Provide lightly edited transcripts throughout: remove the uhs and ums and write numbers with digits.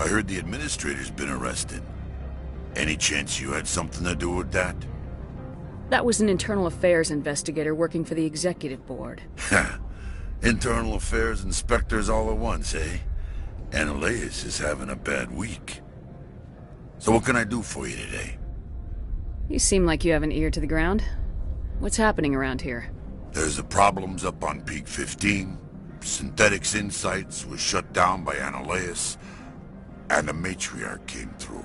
I heard the administrator's been arrested. Any chance you had something to do with that? That was an internal affairs investigator working for the executive board. Internal affairs inspectors all at once, eh? Ananias is having a bad week. So what can I do for you today? You seem like you have an ear to the ground. What's happening around here? There's the problems up on Peak 15. Synthetics Insights was shut down by Ananias, and the Matriarch came through.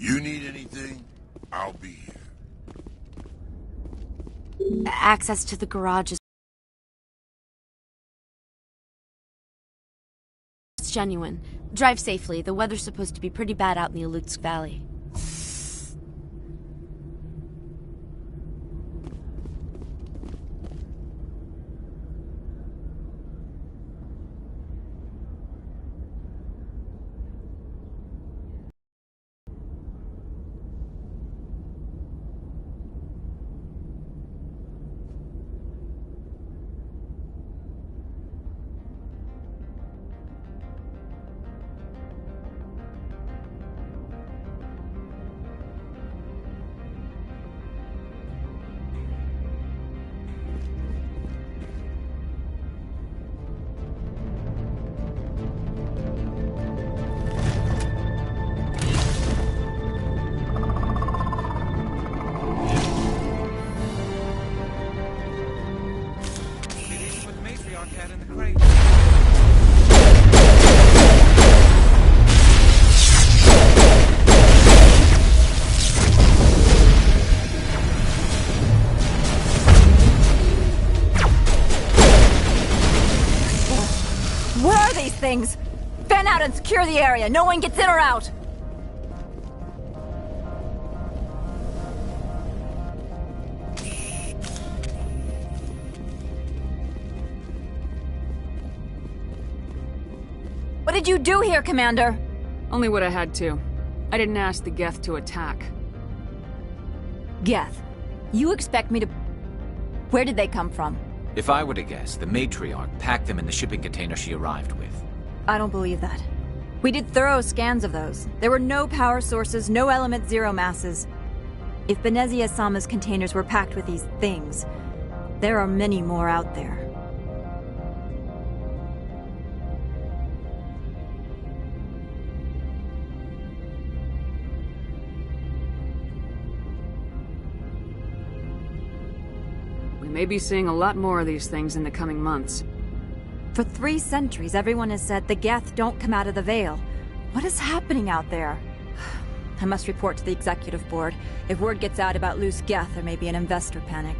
You need anything? I'll be here. Access to the garage is genuine. Drive safely. The weather's supposed to be pretty bad out in the Alutsk Valley. Fan out and secure the area. No one gets in or out. What did you do here, Commander? Only what I had to. I didn't ask the Geth to attack. Geth, you expect me to... Where did they come from? If I were to guess, the matriarch packed them in the shipping container she arrived with. I don't believe that. We did thorough scans of those. There were no power sources, no element zero masses. If Benezia Sama's containers were packed with these things, there are many more out there. We may be seeing a lot more of these things in the coming months. For 3 centuries, everyone has said the Geth don't come out of the Veil. What is happening out there? I must report to the Executive Board. If word gets out about loose Geth, there may be an investor panic.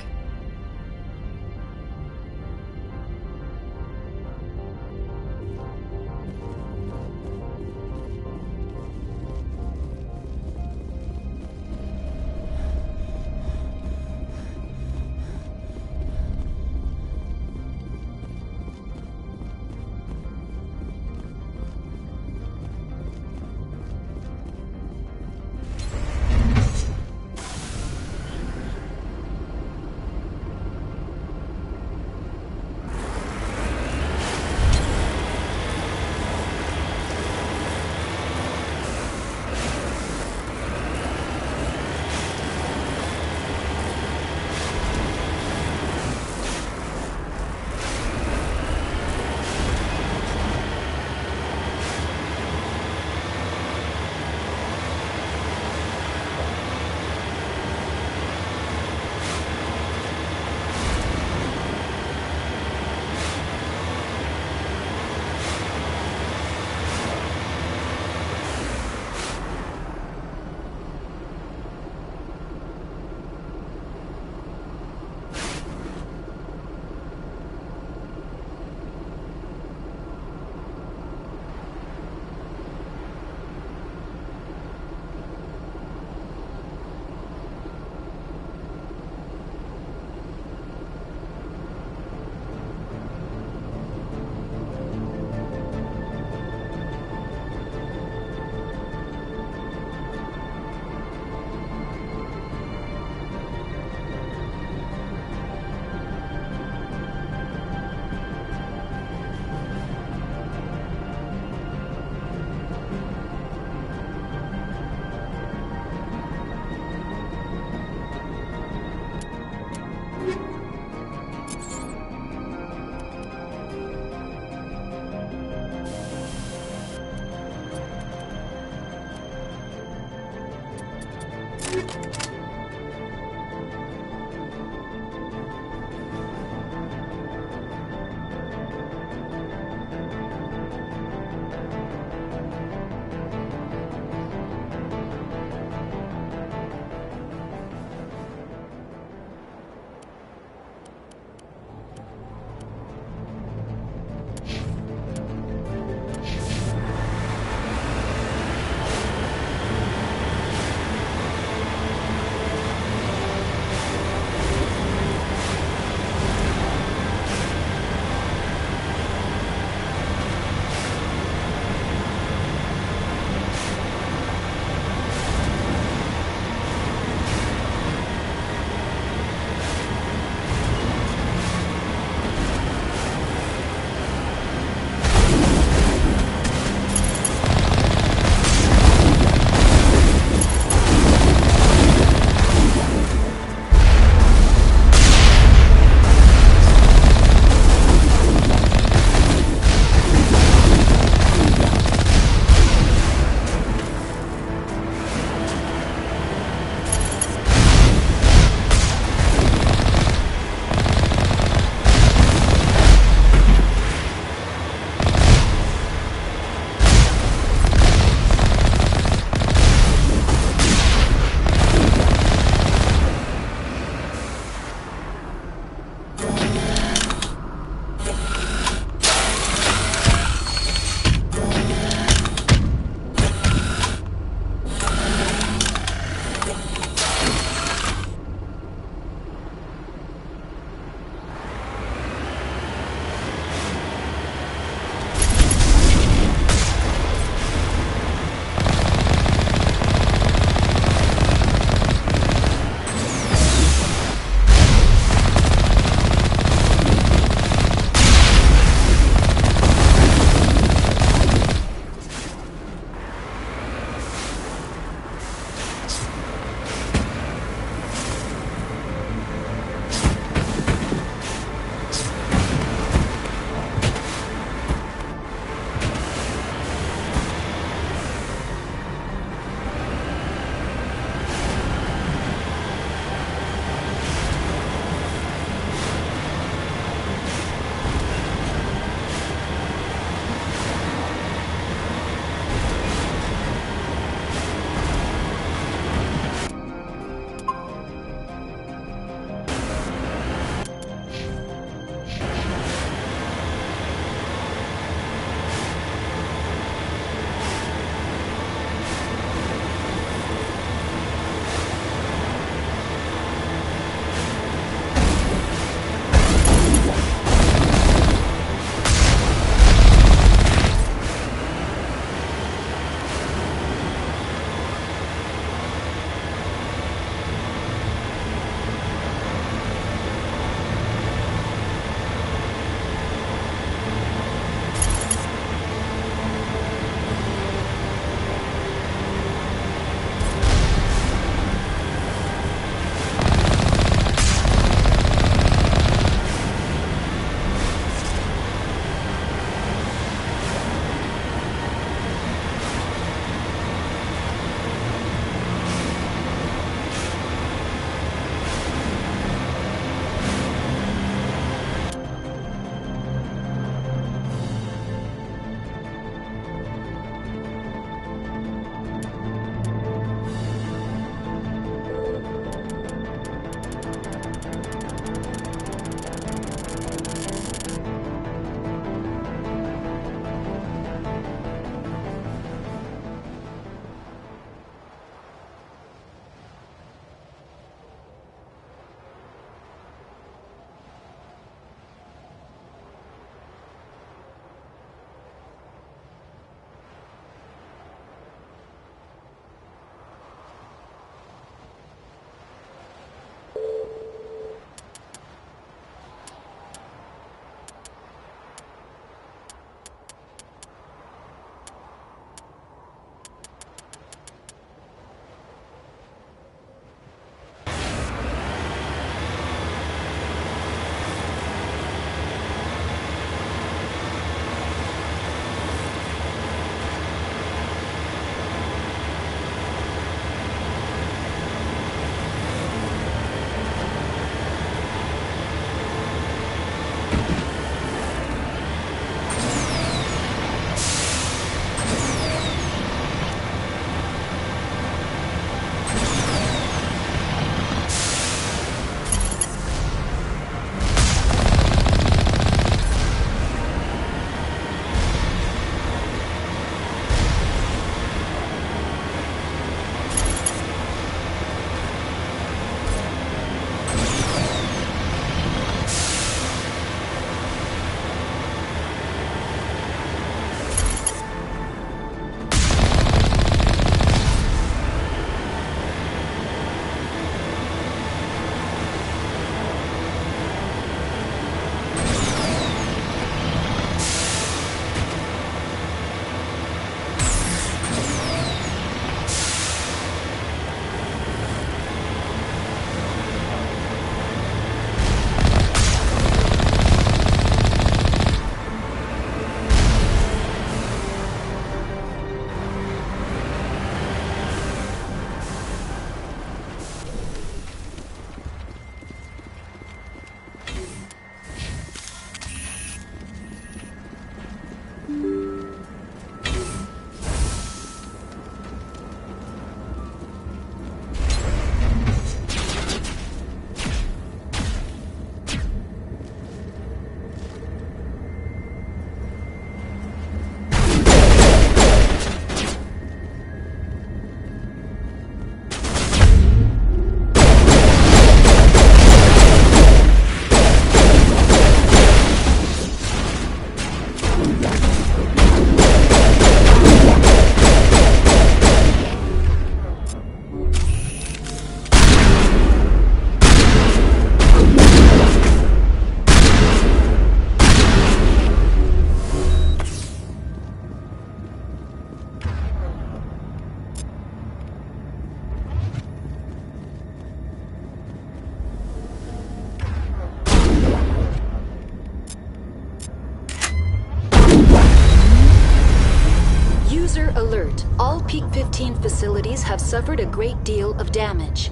All Peak 15 facilities have suffered a great deal of damage.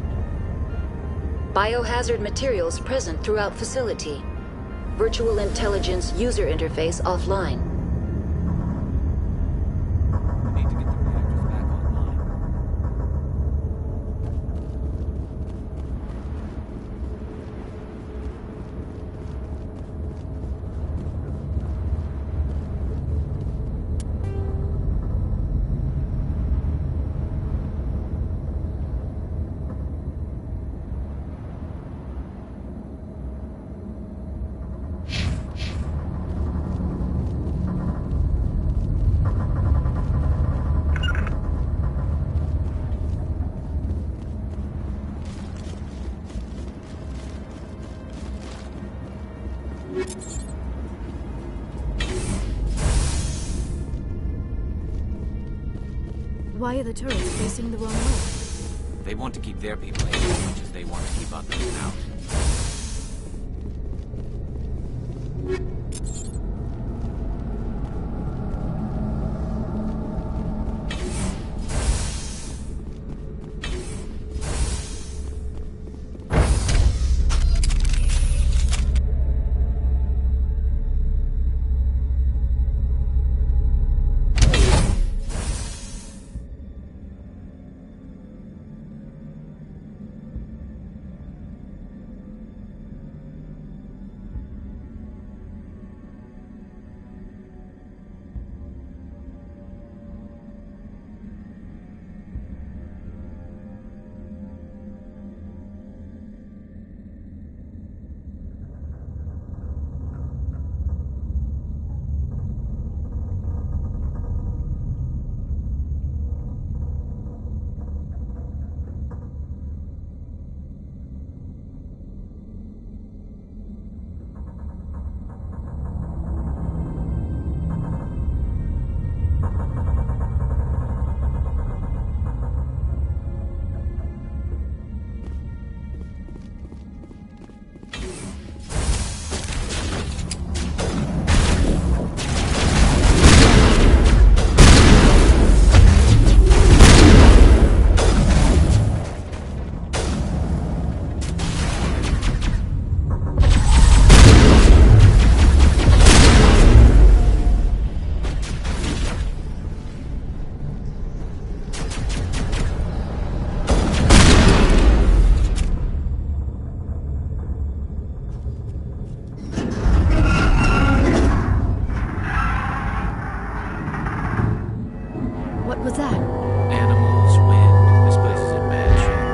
Biohazard materials present throughout facility. Virtual intelligence user interface offline. Need to get the reactors back online. Why are the turrets facing the wrong way? They want to keep their people in as much as they want to keep others out. What was that? Animals, wind, this place is in bad shape.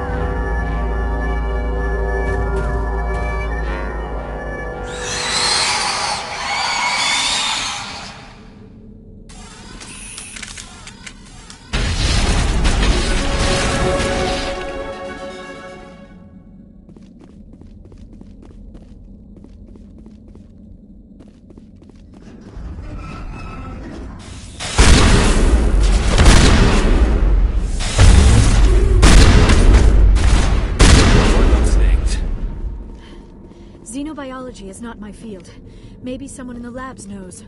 Xenobiology is not my field. Maybe someone in the labs knows.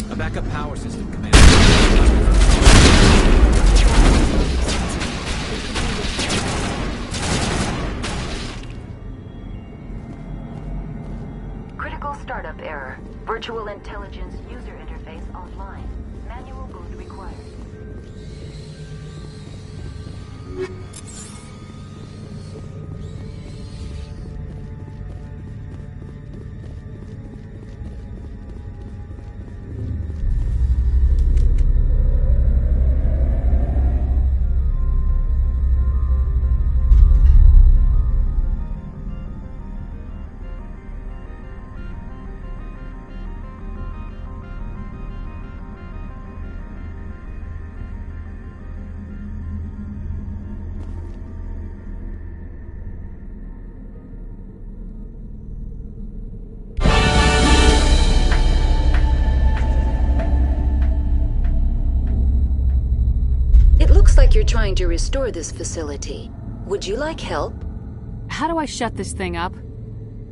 A backup power system, Commander. Critical startup error. Virtual intelligence user interface offline. Manual boot required. you're trying to restore this facility. Would you like help? How do I shut this thing up?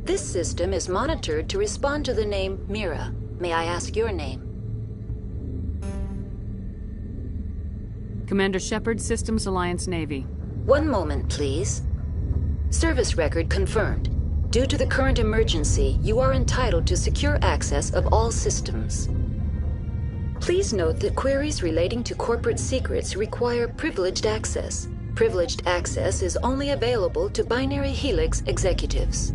This system is monitored to respond to the name Mira. May I ask your name? Commander Shepard, Systems Alliance Navy. One moment, please. Service record confirmed. Due to the current emergency, you are entitled to secure access of all systems. Please note that queries relating to corporate secrets require privileged access. Privileged access is only available to Binary Helix executives.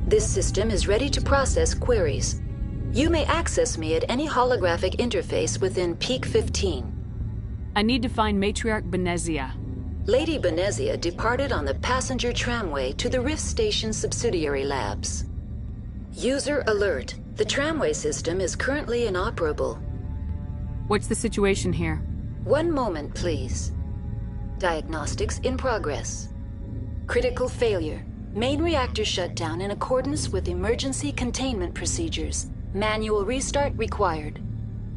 This system is ready to process queries. You may access me at any holographic interface within Peak 15. I need to find Matriarch Benezia. Lady Benezia departed on the passenger tramway to the Rift Station subsidiary labs. User alert. The tramway system is currently inoperable. What's the situation here? One moment, please. Diagnostics in progress. Critical failure. Main reactor shut down in accordance with emergency containment procedures. Manual restart required.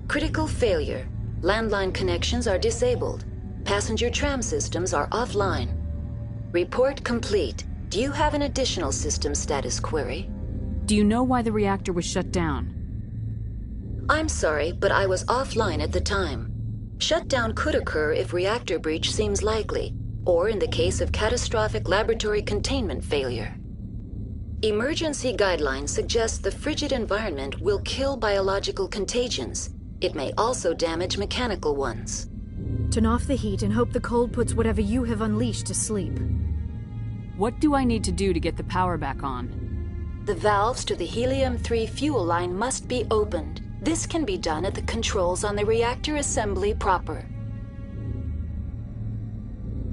Critical failure. Landline connections are disabled. Passenger tram systems are offline. Report complete. Do you have an additional system status query? Do you know why the reactor was shut down? I'm sorry, but I was offline at the time. Shutdown could occur if reactor breach seems likely, or in the case of catastrophic laboratory containment failure. Emergency guidelines suggest the frigid environment will kill biological contagions. It may also damage mechanical ones. Turn off the heat and hope the cold puts whatever you have unleashed to sleep. What do I need to do to get the power back on? The valves to the Helium-3 fuel line must be opened. This can be done at the controls on the reactor assembly proper.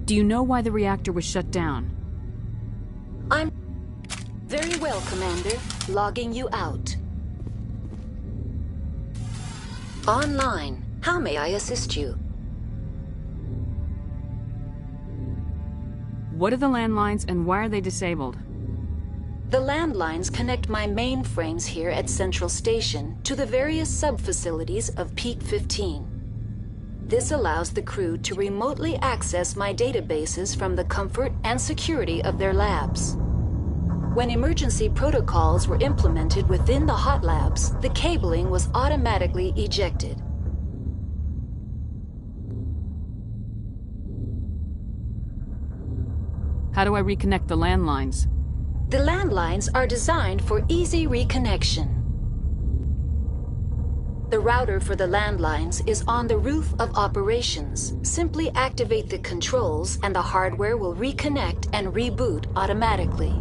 Do you know why the reactor was shut down? I'm very well, Commander. Logging you out. Online. How may I assist you? What are the landlines and why are they disabled? The landlines connect my mainframes here at Central Station to the various sub-facilities of Peak 15. This allows the crew to remotely access my databases from the comfort and security of their labs. When emergency protocols were implemented within the hot labs, the cabling was automatically ejected. How do I reconnect the landlines? The landlines are designed for easy reconnection. The router for the landlines is on the roof of operations. Simply activate the controls and the hardware will reconnect and reboot automatically.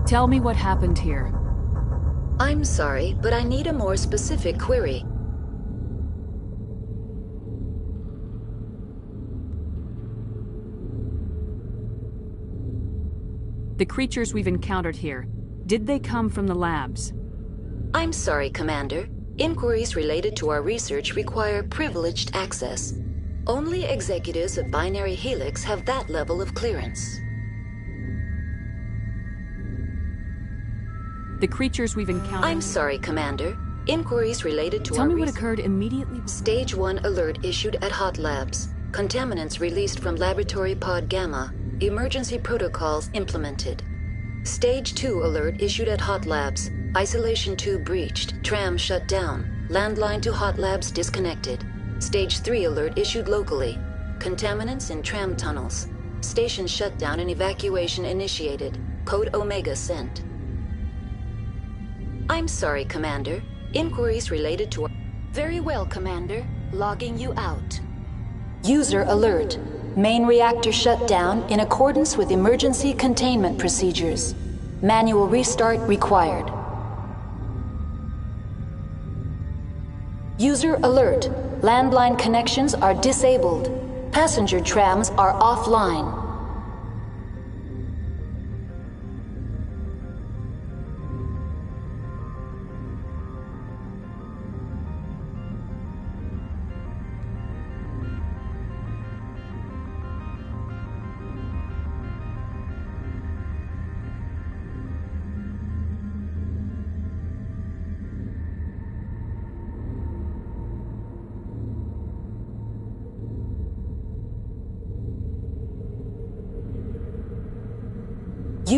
Tell me what happened here. I'm sorry, but I need a more specific query. The creatures we've encountered here, did they come from the labs? I'm sorry, Commander. Inquiries related to our research require privileged access. Only executives of Binary Helix have that level of clearance. The creatures we've encountered... I'm sorry, Commander. Inquiries related to Tell our me what occurred immediately... Stage 1 alert issued at Hot Labs. Contaminants released from Laboratory Pod Gamma. Emergency protocols implemented. Stage 2 alert issued at Hot Labs. Isolation tube breached. Tram shut down. Landline to Hot Labs disconnected. Stage 3 alert issued locally. Contaminants in tram tunnels. Station shutdown and evacuation initiated. Code Omega sent. I'm sorry, Commander. Inquiries related to... Very well, Commander. Logging you out. User alert. Main reactor shut down in accordance with emergency containment procedures. Manual restart required. User alert. Landline connections are disabled. Passenger trams are offline.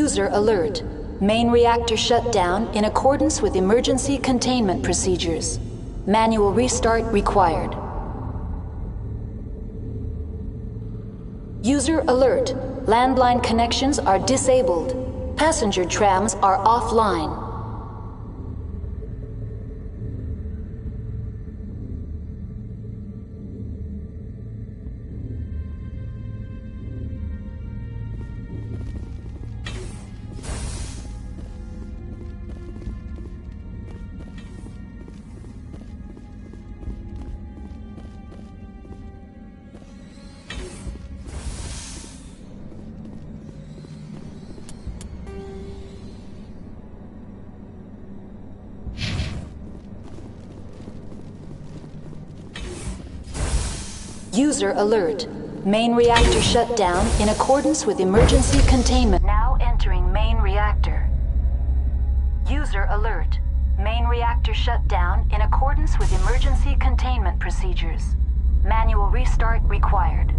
User alert. Main reactor shut down in accordance with emergency containment procedures. Manual restart required. User alert. Landline connections are disabled. Passenger trams are offline. User alert. Main reactor shut down in accordance with emergency containment. Now entering main reactor. User alert. Main reactor shut down in accordance with emergency containment procedures. Manual restart required.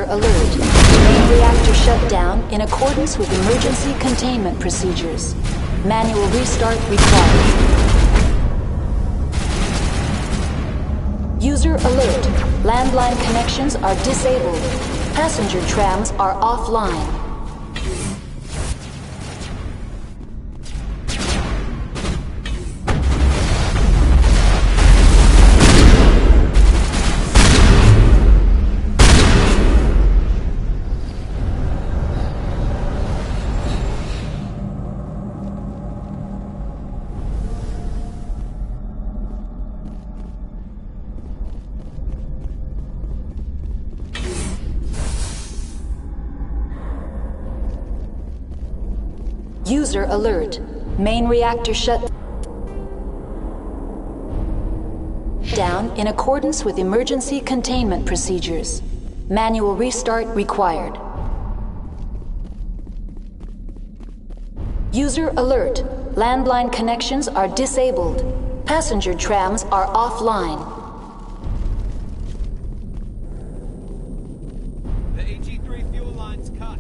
Alert. Main reactor shut down in accordance with emergency containment procedures. Manual restart required. User alert. Landline connections are disabled. Passenger trams are offline. User alert. Main reactor shut down in accordance with emergency containment procedures. Manual restart required. User alert. Landline connections are disabled. Passenger trams are offline. The AG-3 fuel line's cut.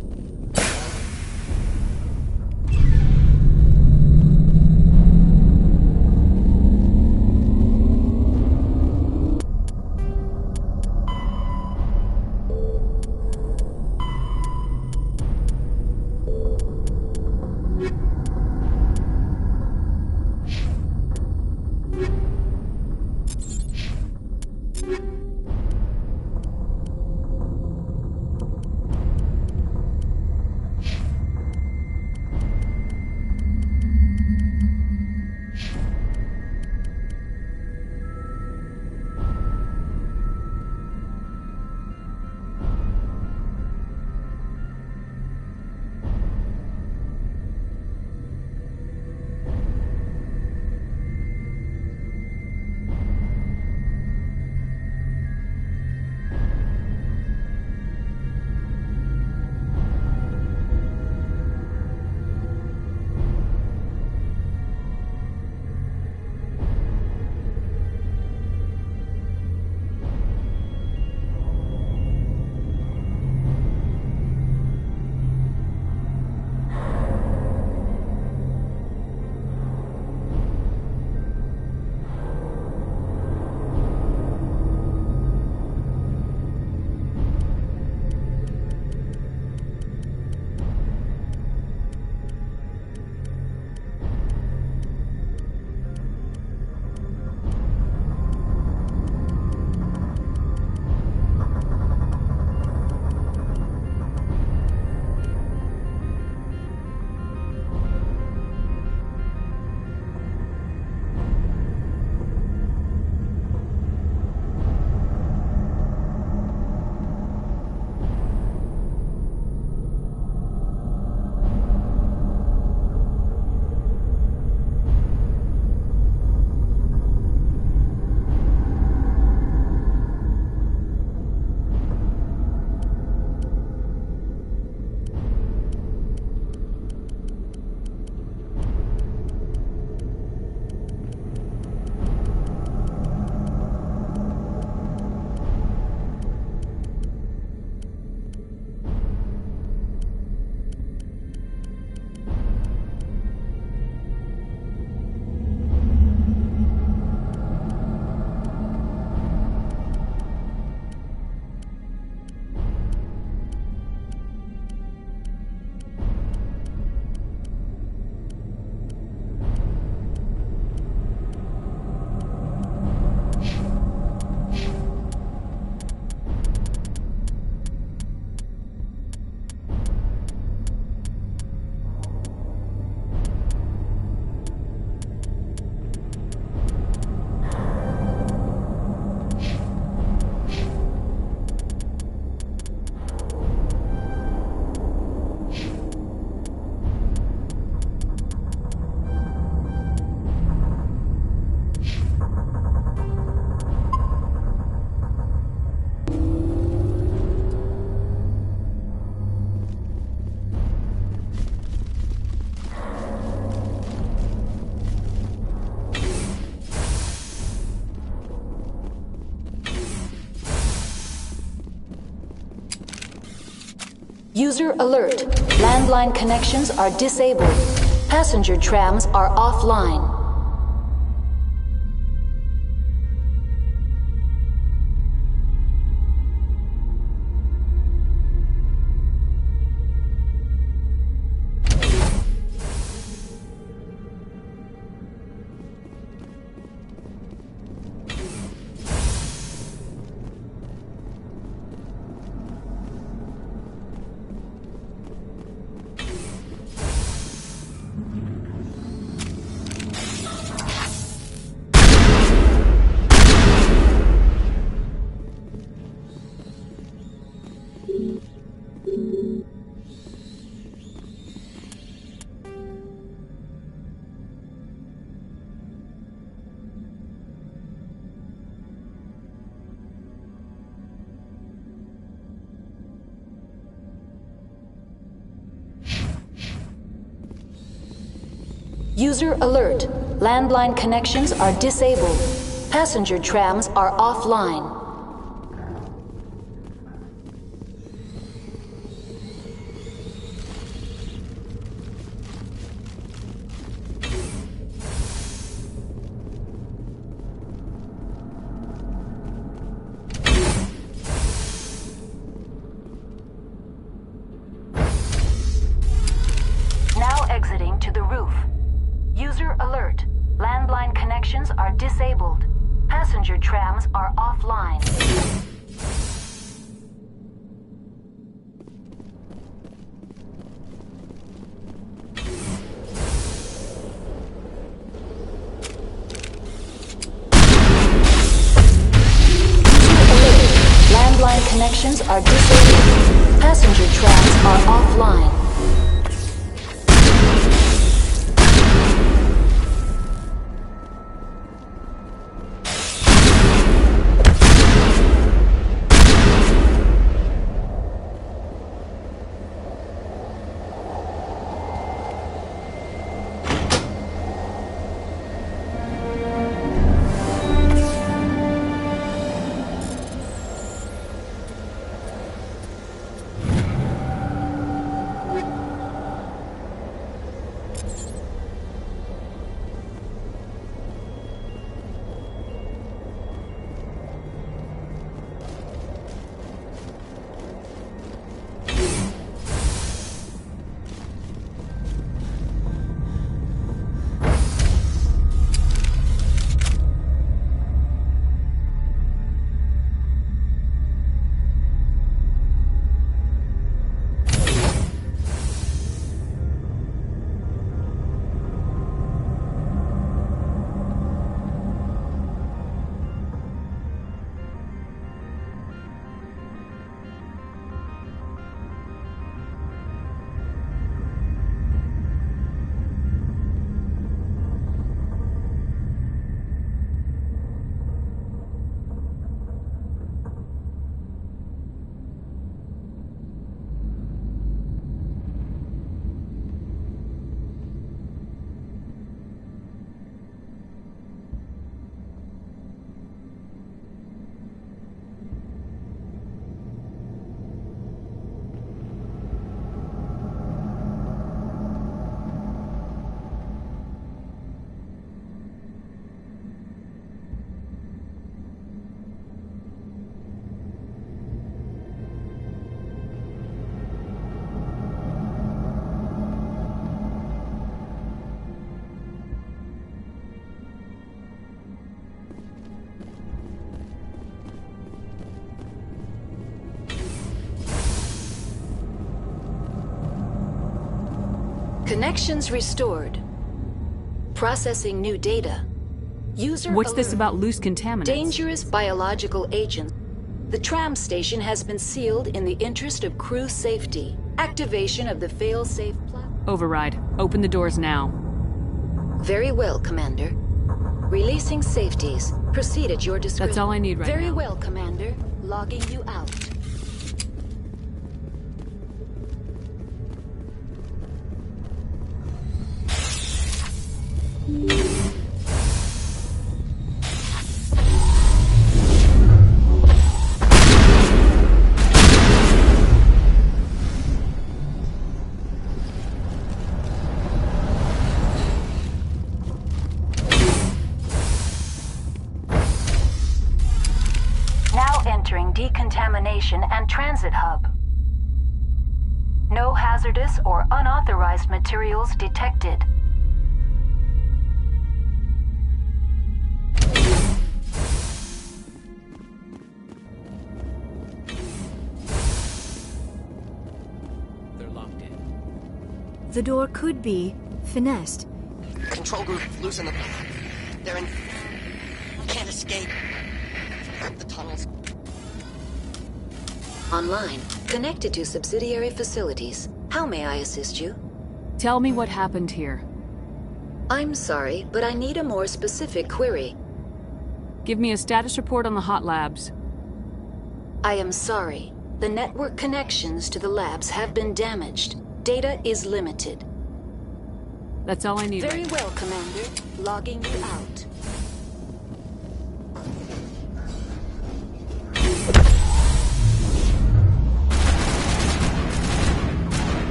User alert. Landline connections are disabled. Passenger trams are offline. User alert. Landline connections are disabled. Passenger trams are offline. Now exiting to the roof. User alert. Landline connections are disabled. Passenger trams are offline. Landline connections are disabled. Passenger trams are offline. Connections restored. Processing new data. User What's this alert. about loose contaminants? Dangerous biological agents. The tram station has been sealed in the interest of crew safety. Activation of the fail-safe platform. Override. Open the doors now. Very well, Commander. Releasing safeties. Proceed at your discretion. That's all I need right now. Very well, Commander. Logging you out. station and transit hub. No hazardous or unauthorized materials detected. They're locked in. The door could be finessed. Control group, loosen them. They're in... Can't escape. The tunnels. Online. Connected to subsidiary facilities. How may I assist you? Tell me what happened here. I'm sorry, but I need a more specific query. Give me a status report on the hot labs. I am sorry. The network connections to the labs have been damaged. Data is limited. That's all I need. Very well, Commander. Logging you out.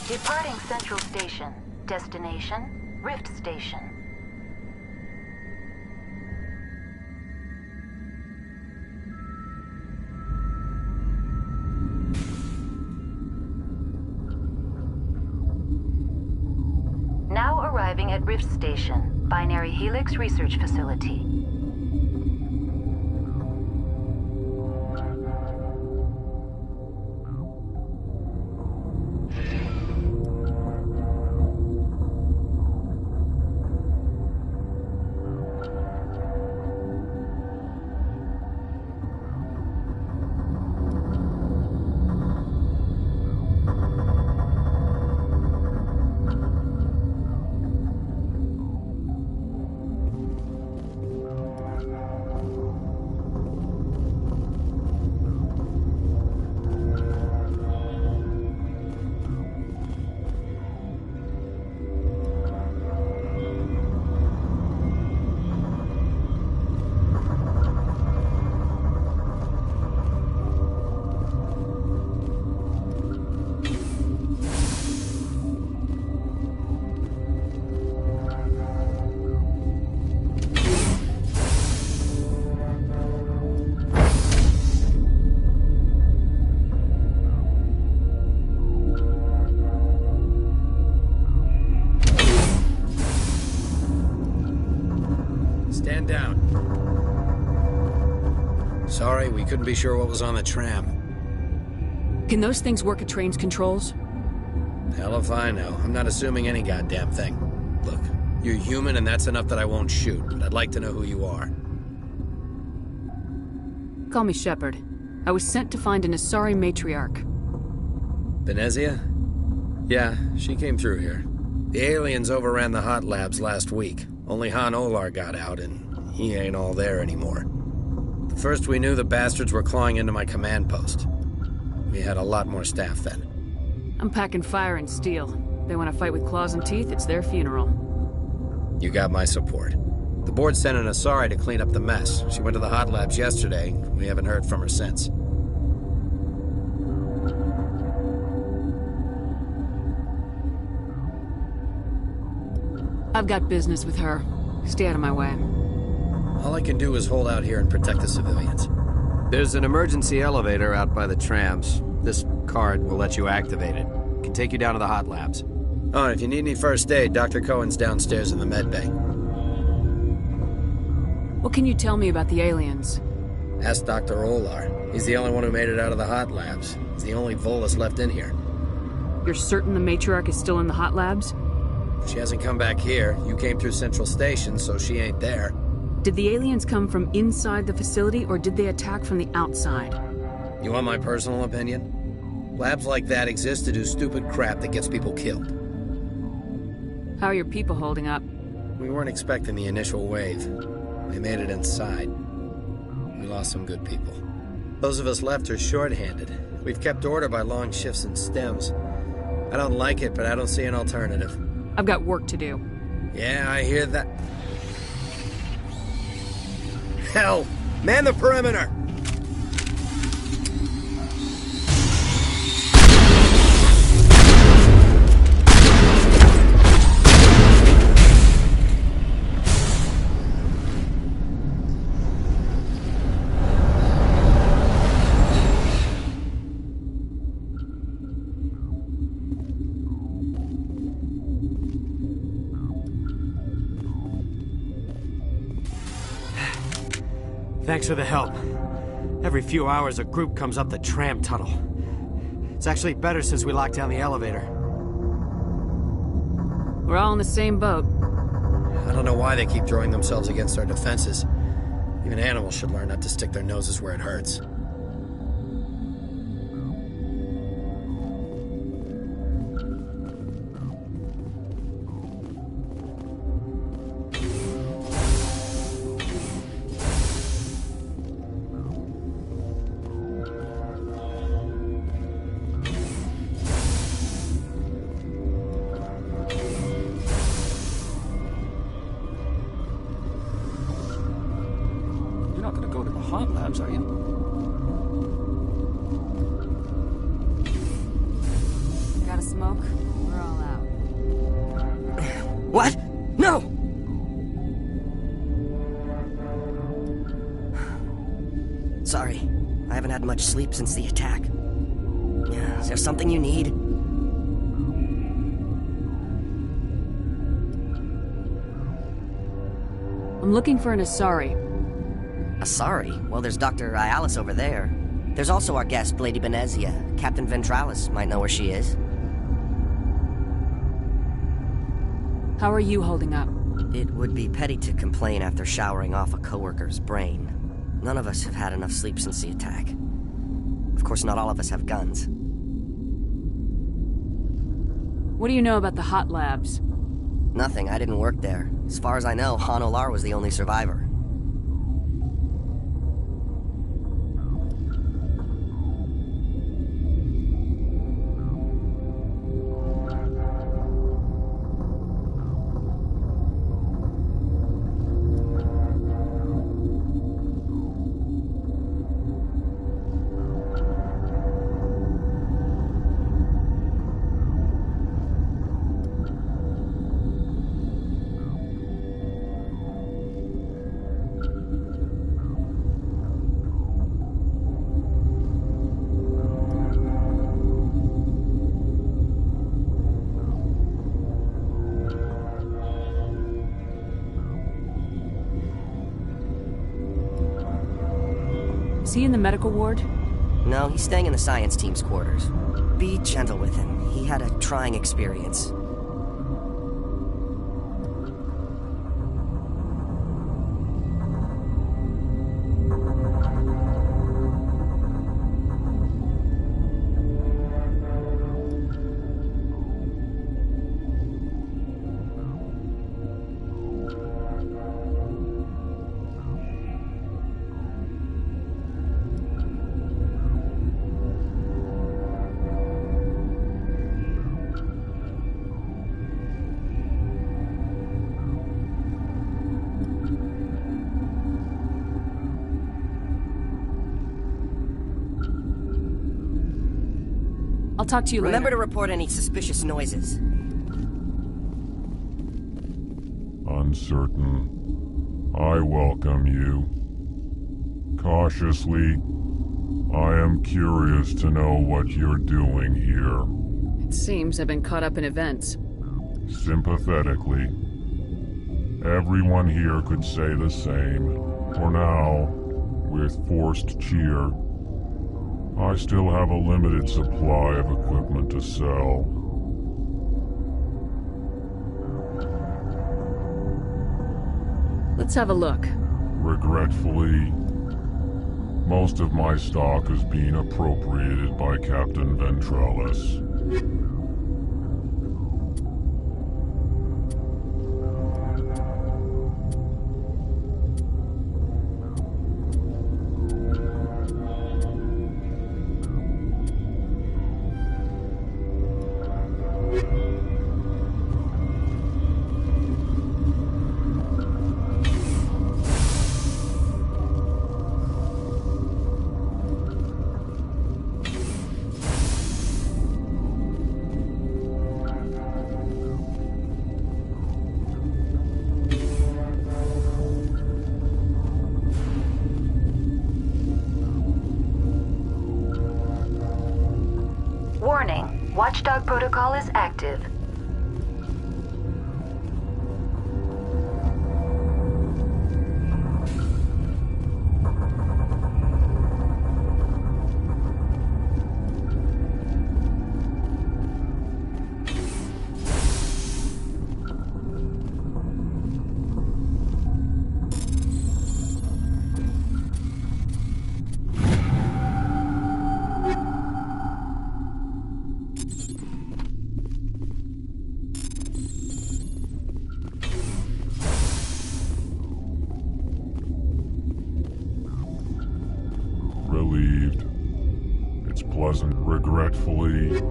Departing Central Station. Destination, Rift Station. Now arriving at Rift Station, Binary Helix Research Facility. Stand down. Sorry, we couldn't be sure what was on the tram. Can those things work at train's controls? Hell if I know. I'm not assuming any goddamn thing. Look, you're human and that's enough that I won't shoot, but I'd like to know who you are. Call me Shepard. I was sent to find an Asari matriarch. Benezia? Yeah, she came through here. The aliens overran the hot labs last week. Only Han Olar got out, and he ain't all there anymore. The first we knew, the bastards were clawing into my command post. We had a lot more staff then. I'm packing fire and steel. They want to fight with claws and teeth, it's their funeral. You got my support. The board sent an Asari to clean up the mess. She went to the hot labs yesterday. We haven't heard from her since. I've got business with her. Stay out of my way. All I can do is hold out here and protect the civilians. There's an emergency elevator out by the trams. This card will let you activate it. Can take you down to the hot labs. Oh, and if you need any first aid, Dr. Cohen's downstairs in the med bay. What can you tell me about the aliens? Ask Dr. Olar. He's the only one who made it out of the hot labs. He's the only Volus left in here. You're certain the Matriarch is still in the hot labs? She hasn't come back here. You came through Central Station, so she ain't there. Did the aliens come from inside the facility, or did they attack from the outside? You want my personal opinion? Labs like that exist to do stupid crap that gets people killed. How are your people holding up? We weren't expecting the initial wave. They made it inside. We lost some good people. Those of us left are short-handed. We've kept order by long shifts and stems. I don't like it, but I don't see an alternative. I've got work to do. Yeah, I hear that. Hell! Man the perimeter! Thanks for the help. Every few hours, a group comes up the tram tunnel. It's actually better since we locked down the elevator. We're all in the same boat. I don't know why they keep throwing themselves against our defenses. Even animals should learn not to stick their noses where it hurts. hot labs, are you? Got a smoke? We're all out. What? No! Sorry. I haven't had much sleep since the attack. Is there something you need? I'm looking for an Asari. Asari? Well, there's Dr. Ayalis over there. There's also our guest, Lady Benezia. Captain Ventralis might know where she is. How are you holding up? It would be petty to complain after showering off a coworker's brain. None of us have had enough sleep since the attack. Of course, not all of us have guns. What do you know about the hot labs? Nothing. I didn't work there. As far as I know, Han Olar was the only survivor. Is he in the medical ward? No, he's staying in the science team's quarters. Be gentle with him. He had a trying experience. I'll talk to you later. Remember to report any suspicious noises. Uncertain. I welcome you. Cautiously, I am curious to know what you're doing here. It seems I've been caught up in events. Sympathetically. Everyone here could say the same. For now, with forced cheer, I still have a limited supply of equipment to sell. Let's have a look. Regretfully, most of my stock is being appropriated by Captain Ventrellis. Warning, Watchdog protocol is active. Relieved. It's pleasant. Regretfully.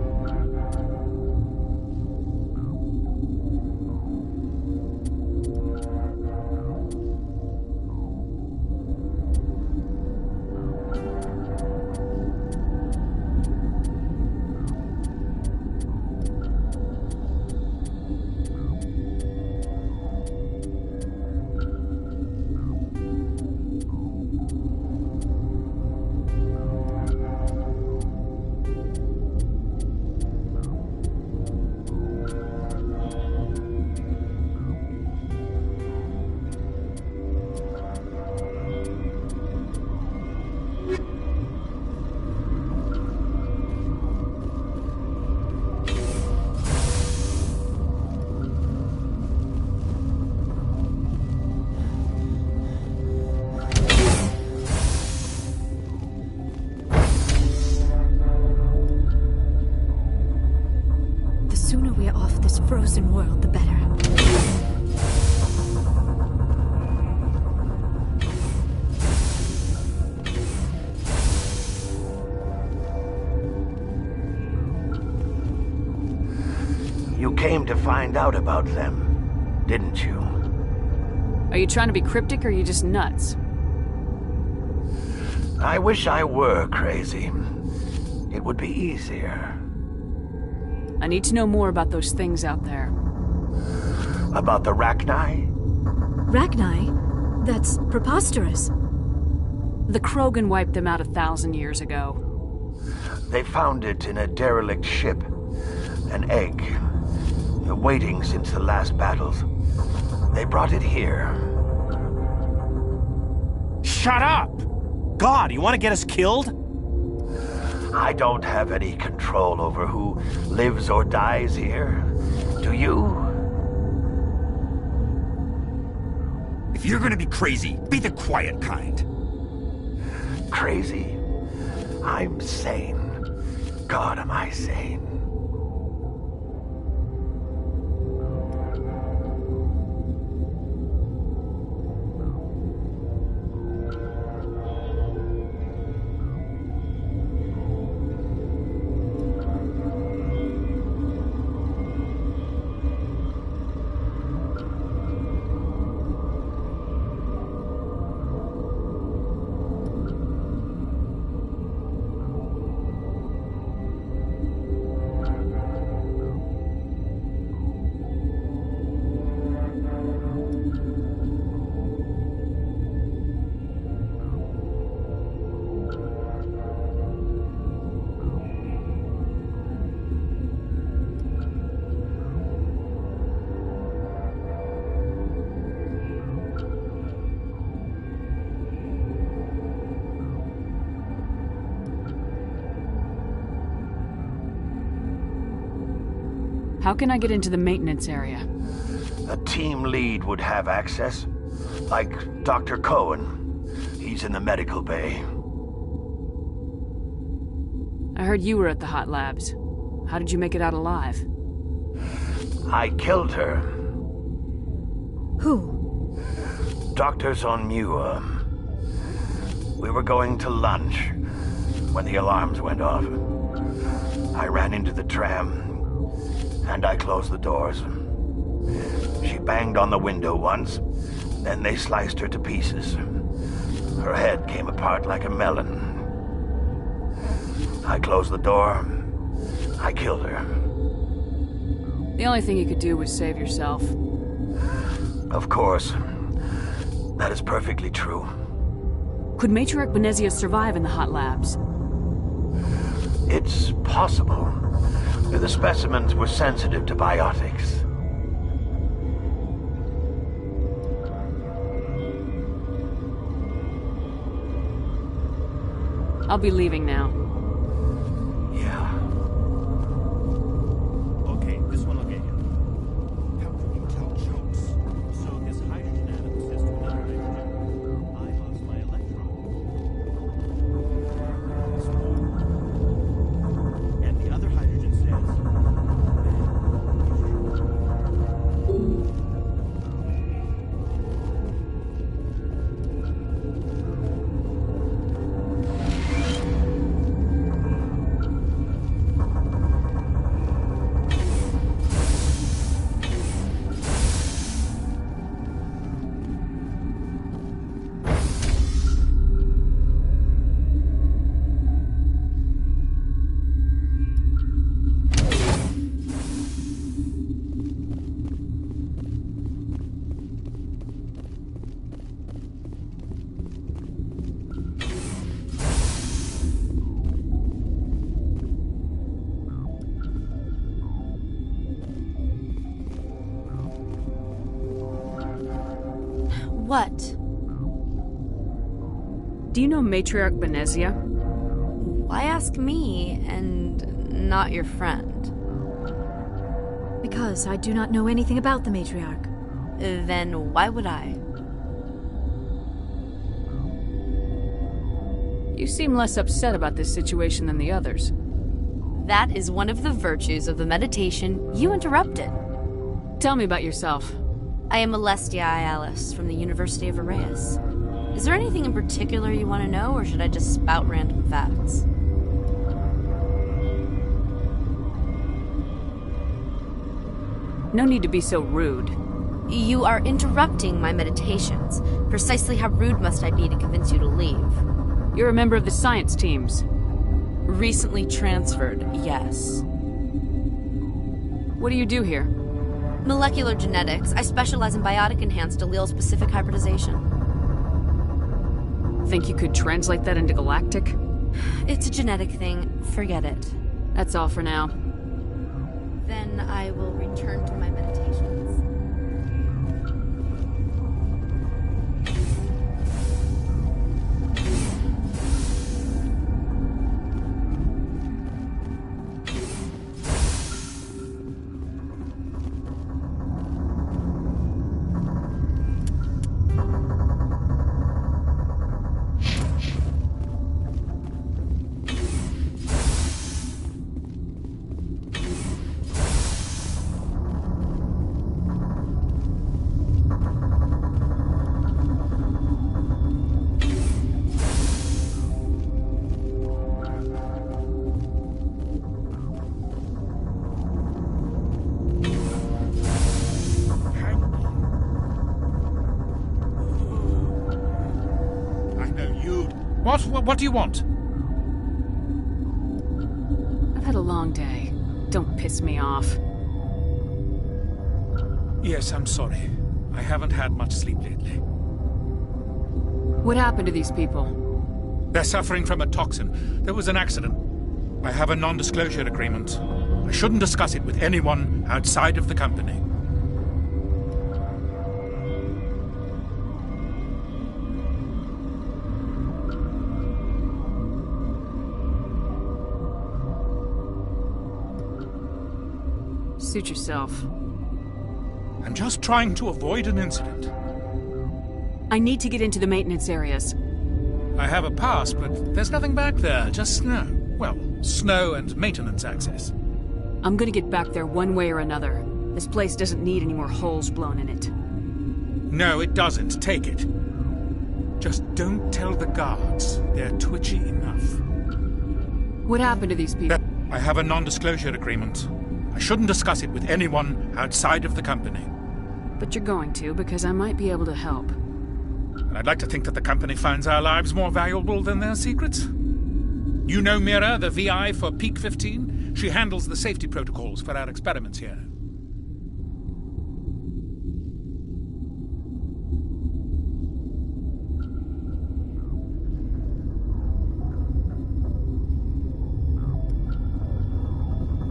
The sooner we're off this frozen world, the better. You came to find out about them, didn't you? Are you trying to be cryptic or are you just nuts? I wish I were crazy. It would be easier. I need to know more about those things out there. About the Rachni? Rachni? That's preposterous. The Krogan wiped them out 1,000 years ago. They found it in a derelict ship. An egg. Waiting since the last battles. They brought it here. Shut up! God, you want to get us killed? I don't have any control over who lives or dies here. Do you? If you're gonna be crazy, be the quiet kind. Crazy? I'm sane. God, am I sane? How can I get into the maintenance area? A team lead would have access. Like Dr. Cohen. He's in the medical bay. I heard you were at the hot labs. How did you make it out alive? I killed her. Who? Dr. Zonmua. We were going to lunch when the alarms went off. I ran into the tram, and I closed the doors. She banged on the window once, then they sliced her to pieces. Her head came apart like a melon. I closed the door. I killed her. The only thing you could do was save yourself. Of course. That is perfectly true. Could Matriarch Benezia survive in the hot labs? It's possible. The specimens were sensitive to biotics. I'll be leaving now. Yeah. Okay, this one will get you. How can you tell jokes? So this hydrogen atom says to another nitrogen, I lost my electron. This one. And the other hydrogen says, What? Do you know Matriarch Benezia? Why ask me and not your friend? Because I do not know anything about the Matriarch. Then why would I? You seem less upset about this situation than the others. That is one of the virtues of the meditation you interrupted. Tell me about yourself. I am Alestia Ialis from the University of Arraeus. Is there anything in particular you want to know, or should I just spout random facts? No need to be so rude. You are interrupting my meditations. Precisely how rude must I be to convince you to leave? You're a member of the science teams. Recently transferred, yes. What do you do here? Molecular genetics. I specialize in biotic-enhanced allele-specific hybridization. Think you could translate that into galactic? It's a genetic thing. Forget it. That's all for now. Then I will return to my meditations. What do you want? I've had a long day. Don't piss me off. Yes, I'm sorry. I haven't had much sleep lately. What happened to these people? They're suffering from a toxin. There was an accident. I have a non-disclosure agreement. I shouldn't discuss it with anyone outside of the company. Suit yourself. I'm just trying to avoid an incident. I need to get into the maintenance areas. I have a pass, but there's nothing back there, just snow. Well, snow and maintenance access. I'm gonna get back there one way or another. This place doesn't need any more holes blown in it. No, it doesn't. Take it. Just don't tell the guards. They're twitchy enough. What happened to these people? I have a non-disclosure agreement. I shouldn't discuss it with anyone outside of the company. But you're going to, because I might be able to help. And I'd like to think that the company finds our lives more valuable than their secrets. You know Mira, the VI for Peak 15? She handles the safety protocols for our experiments here.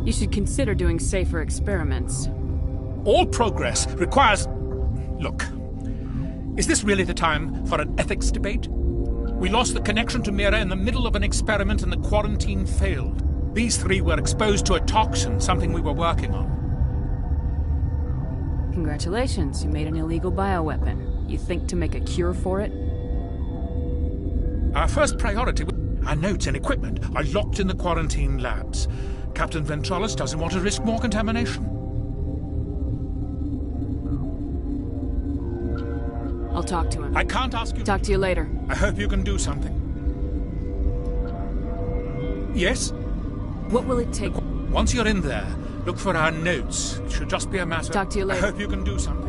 You should consider doing safer experiments. All progress requires... Look, is this really the time for an ethics debate? We lost the connection to Mira in the middle of an experiment and the quarantine failed. These three were exposed to a toxin, something we were working on. Congratulations, you made an illegal bioweapon. You think to make a cure for it? Our first priority... Our notes and equipment are locked in the quarantine labs. Captain Ventralis doesn't want to risk more contamination. I'll talk to him. I can't ask you... Talk to you later. I hope you can do something. Yes? What will it take? Once you're in there, look for our notes. It should just be a matter... Talk to you later. I hope you can do something.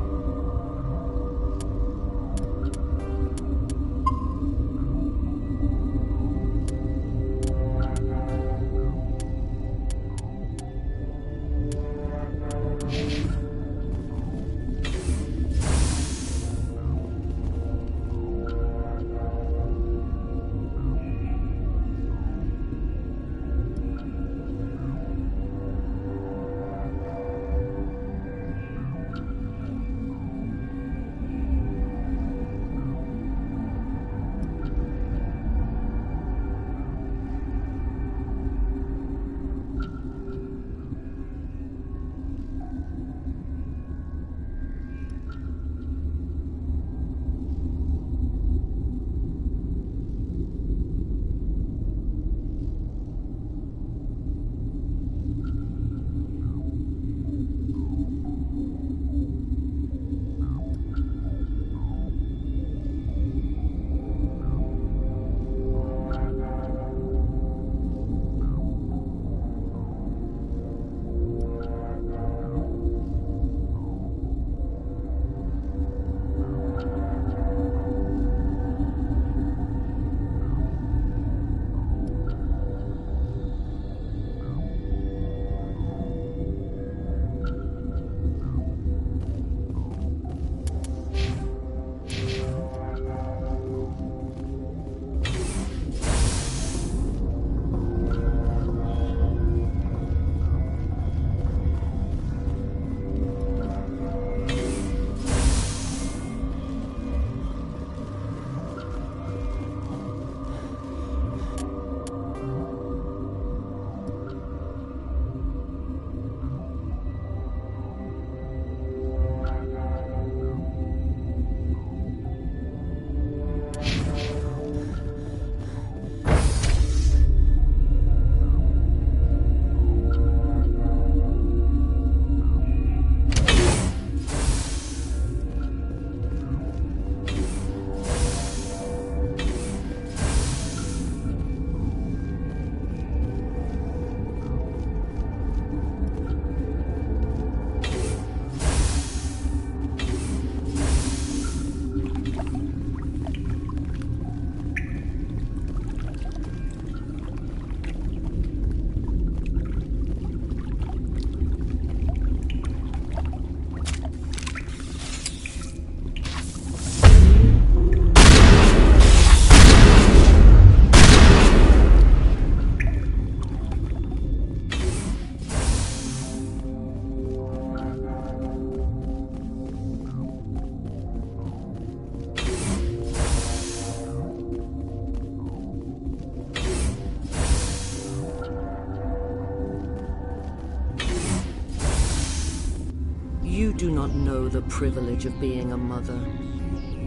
You do not know the privilege of being a mother.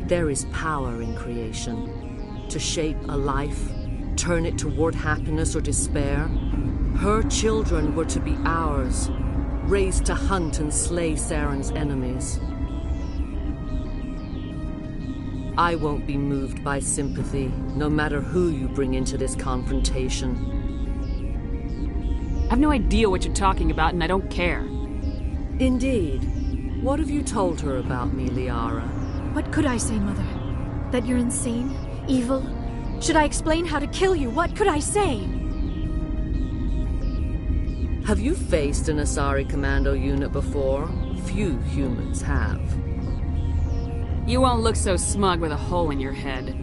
There is power in creation. To shape a life, turn it toward happiness or despair. Her children were to be ours, raised to hunt and slay Saren's enemies. I won't be moved by sympathy, no matter who you bring into this confrontation. I have no idea what you're talking about, and I don't care. Indeed. What have you told her about me, Liara? What could I say, Mother? That you're insane? Evil? Should I explain how to kill you? What could I say? Have you faced an Asari commando unit before? Few humans have. You won't look so smug with a hole in your head.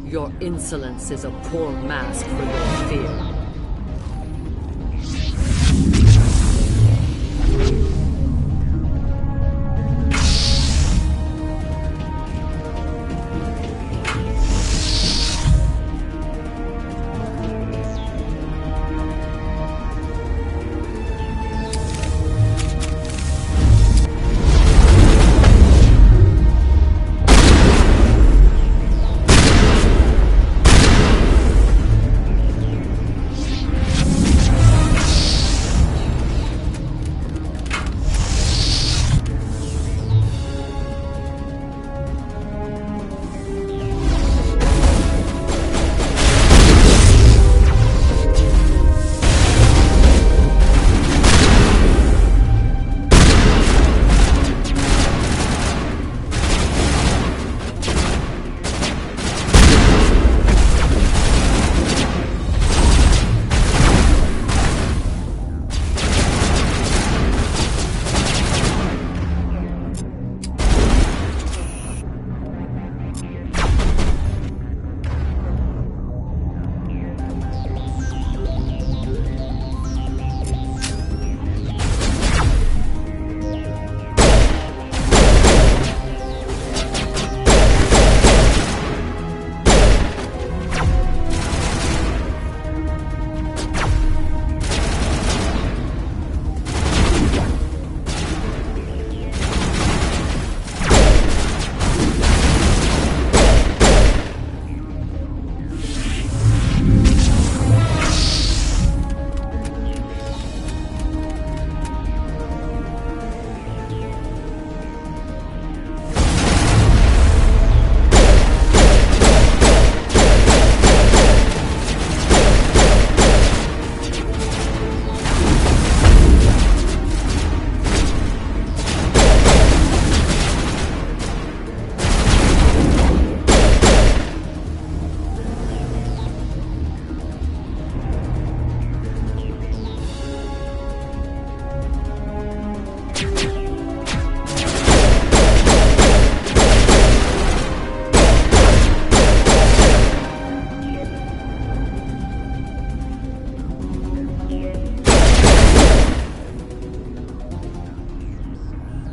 Your insolence is a poor mask for your fear.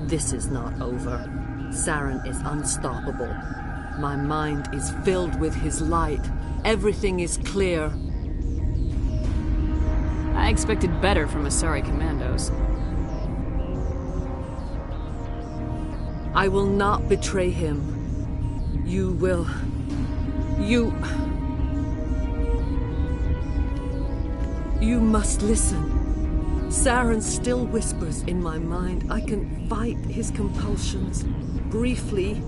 This is not over. Saren is unstoppable. My mind is filled with his light. Everything is clear. I expected better from Asari commandos. I will not betray him. You will... You must listen. Saren still whispers in my mind. I can fight his compulsions, briefly,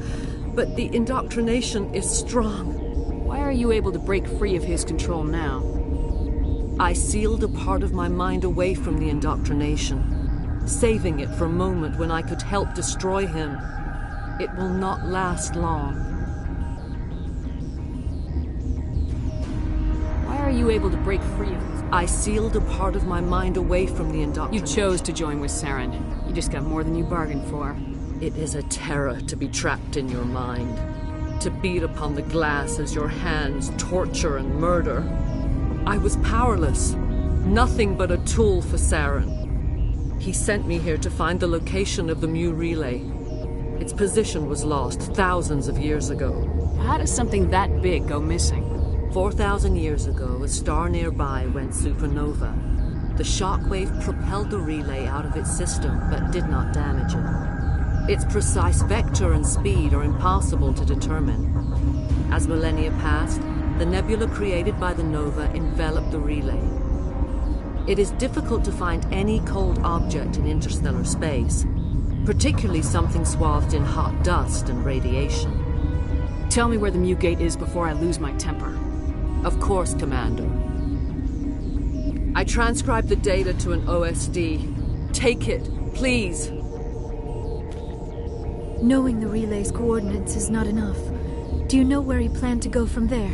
but the indoctrination is strong. Why are you able to break free of his control now? I sealed a part of my mind away from the indoctrination, saving it for a moment when I could help destroy him. It will not last long. Why are you able to break free of this? I sealed a part of my mind away from the indoctrination. You chose to join with Saren. You just got more than you bargained for. It is a terror to be trapped in your mind, to beat upon the glass as your hands torture and murder. I was powerless, nothing but a tool for Saren. He sent me here to find the location of the Mu relay. Its position was lost thousands of years ago. How does something that big go missing? 4,000 years ago, a star nearby went supernova. The shockwave propelled the relay out of its system, but did not damage it. Its precise vector and speed are impossible to determine. As millennia passed, the nebula created by the nova enveloped the relay. It is difficult to find any cold object in interstellar space, particularly something swathed in hot dust and radiation. Tell me where the Mu-Gate is before I lose my temper. Of course, Commander. I transcribed the data to an OSD. Take it, please. Knowing the relay's coordinates is not enough. Do you know where he planned to go from there?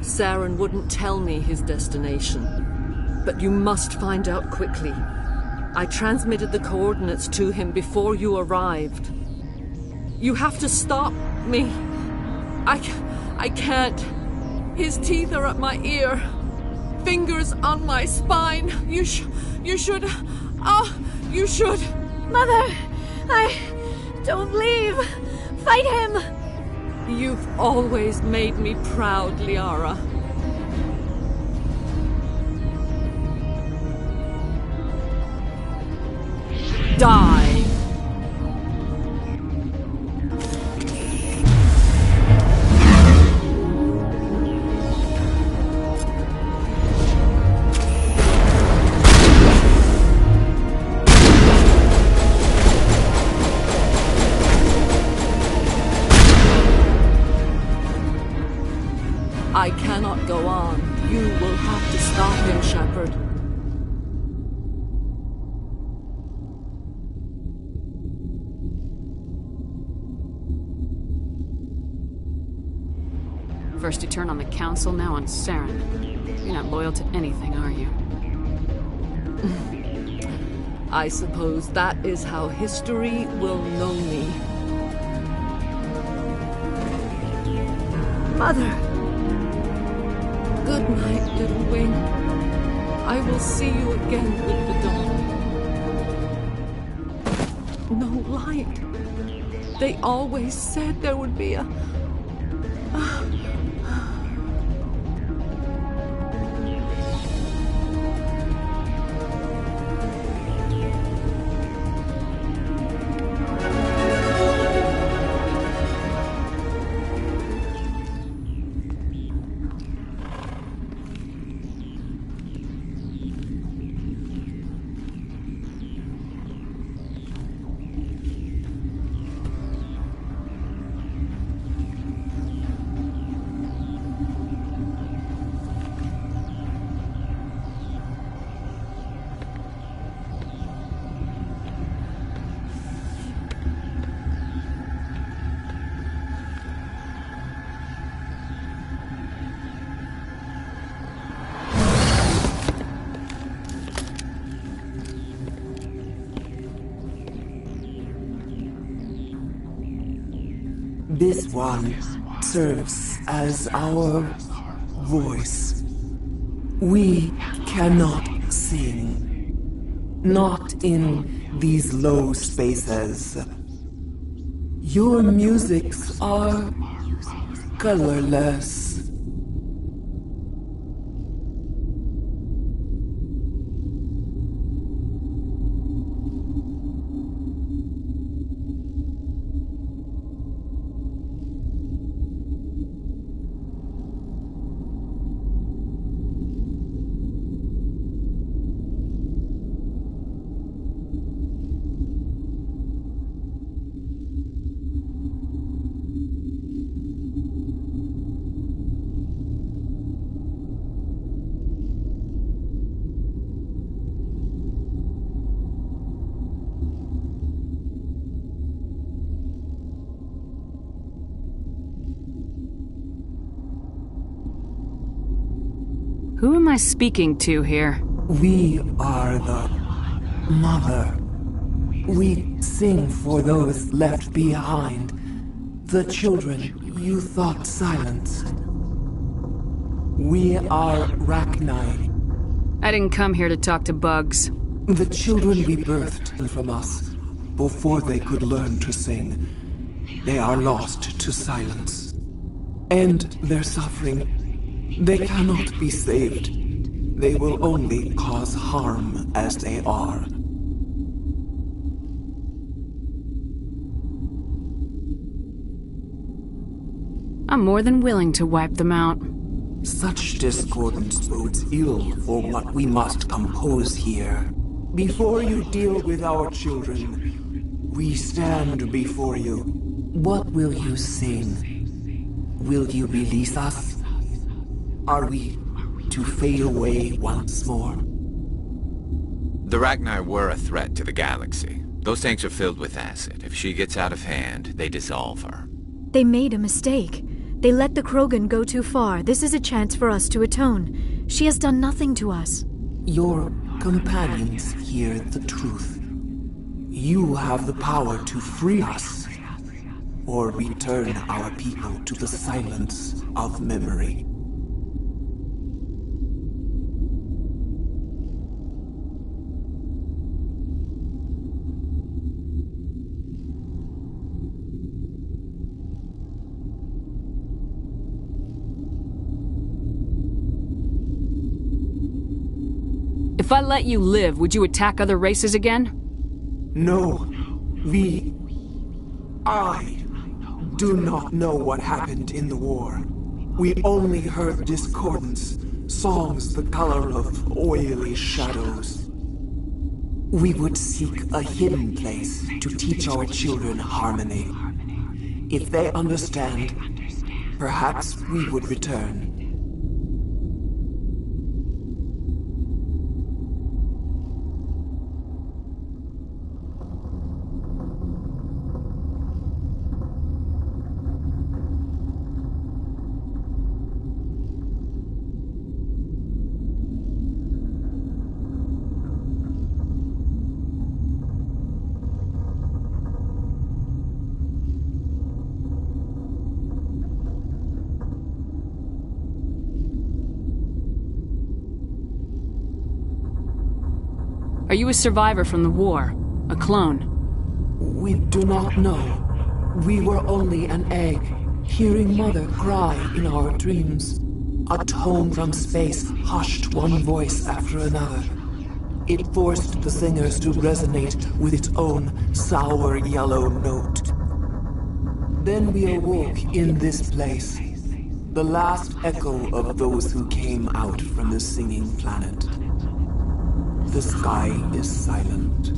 Saren wouldn't tell me his destination. But you must find out quickly. I transmitted the coordinates to him before you arrived. You have to stop me. I can't. His teeth are at my ear. Fingers on my spine. You should. Oh, you should. Mother! Don't leave! Fight him! You've always made me proud, Liara. Die! I cannot go on. You will have to stop him, Shepard. First you turn on the Council, now on Saren. You're not loyal to anything, are you? I suppose that is how history will know me. Mother! Good night, little wing. I will see you again with the dawn. No light. They always said there would be a... This one serves as our voice. We cannot sing. Not in these low spaces. Your musics are colorless. Who am I speaking to here? We are the Mother. We sing for those left behind. The children you thought silenced. We are Rachni. I didn't come here to talk to bugs. The children we birthed from us before they could learn to sing. They are lost to silence. And their suffering. They cannot be saved. They will only cause harm as they are. I'm more than willing to wipe them out. Such discordance bodes ill for what we must compose here. Before you deal with our children, we stand before you. What will you sing? Will you release us? Are we to fade away once more? The Ragnar were a threat to the galaxy. Those tanks are filled with acid. If she gets out of hand, they dissolve her. They made a mistake. They let the Krogan go too far. This is a chance for us to atone. She has done nothing to us. Your companions hear the truth. You have the power to free us, or return our people to the silence of memory. If I let you live, would you attack other races again? No. I do not know what happened in the war. We only heard discordance, songs the color of oily shadows. We would seek a hidden place to teach our children harmony. If they understand, perhaps we would return. Are you a survivor from the war? A clone? We do not know. We were only an egg, hearing Mother cry in our dreams. A tone from space hushed one voice after another. It forced the singers to resonate with its own sour yellow note. Then we awoke in this place, the last echo of those who came out from the singing planet. The sky is silent.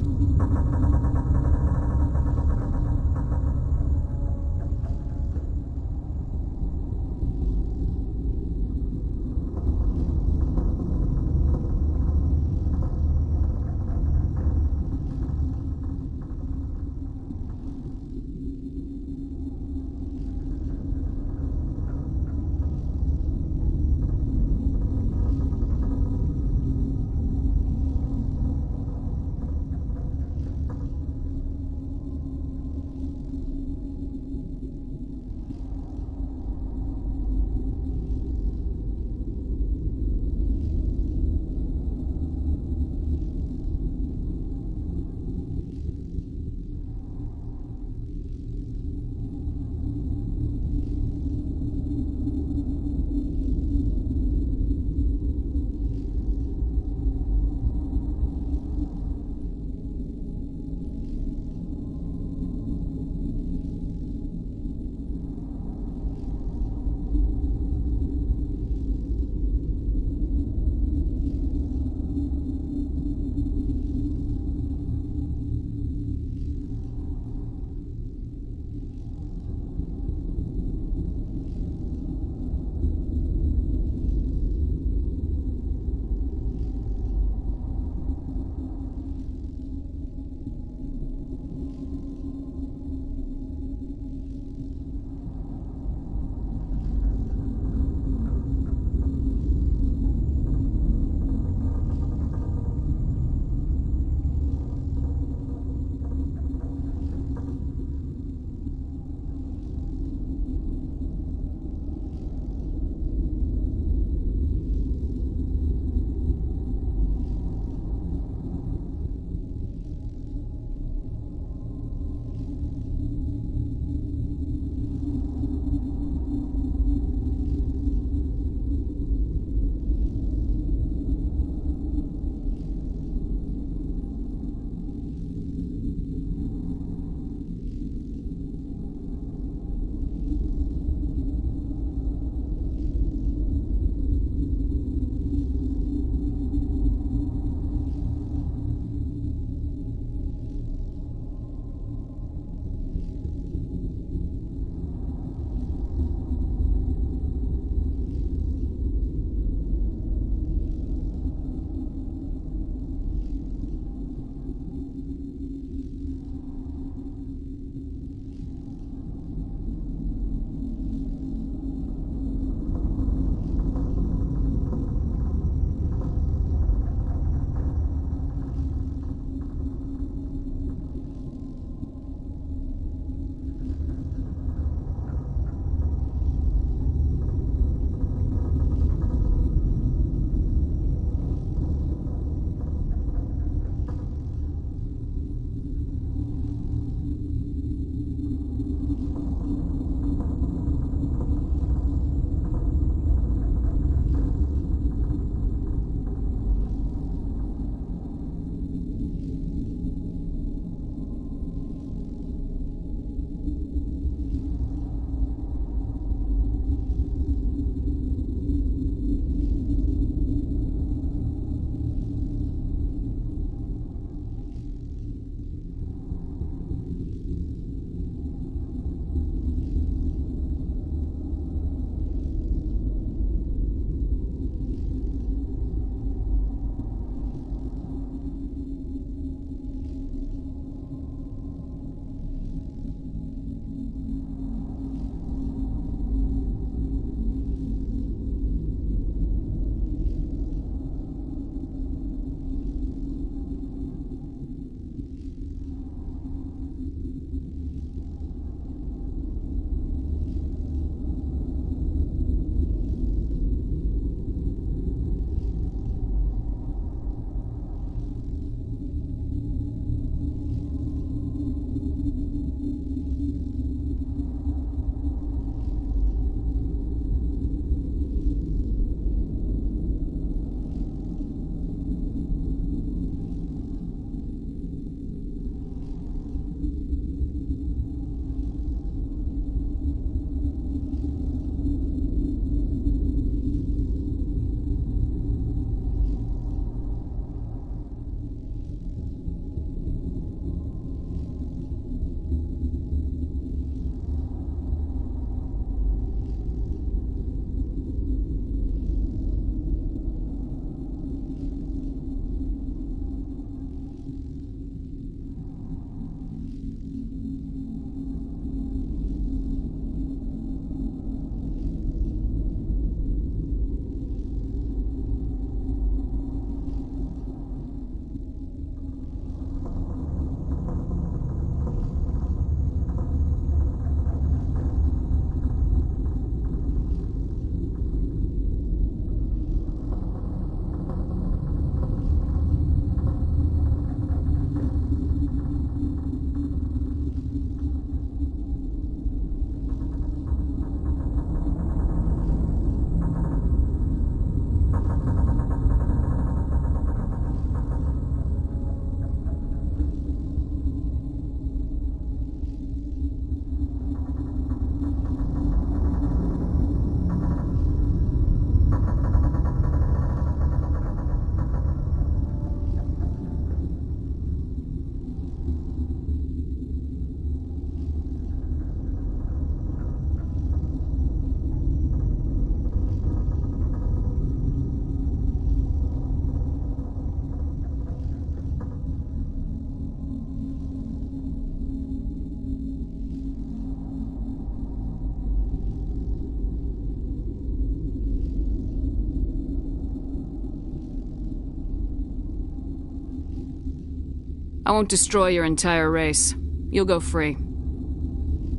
I won't destroy your entire race. You'll go free.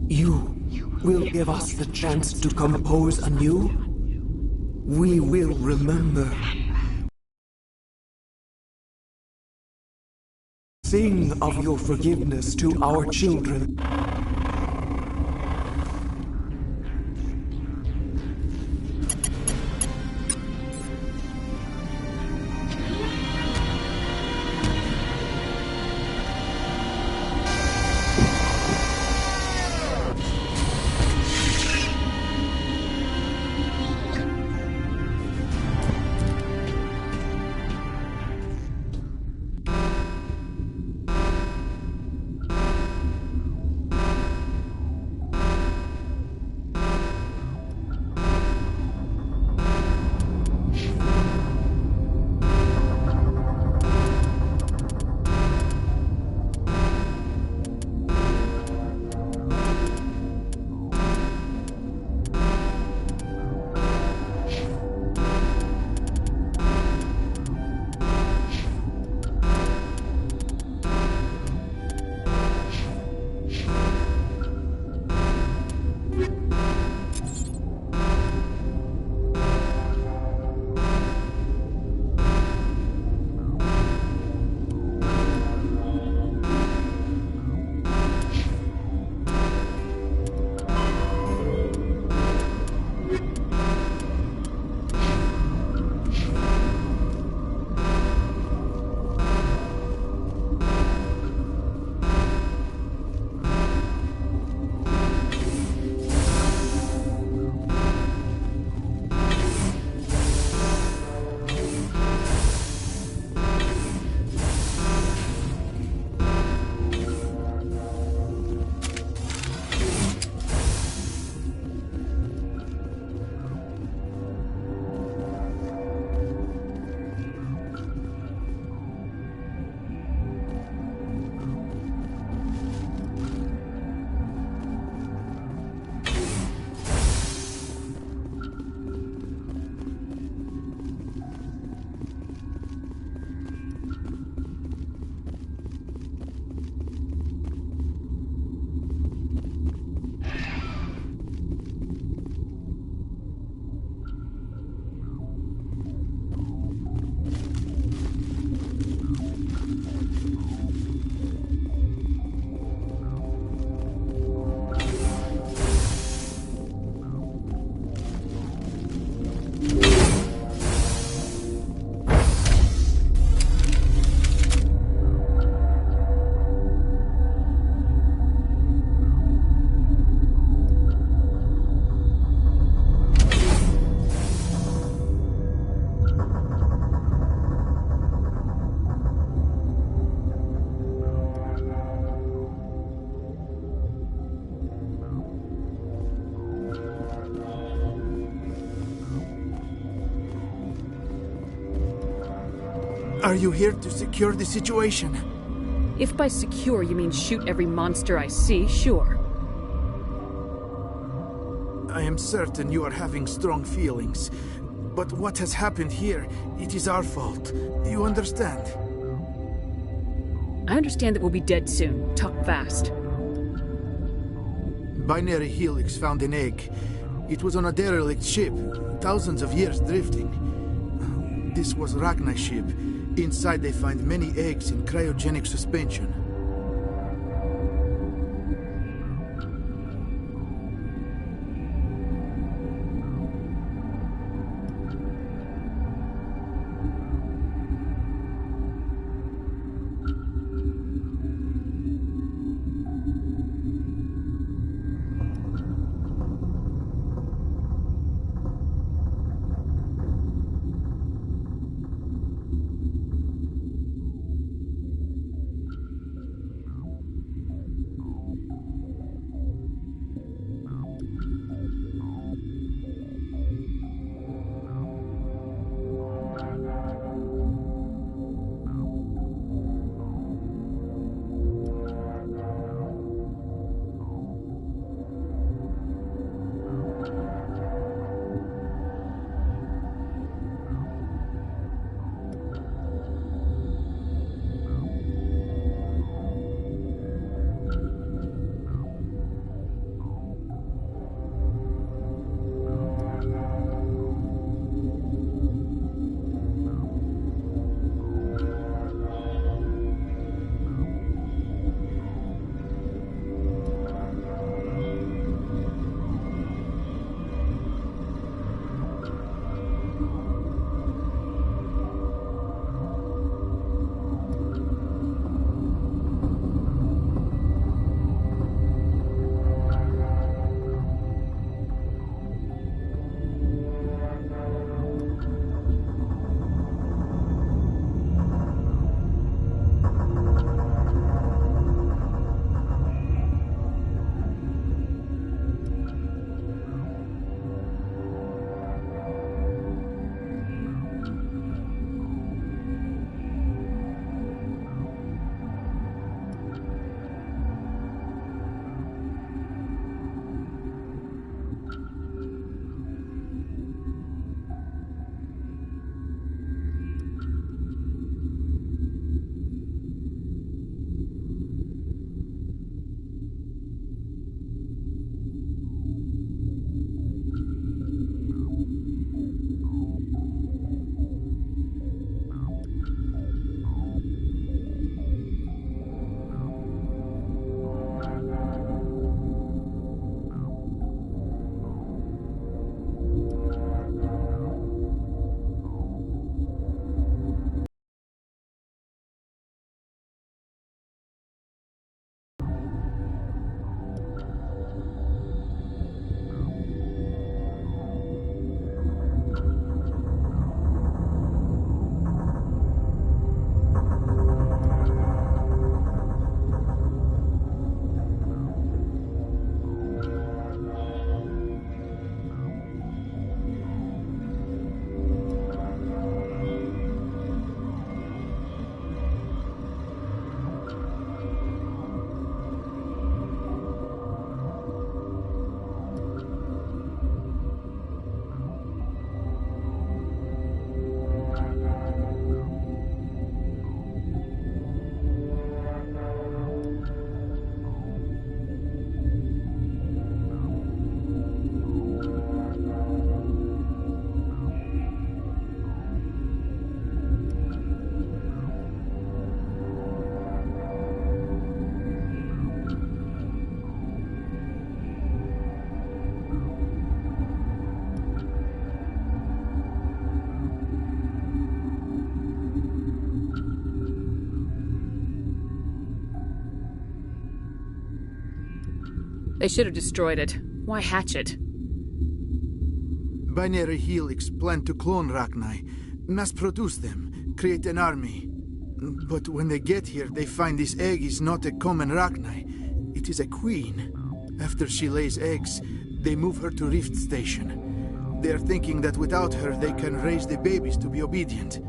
You will give us the chance to compose anew? We will remember. Sing of your forgiveness to our children. Are you here to secure the situation? If by secure you mean shoot every monster I see, sure. I am certain you are having strong feelings. But what has happened here, it is our fault. You understand? I understand that we'll be dead soon. Talk fast. Binary Helix found an egg. It was on a derelict ship, thousands of years drifting. This was Ragnar's ship. Inside they find many eggs in cryogenic suspension. They should have destroyed it. Why hatch it? Binary Helix planned to clone Rachni, mass-produce them, create an army. But when they get here, they find this egg is not a common Rachni. It is a queen. After she lays eggs, they move her to Rift Station. They are thinking that without her, they can raise the babies to be obedient.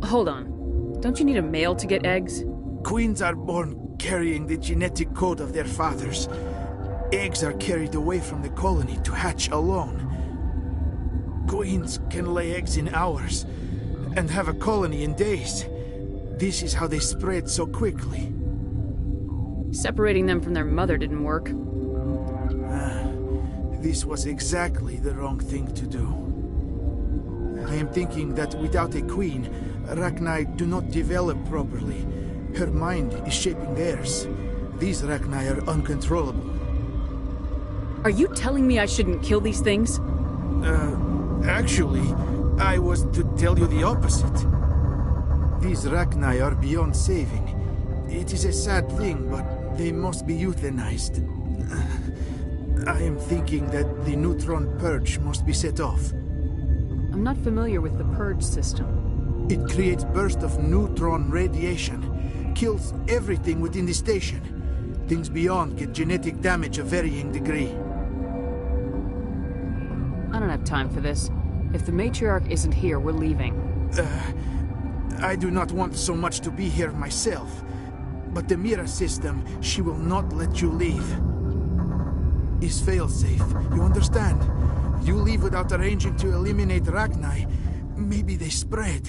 Hold on. Don't you need a male to get eggs? Queens are born carrying the genetic code of their fathers. Eggs are carried away from the colony to hatch alone. Queens can lay eggs in hours and have a colony in days. This is how they spread so quickly. Separating them from their mother didn't work. This was exactly the wrong thing to do. I am thinking that without a queen, Rachni do not develop properly. Her mind is shaping theirs. These Rachni are uncontrollable. Are you telling me I shouldn't kill these things? Actually, I was to tell you the opposite. These Rachni are beyond saving. It is a sad thing, but they must be euthanized. I am thinking that the neutron purge must be set off. I'm not familiar with the purge system. It creates bursts of neutron radiation, kills everything within the station. Things beyond get genetic damage of varying degree. I don't have time for this. If the matriarch isn't here, we're leaving. I do not want so much to be here myself. But the Mira system, she will not let you leave. Is failsafe, you understand? You leave without arranging to eliminate Rachni, maybe they spread.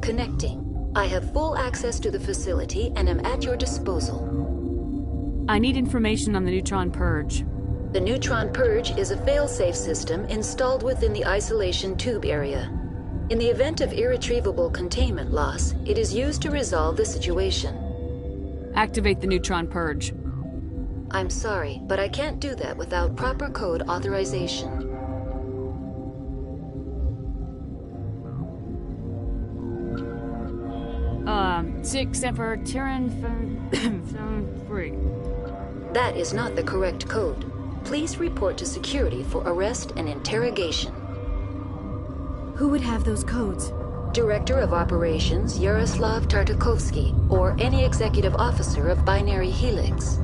Connecting. I have full access to the facility and am at your disposal. I need information on the Neutron Purge. The Neutron Purge is a failsafe system installed within the isolation tube area. In the event of irretrievable containment loss, it is used to resolve the situation. Activate the Neutron Purge. I'm sorry, but I can't do that without proper code authorization. Six Emperor Tyrann 3. That is not the correct code. Please report to security for arrest and interrogation. Who would have those codes? Director of Operations Yaroslav Tartakovsky, or any executive officer of Binary Helix.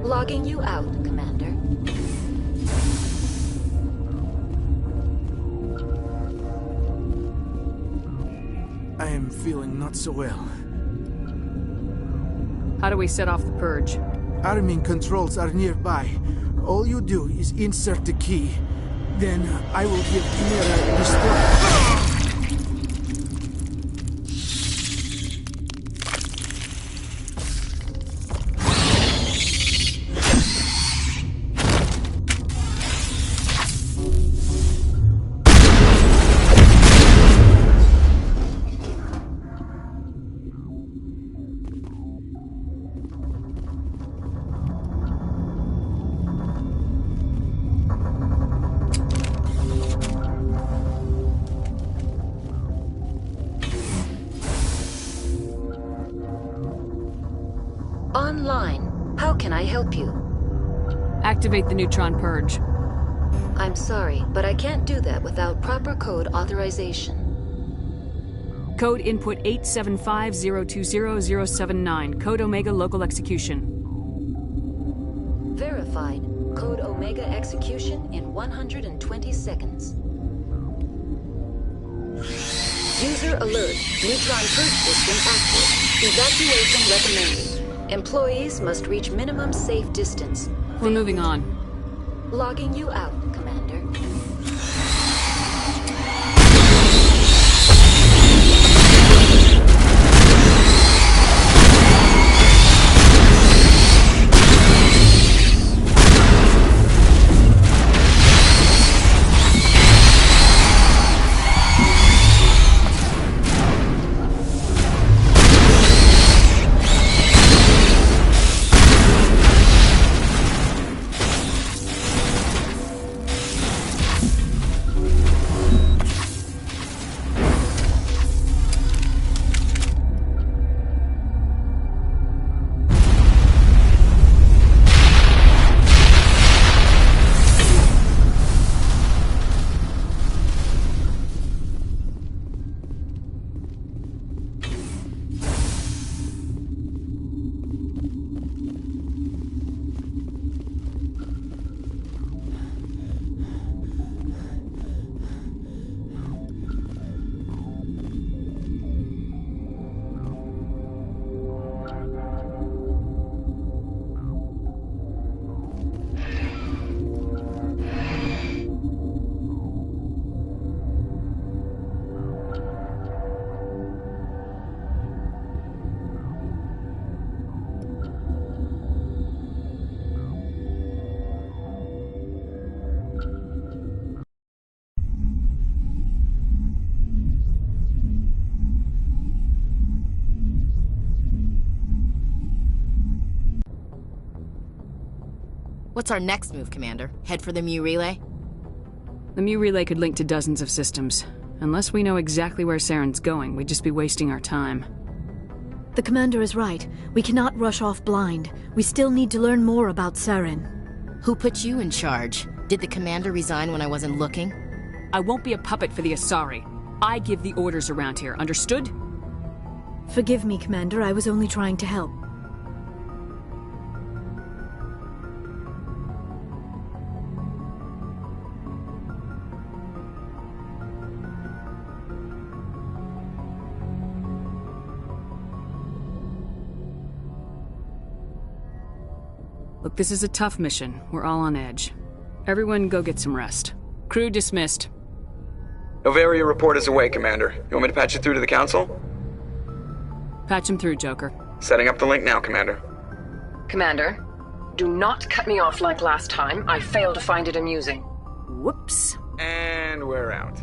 Logging you out, Commander. I am feeling not so well. How do we set off the purge? Arming controls are nearby. All you do is insert the key. Then I will give Mira the strike. Online. How can I help you? Activate the Neutron Purge. I'm sorry, but I can't do that without proper code authorization. Code input 875020079. Code Omega local execution. Verified. Code Omega execution in 120 seconds. User alert. Neutron purge system active. Evacuation recommended. Employees must reach minimum safe distance. We're moving on. Logging you out, Commander. What's our next move, Commander? Head for the Mu Relay? The Mu Relay could link to dozens of systems. Unless we know exactly where Saren's going, we'd just be wasting our time. The Commander is right. We cannot rush off blind. We still need to learn more about Saren. Who put you in charge? Did the Commander resign when I wasn't looking? I won't be a puppet for the Asari. I give the orders around here, understood? Forgive me, Commander. I was only trying to help. Look, this is a tough mission. We're all on edge. Everyone go get some rest. Crew dismissed. Noveria report is away, Commander. You want me to patch it through to the Council? Patch him through, Joker. Setting up the link now, Commander. Commander, do not cut me off like last time. I failed to find it amusing. Whoops. And we're out.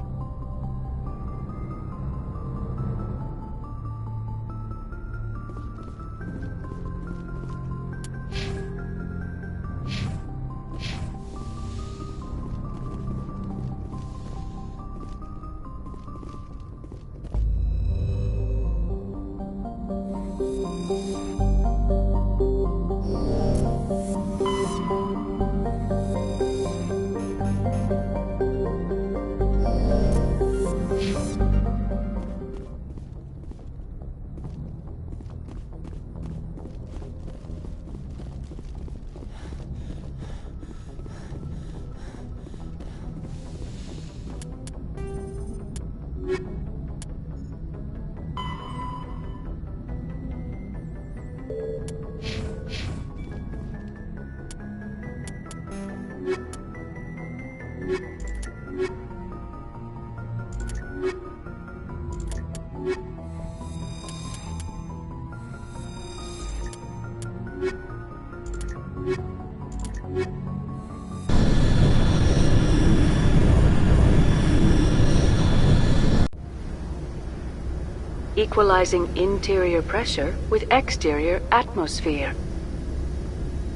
Equalizing interior pressure with exterior atmosphere.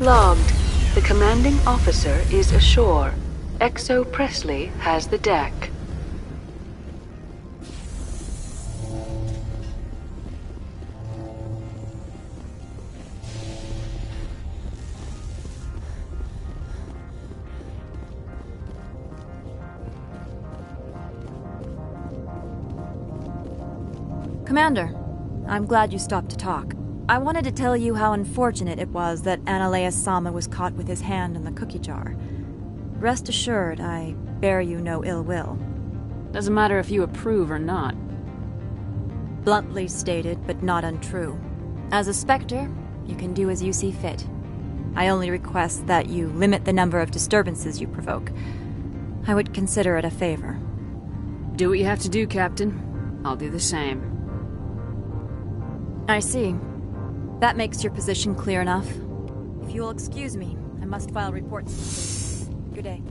Logged. The commanding officer is ashore. Exo Presley has the deck. Commander, I'm glad you stopped to talk. I wanted to tell you how unfortunate it was that Analea Sama was caught with his hand in the cookie jar. Rest assured, I bear you no ill will. Doesn't matter if you approve or not. Bluntly stated, but not untrue. As a Spectre, you can do as you see fit. I only request that you limit the number of disturbances you provoke. I would consider it a favor. Do what you have to do, Captain. I'll do the same. I see. That makes your position clear enough. If you will excuse me, I must file reports. Good day.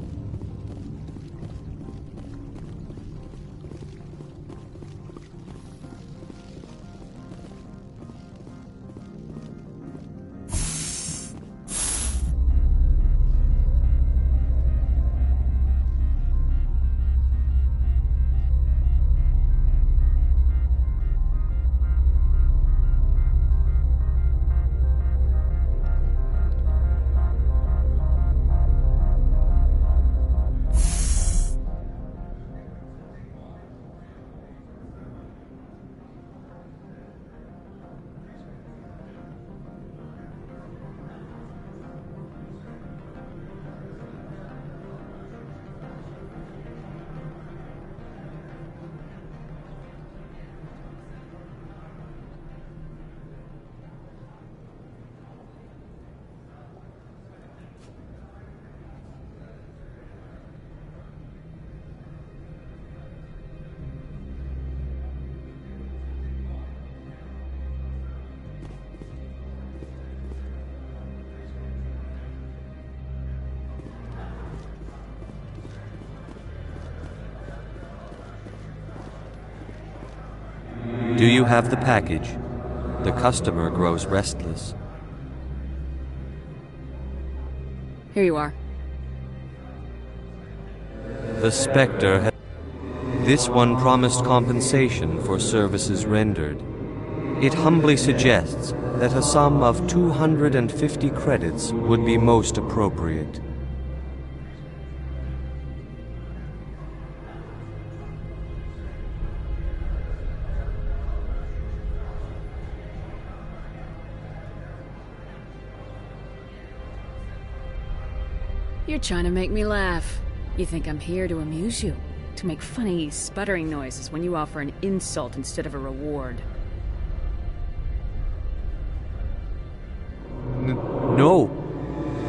Do you have the package? The customer grows restless. Here you are. The Spectre. This one promised compensation for services rendered. It humbly suggests that a sum of 250 credits would be most appropriate. You're trying to make me laugh. You think I'm here to amuse you? To make funny, sputtering noises when you offer an insult instead of a reward? No.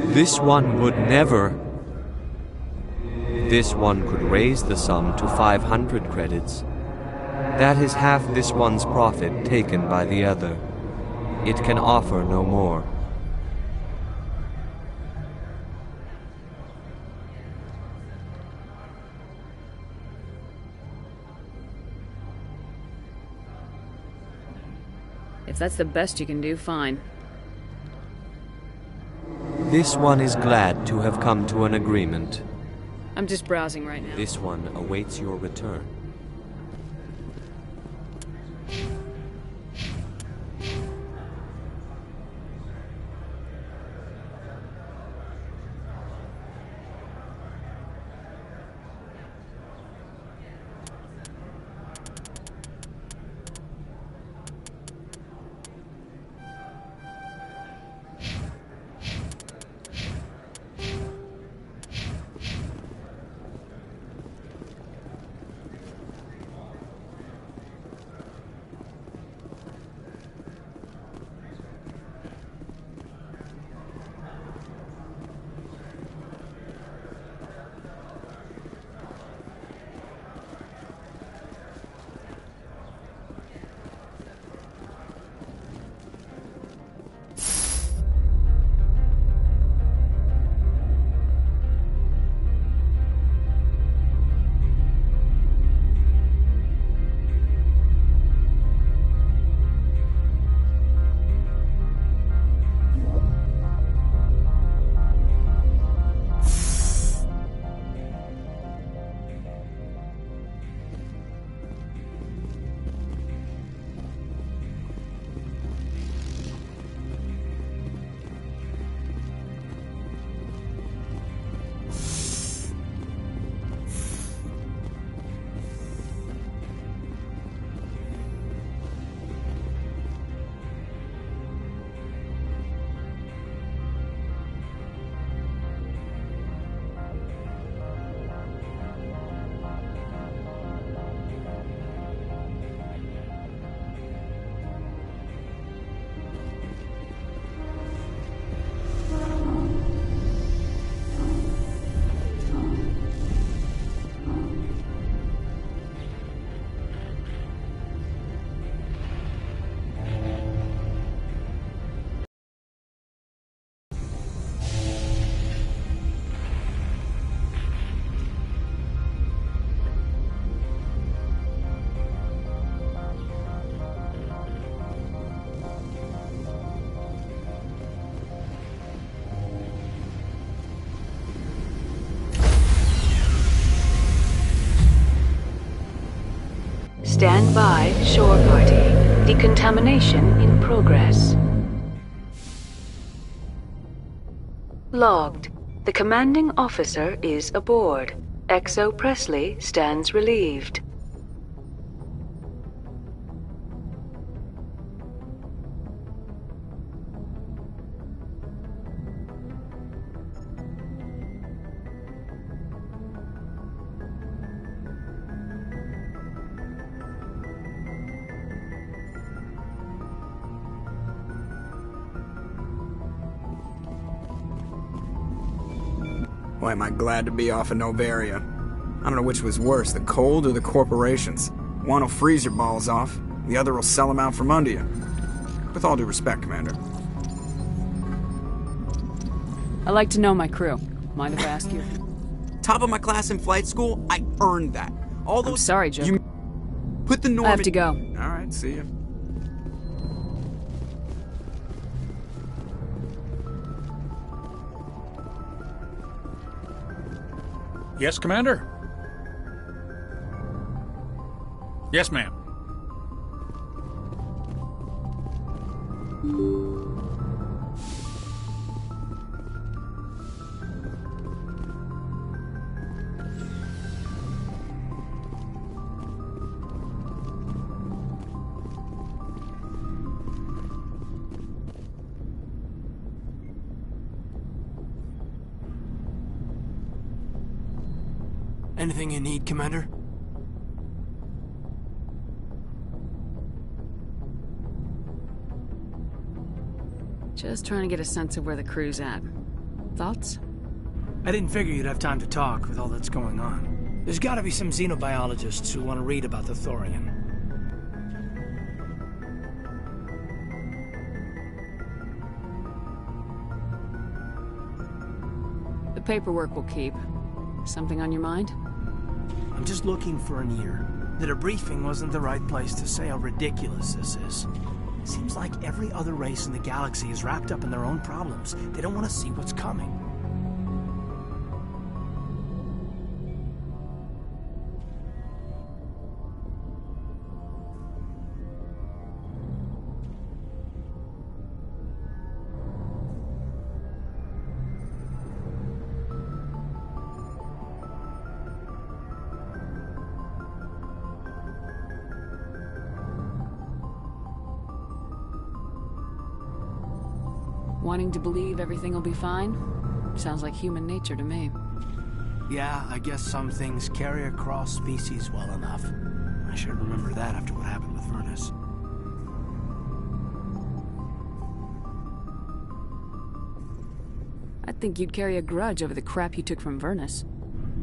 This one would never. This one could raise the sum to 500 credits. That is half this one's profit taken by the other. It can offer no more. If that's the best you can do, fine. This one is glad to have come to an agreement. I'm just browsing right now. This one awaits your return. Stand by, shore party. Decontamination in progress. Logged. The commanding officer is aboard. XO Presley stands relieved. Boy, am I glad to be off of Noveria. I don't know which was worse, the cold or the corporations. One will freeze your balls off, the other will sell them out from under you. With all due respect, Commander. I like to know my crew. Mind if I ask you? Top of my class in flight school, I earned that. All those— I'm sorry, Joe. You put the norm— I have to go. Alright, see ya. Yes, Commander? Yes, ma'am. Anything you need, Commander? Just trying to get a sense of where the crew's at. Thoughts? I didn't figure you'd have time to talk with all that's going on. There's gotta be some xenobiologists who want to read about the Thorian. The paperwork will keep. Something on your mind? I'm just looking for an ear. The debriefing wasn't the right place to say how ridiculous this is. Seems like every other race in the galaxy is wrapped up in their own problems. They don't want to see what's coming. Wanting to believe everything will be fine? Sounds like human nature to me. Yeah, I guess some things carry across species well enough. I should remember that after what happened with Vernus. I think you'd carry a grudge over the crap you took from Vernus.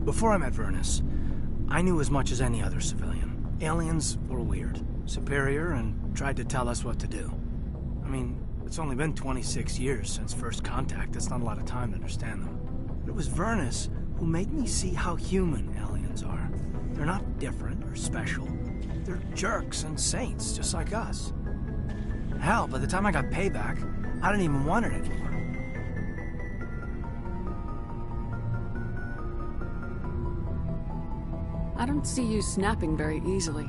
Before I met Vernus, I knew as much as any other civilian. Aliens were weird, superior, and tried to tell us what to do. I mean, it's only been 26 years since first contact. That's not a lot of time to understand them. But it was Vernus who made me see how human aliens are. They're not different or special. They're jerks and saints, just like us. Hell, by the time I got payback, I didn't even want it anymore. I don't see you snapping very easily.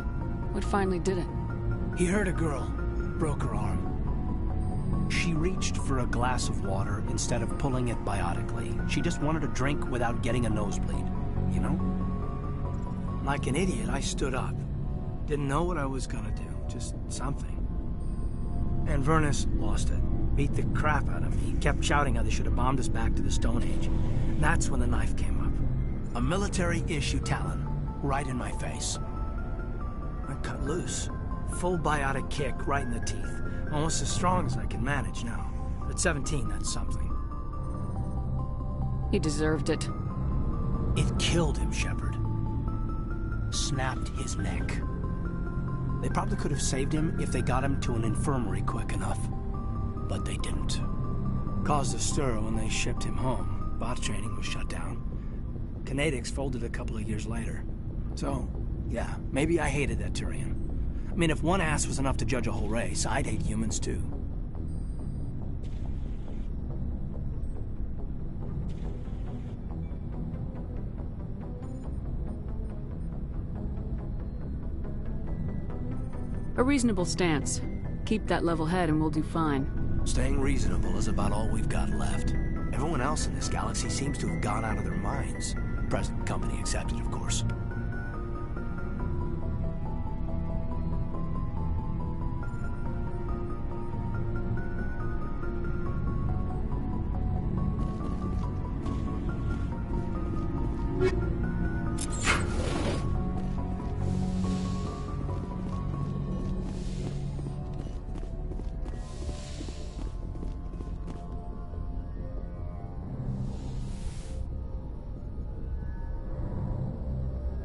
What finally did it? He hurt a girl, broke her arm. She reached for a glass of water instead of pulling it biotically. She just wanted a drink without getting a nosebleed, you know? Like an idiot, I stood up. Didn't know what I was gonna do, just something. And Vernus lost it. Beat the crap out of me. He kept shouting how they should have bombed us back to the Stone Age. And that's when the knife came up. A military-issue Talon, right in my face. I cut loose. Full biotic kick right in the teeth. Almost as strong as I can manage now. At 17, that's something. He deserved it. It killed him, Shepard. Snapped his neck. They probably could have saved him if they got him to an infirmary quick enough. But they didn't. Caused a stir when they shipped him home. Bot training was shut down. Kinetics folded a couple of years later. So, yeah, maybe I hated that Turian. I mean, if one ass was enough to judge a whole race, I'd hate humans too. A reasonable stance. Keep that level head and we'll do fine. Staying reasonable is about all we've got left. Everyone else in this galaxy seems to have gone out of their minds. Present company accepted, of course.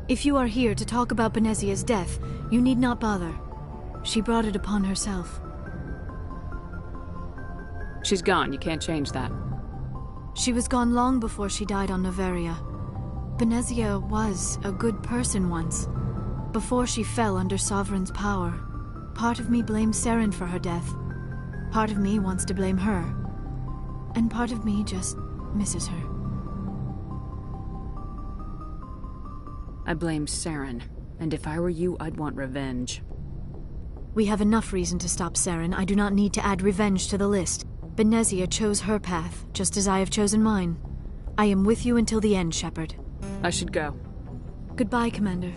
If you are here to talk about Benezia's death, you need not bother. She brought it upon herself. She's gone. You can't change that. She was gone long before she died on Noveria. Benezia was a good person once, before she fell under Sovereign's power. Part of me blames Saren for her death. Part of me wants to blame her. And part of me just misses her. I blame Saren. And if I were you, I'd want revenge. We have enough reason to stop Saren. I do not need to add revenge to the list. Benezia chose her path, just as I have chosen mine. I am with you until the end, Shepard. I should go. Goodbye, Commander.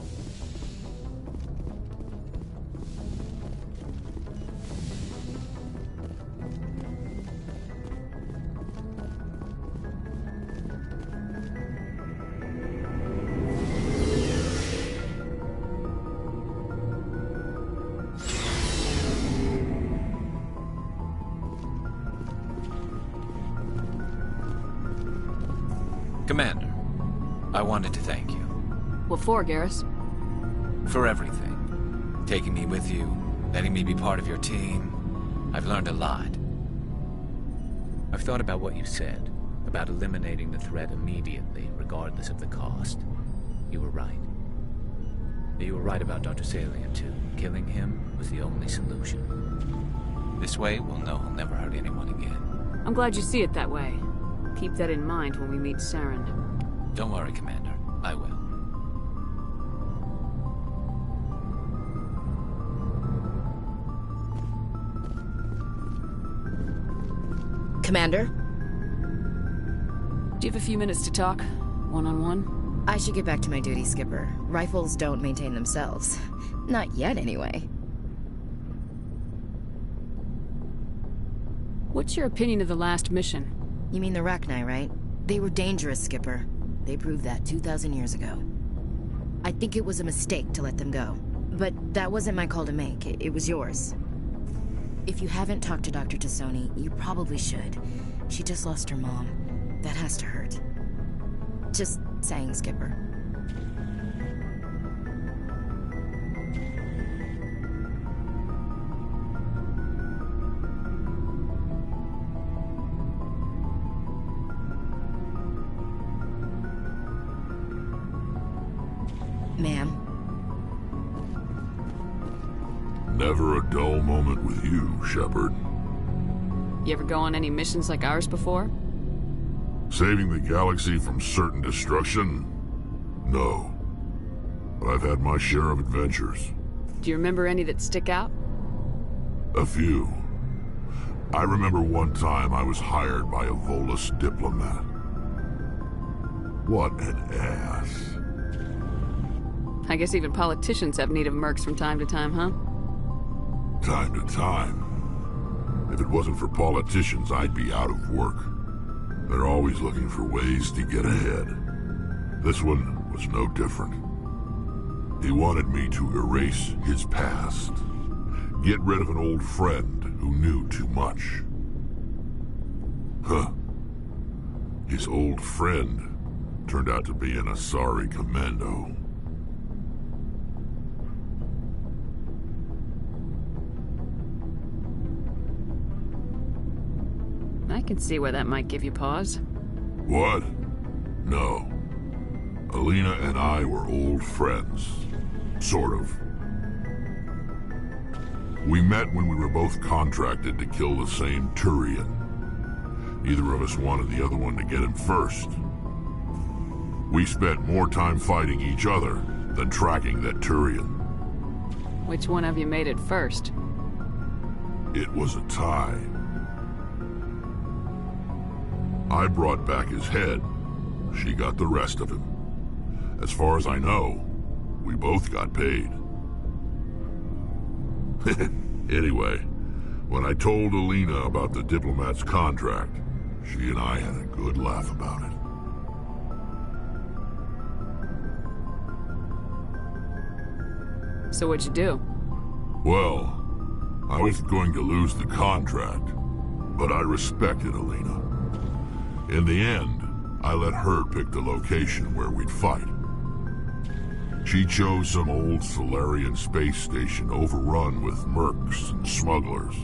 Commander, I wanted to thank you. What for, Garrus? For everything. Taking me with you, letting me be part of your team. I've learned a lot. I've thought about what you said, about eliminating the threat immediately, regardless of the cost. You were right. You were right about Dr. Salient, too. Killing him was the only solution. This way, we'll know he'll never hurt anyone again. I'm glad you see it that way. Keep that in mind when we meet Saren. Don't worry, Commander. I will. Commander? Do you have a few minutes to talk? One-on-one? I should get back to my duty, Skipper. Rifles don't maintain themselves. Not yet, anyway. What's your opinion of the last mission? You mean the Rachni, right? They were dangerous, Skipper. They proved that 2,000 years ago. I think it was a mistake to let them go. But that wasn't my call to make. It was yours. If you haven't talked to Dr. T'Soni, you probably should. She just lost her mom. That has to hurt. Just saying, Skipper. Ma'am. Never a dull moment with you, Shepard. You ever go on any missions like ours before? Saving the galaxy from certain destruction? No. But I've had my share of adventures. Do you remember any that stick out? A few. I remember one time I was hired by a Volus diplomat. What an ass. I guess even politicians have need of mercs from time to time, huh? Time to time. If it wasn't for politicians, I'd be out of work. They're always looking for ways to get ahead. This one was no different. He wanted me to erase his past. Get rid of an old friend who knew too much. Huh. His old friend turned out to be an Asari commando. I can see where that might give you pause. What? No. Alina and I were old friends. Sort of. We met when we were both contracted to kill the same Turian. Neither of us wanted the other one to get him first. We spent more time fighting each other than tracking that Turian. Which one of you made it first? It was a tie. I brought back his head. She got the rest of him. As far as I know, we both got paid. Anyway, when I told Alina about the diplomat's contract, she and I had a good laugh about it. So what'd you do? Well, I was going to lose the contract, but I respected Alina. In the end, I let her pick the location where we'd fight. She chose some old Solarian space station overrun with mercs and smugglers.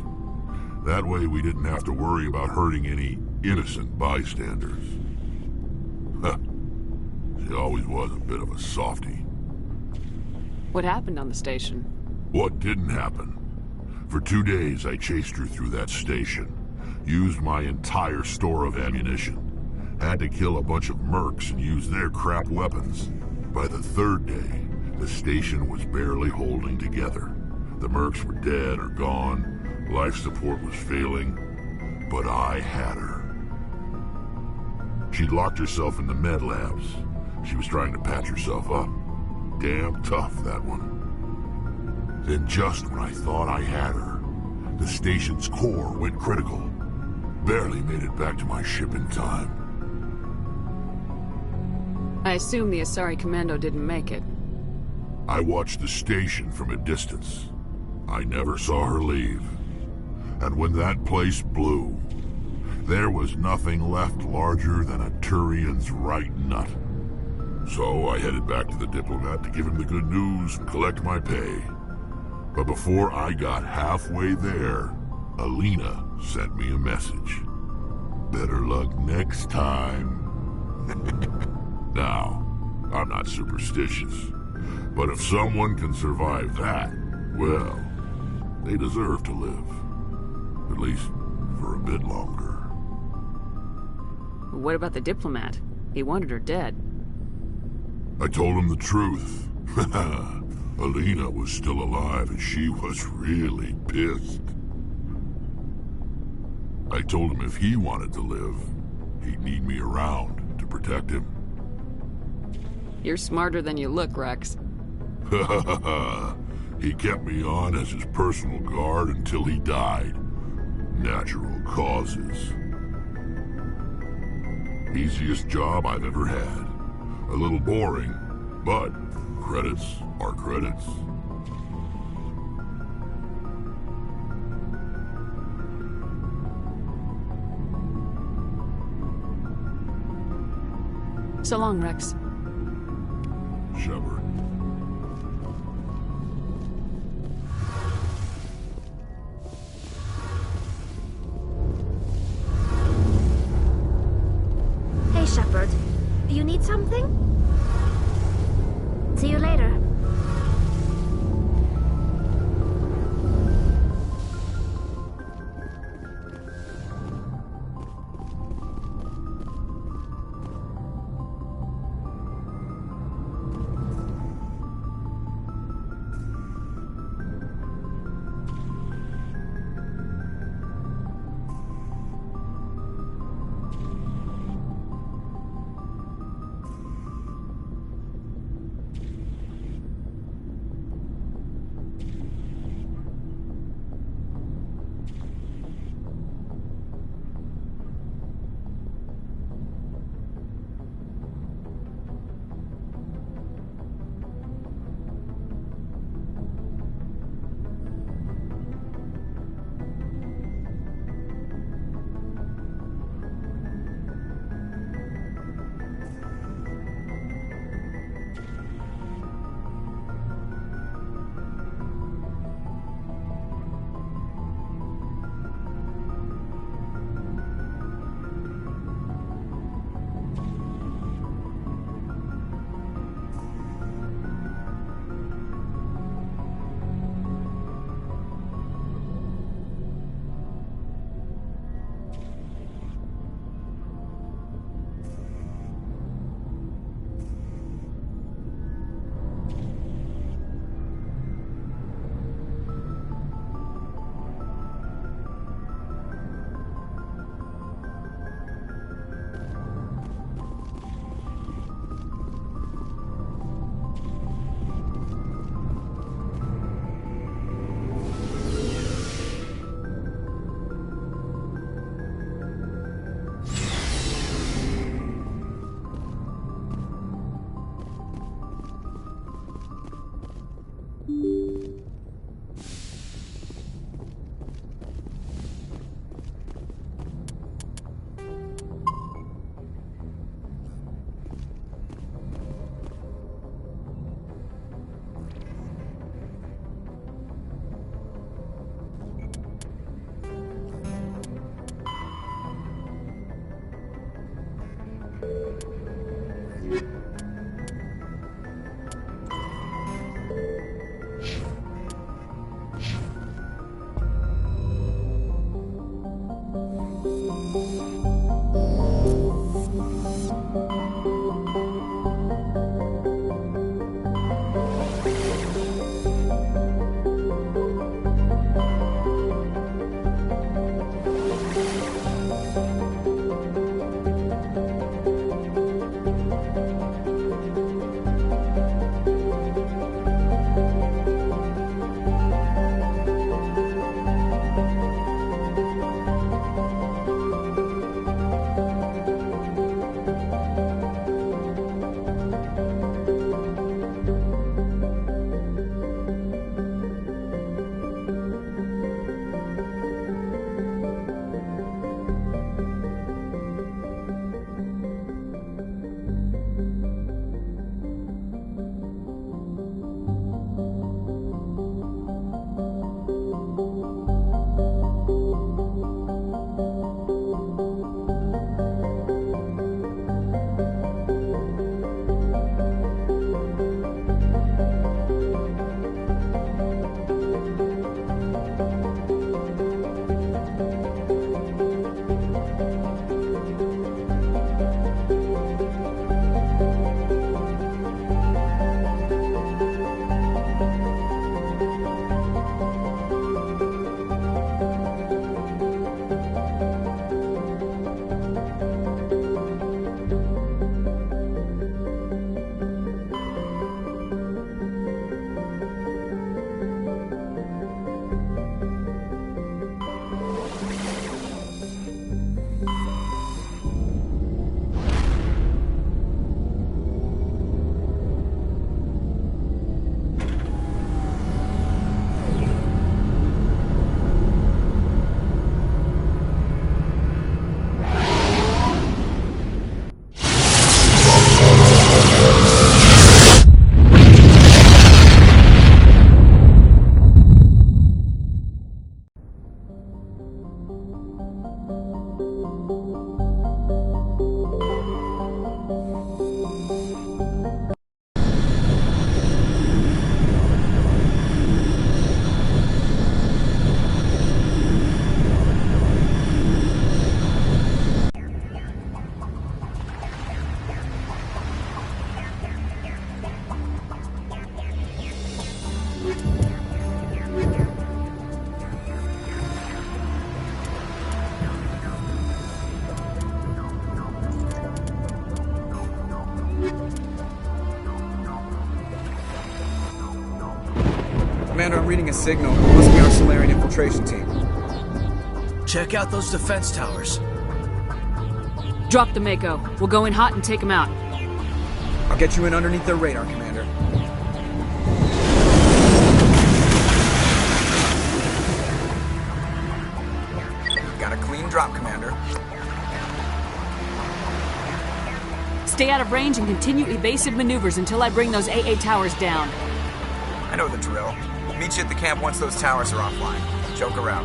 That way we didn't have to worry about hurting any innocent bystanders. She always was a bit of a softie. What happened on the station? What didn't happen? For 2 days I chased her through that station. Used my entire store of ammunition. Had to kill a bunch of mercs and use their crap weapons. By the third day, the station was barely holding together. The mercs were dead or gone, life support was failing, but I had her. She'd locked herself in the med labs. She was trying to patch herself up. Damn tough, that one. Then just when I thought I had her, the station's core went critical. Barely made it back to my ship in time. I assume the Asari Commando didn't make it. I watched the station from a distance. I never saw her leave. And when that place blew, there was nothing left larger than a Turian's right nut. So I headed back to the diplomat to give him the good news and collect my pay. But before I got halfway there, Alina sent me a message. Better luck next time. Now, I'm not superstitious, but if someone can survive that, well, they deserve to live. At least for a bit longer. What about the diplomat? He wanted her dead. I told him the truth. Alina was still alive and she was really pissed. I told him if he wanted to live, he'd need me around to protect him. You're smarter than you look, Rex. He kept me on as his personal guard until he died. Natural causes. Easiest job I've ever had. A little boring, but credits are credits. So long, Rex. Shepard. Hey, Shepard. You need something? See you later. Commander, I'm reading a signal. It must be our Solarian infiltration team. Check out those defense towers. Drop the Mako. We'll go in hot and take them out. I'll get you in underneath their radar, Commander. Got a clean drop, Commander. Stay out of range and continue evasive maneuvers until I bring those AA towers down. I know the drill. Meet you at the camp once those towers are offline. Joker out.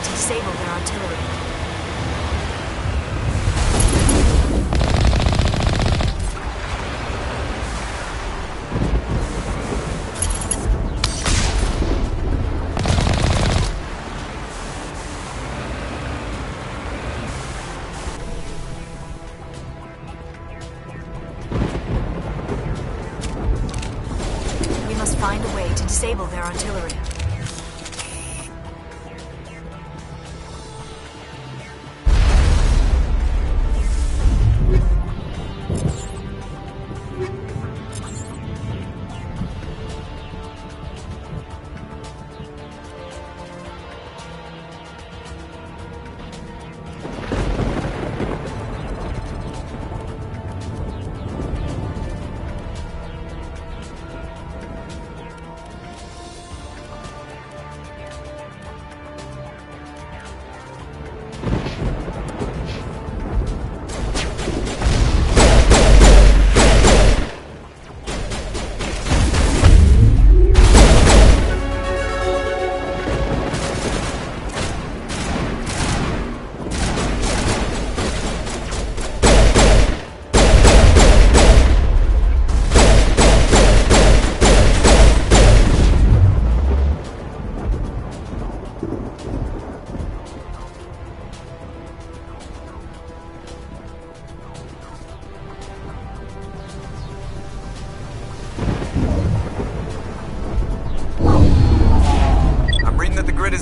to disable their artillery. We must find a way to disable their artillery.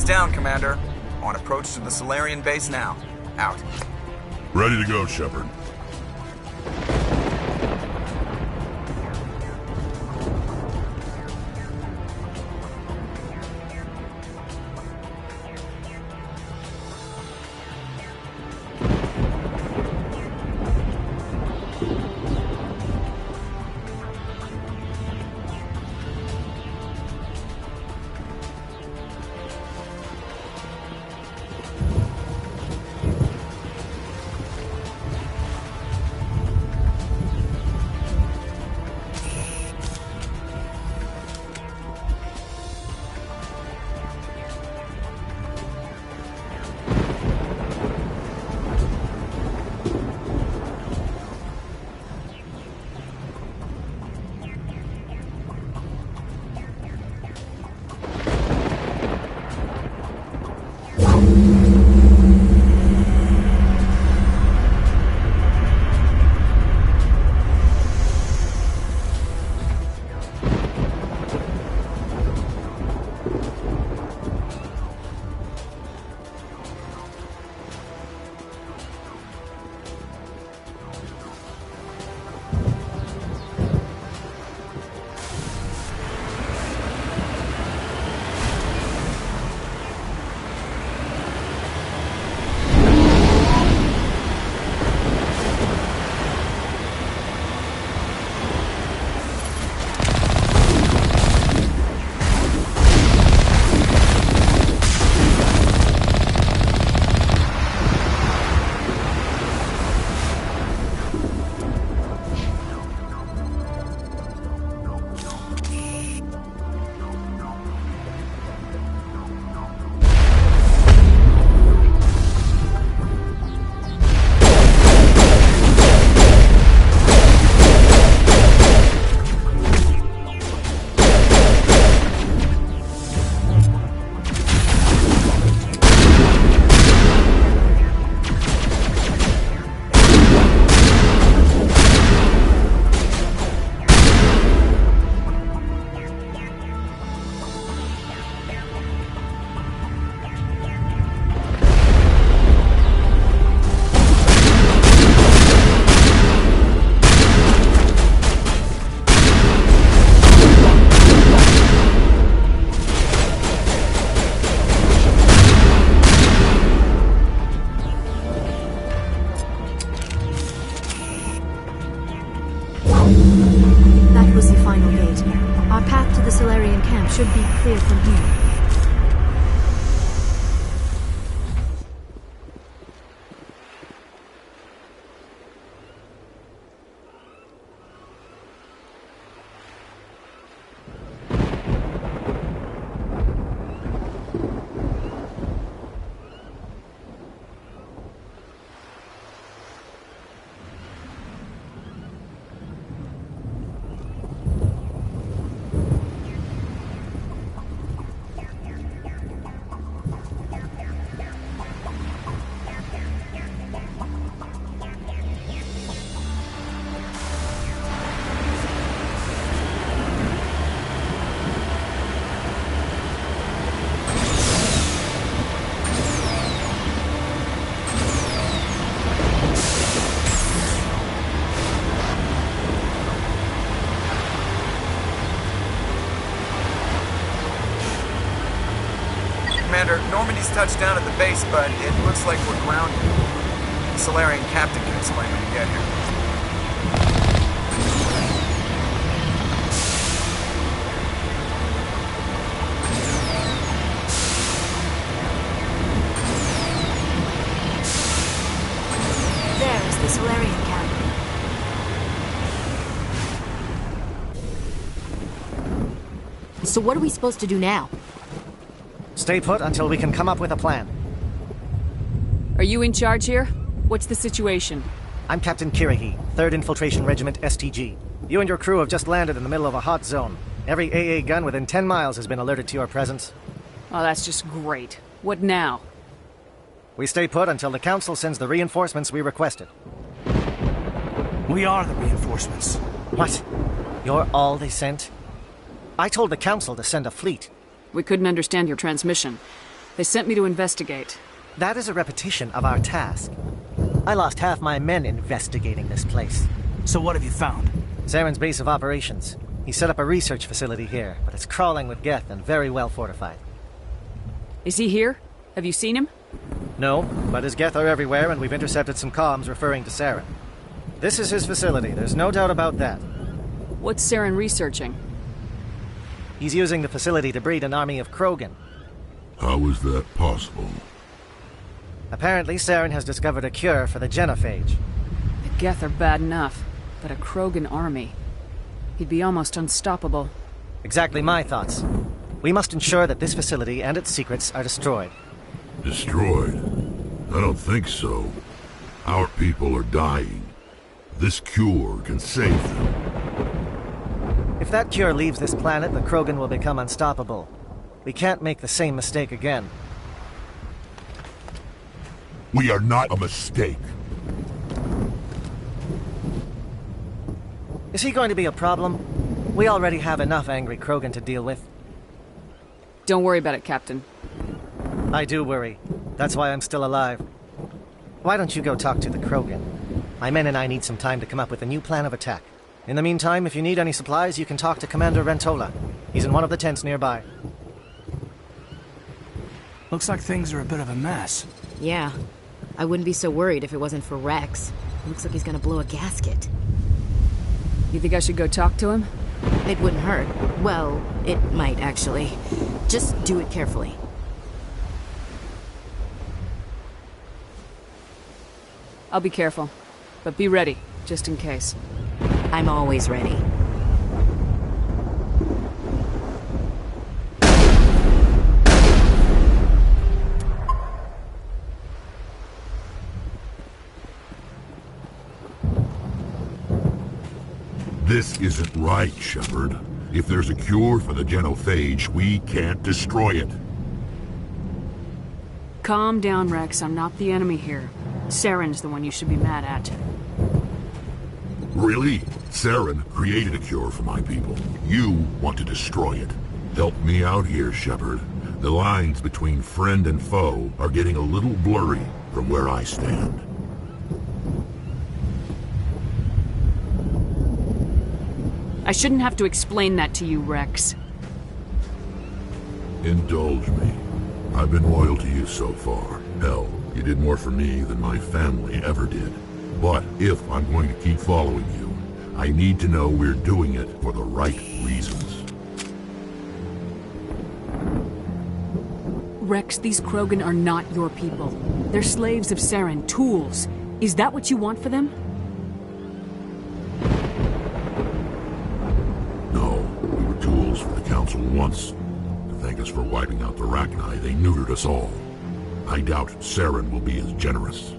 Down, Commander. On approach to the Solarian base now. Out. Ready to go, Shepard. Should be clear from here. Commander, Normandy's touched down at the base, but it looks like we're grounded. The Solarian captain can explain when you get here. There is the Solarian camp. So what are we supposed to do now? Stay put until we can come up with a plan. Are you in charge here? What's the situation? I'm Captain Kirrahe, 3rd Infiltration Regiment STG. You and your crew have just landed in the middle of a hot zone. Every AA gun within 10 miles has been alerted to your presence. Oh, that's just great. What now? We stay put until the Council sends the reinforcements we requested. We are the reinforcements. What? You're all they sent? I told the Council to send a fleet. We couldn't understand your transmission. They sent me to investigate. That is a repetition of our task. I lost half my men investigating this place. So what have you found? Saren's base of operations. He set up a research facility here, but it's crawling with Geth and very well fortified. Is he here? Have you seen him? No, but his Geth are everywhere, and we've intercepted some comms referring to Saren. This is his facility, there's no doubt about that. What's Saren researching? He's using the facility to breed an army of Krogan. How is that possible? Apparently, Saren has discovered a cure for the genophage. The Geth are bad enough, but a Krogan army. He'd be almost unstoppable. Exactly my thoughts. We must ensure that this facility and its secrets are destroyed. Destroyed? I don't think so. Our people are dying. This cure can save them. If that cure leaves this planet, the Krogan will become unstoppable. We can't make the same mistake again. We are not a mistake. Is he going to be a problem? We already have enough angry Krogan to deal with. Don't worry about it, Captain. I do worry. That's why I'm still alive. Why don't you go talk to the Krogan? My men and I need some time to come up with a new plan of attack. In the meantime, if you need any supplies, you can talk to Commander Rentola. He's in one of the tents nearby. Looks like things are a bit of a mess. Yeah. I wouldn't be so worried if it wasn't for Rex. Looks like he's gonna blow a gasket. You think I should go talk to him? It wouldn't hurt. Well, it might, actually. Just do it carefully. I'll be careful. But be ready, just in case. I'm always ready. This isn't right, Shepard. If there's a cure for the genophage, we can't destroy it. Calm down, Rex. I'm not the enemy here. Saren's the one you should be mad at. Really? Saren created a cure for my people. You want to destroy it. Help me out here, Shepard. The lines between friend and foe are getting a little blurry from where I stand. I shouldn't have to explain that to you, Rex. Indulge me. I've been loyal to you so far. Hell, you did more for me than my family ever did. But if I'm going to keep following you, I need to know we're doing it for the right reasons. Rex, these Krogan are not your people. They're slaves of Saren, tools. Is that what you want for them? No, we were tools for the Council once. To thank us for wiping out the Rachni, they neutered us all. I doubt Saren will be as generous.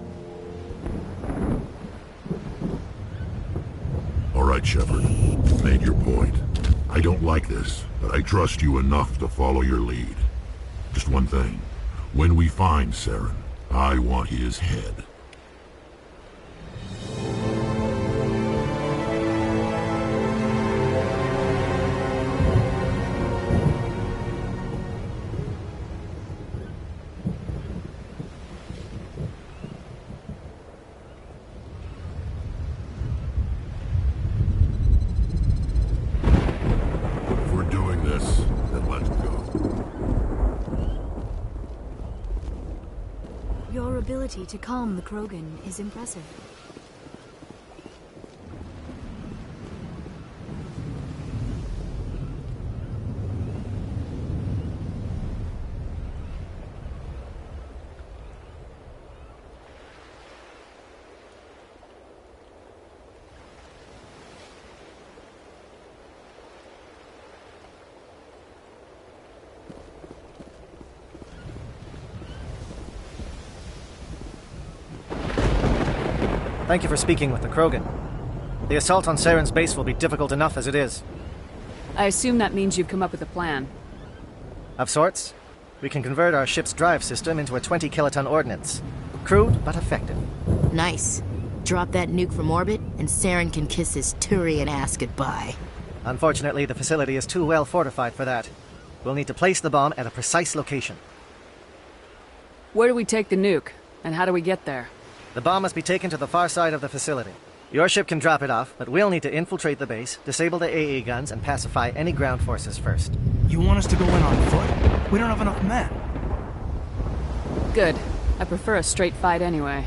All right, Shepard. You've made your point. I don't like this, but I trust you enough to follow your lead. Just one thing. When we find Saren, I want his head. ability to calm the Krogan is impressive. Thank you for speaking with the Krogan. The assault on Saren's base will be difficult enough as it is. I assume that means you've come up with a plan. Of sorts. We can convert our ship's drive system into a 20-kiloton ordnance. Crude, but effective. Nice. Drop that nuke from orbit, and Saren can kiss his Turian ass goodbye. Unfortunately, the facility is too well fortified for that. We'll need to place the bomb at a precise location. Where do we take the nuke? And how do we get there? The bomb must be taken to the far side of the facility. Your ship can drop it off, but we'll need to infiltrate the base, disable the AA guns, and pacify any ground forces first. You want us to go in on foot? We don't have enough men. Good. I prefer a straight fight anyway.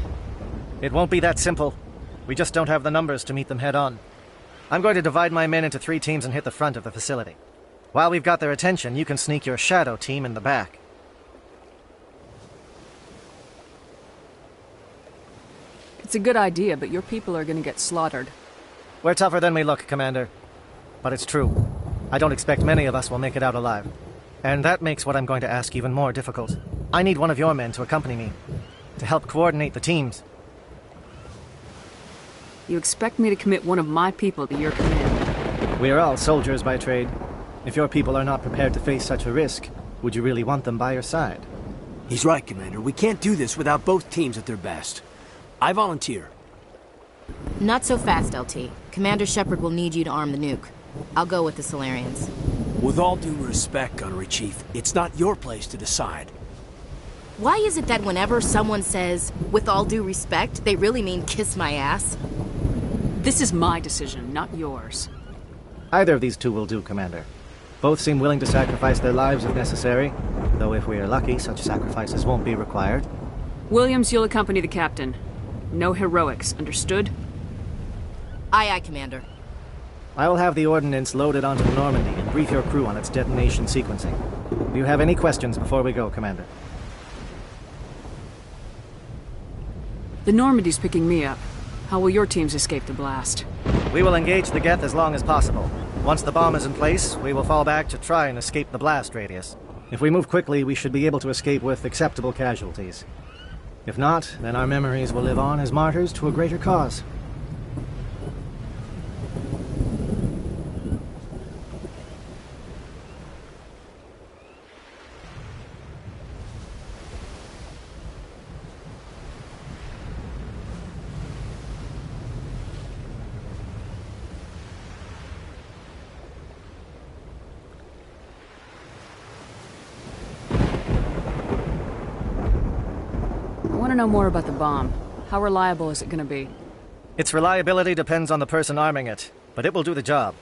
It won't be that simple. We just don't have the numbers to meet them head-on. I'm going to divide my men into 3 teams and hit the front of the facility. While we've got their attention, you can sneak your shadow team in the back. It's a good idea, but your people are gonna get slaughtered. We're tougher than we look, Commander. But it's true. I don't expect many of us will make it out alive. And that makes what I'm going to ask even more difficult. I need one of your men to accompany me, to help coordinate the teams. You expect me to commit one of my people to your command? We are all soldiers by trade. If your people are not prepared to face such a risk, would you really want them by your side? He's right, Commander. We can't do this without both teams at their best. I volunteer. Not so fast, LT. Commander Shepard will need you to arm the nuke. I'll go with the Solarians. With all due respect, Gunnery Chief, it's not your place to decide. Why is it that whenever someone says, with all due respect, they really mean kiss my ass? This is my decision, not yours. Either of these two will do, Commander. Both seem willing to sacrifice their lives if necessary, though if we are lucky, such sacrifices won't be required. Williams, you'll accompany the captain. No heroics, understood? Aye, aye, Commander. I will have the ordnance loaded onto the Normandy and brief your crew on its detonation sequencing. Do you have any questions before we go, Commander? The Normandy's picking me up. How will your teams escape the blast? We will engage the Geth as long as possible. Once the bomb is in place, we will fall back to try and escape the blast radius. If we move quickly, we should be able to escape with acceptable casualties. If not, then our memories will live on as martyrs to a greater cause. I want to know more about the bomb. How reliable is it going to be? Its reliability depends on the person arming it, but it will do the job.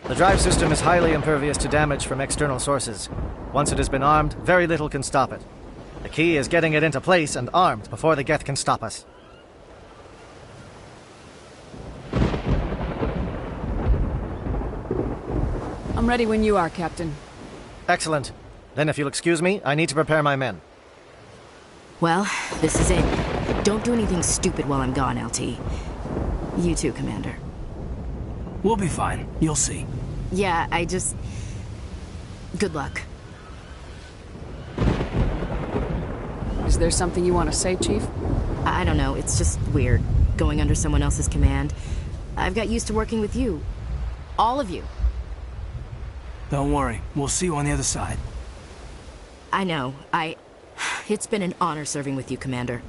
The drive system is highly impervious to damage from external sources. Once it has been armed, very little can stop it. The key is getting it into place and armed before the Geth can stop us. I'm ready when you are, Captain. Excellent. Then if you'll excuse me, I need to prepare my men. Well, this is it. Don't do anything stupid while I'm gone, LT. You too, Commander. We'll be fine. You'll see. Yeah, good luck. Is there something you want to say, Chief? I don't know. It's just weird, going under someone else's command. I've got used to working with you. All of you. Don't worry. We'll see you on the other side. I know. It's been an honor serving with you, Commander.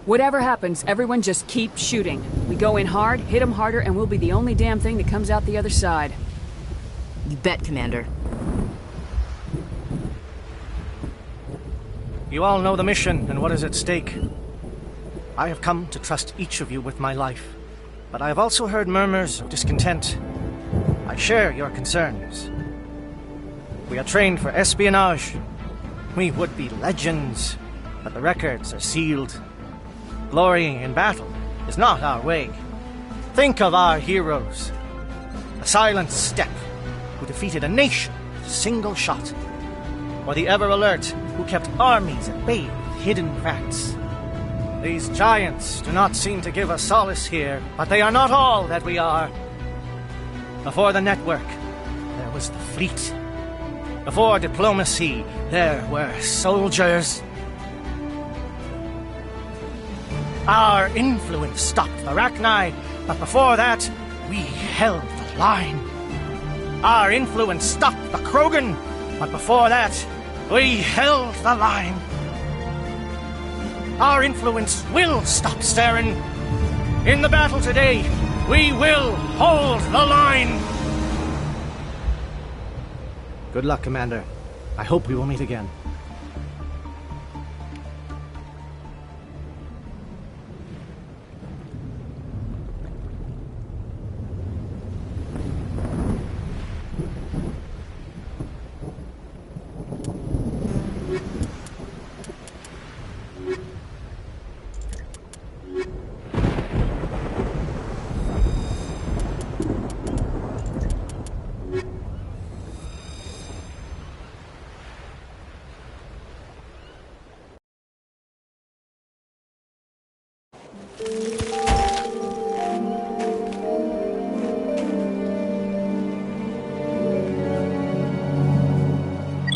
Whatever happens, everyone just keep shooting. We go in hard, hit them harder, and we'll be the only damn thing that comes out the other side. You bet, Commander. You all know the mission and what is at stake. I have come to trust each of you with my life. but I have also heard murmurs of discontent. I share your concerns. We are trained for espionage. We would be legends, but the records are sealed. Glorying in battle is not our way. Think of our heroes. The Silent Steppe, who defeated a nation with a single shot. Or the Ever Alert, who kept armies at bay with hidden cracks. These giants do not seem to give us solace here, but they are not all that we are. Before the network, there was the fleet. Before diplomacy, there were soldiers. Our influence stopped the Rachni, but before that, we held the line. Our influence stopped the Krogan, but before that, we held the line. Our influence will stop Saren. In the battle today, we will hold the line. Good luck, Commander. I hope we will meet again.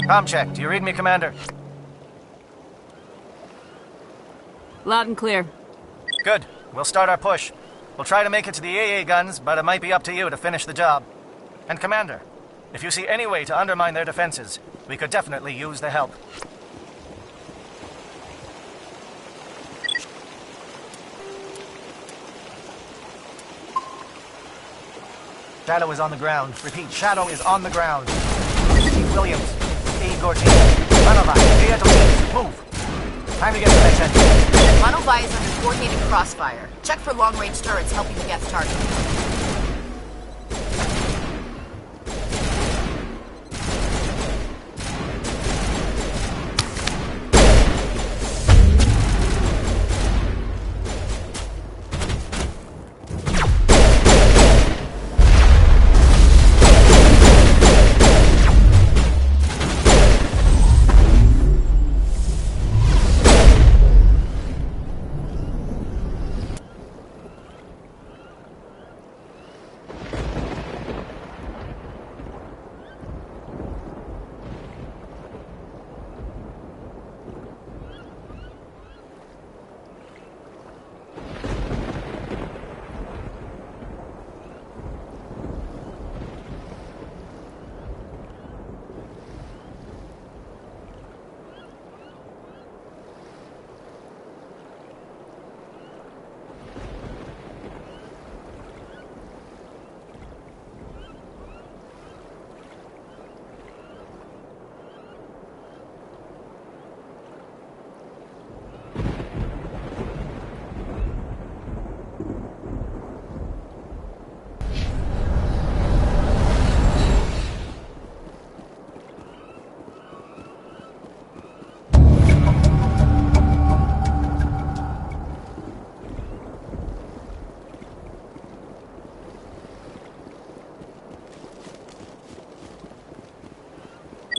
Comm check. Do you read me, Commander? Loud and clear. Good. We'll start our push. We'll try to make it to the AA guns, but it might be up to you to finish the job. And Commander, if you see any way to undermine their defenses, we could definitely use the help. Shadow is on the ground. Repeat, Shadow is on the ground. Chief Williams, A. Gortine, Manovai, Beato, move. Time to get to that tent. Manovai is under coordinated crossfire. Check for long-range turrets helping the Geth target.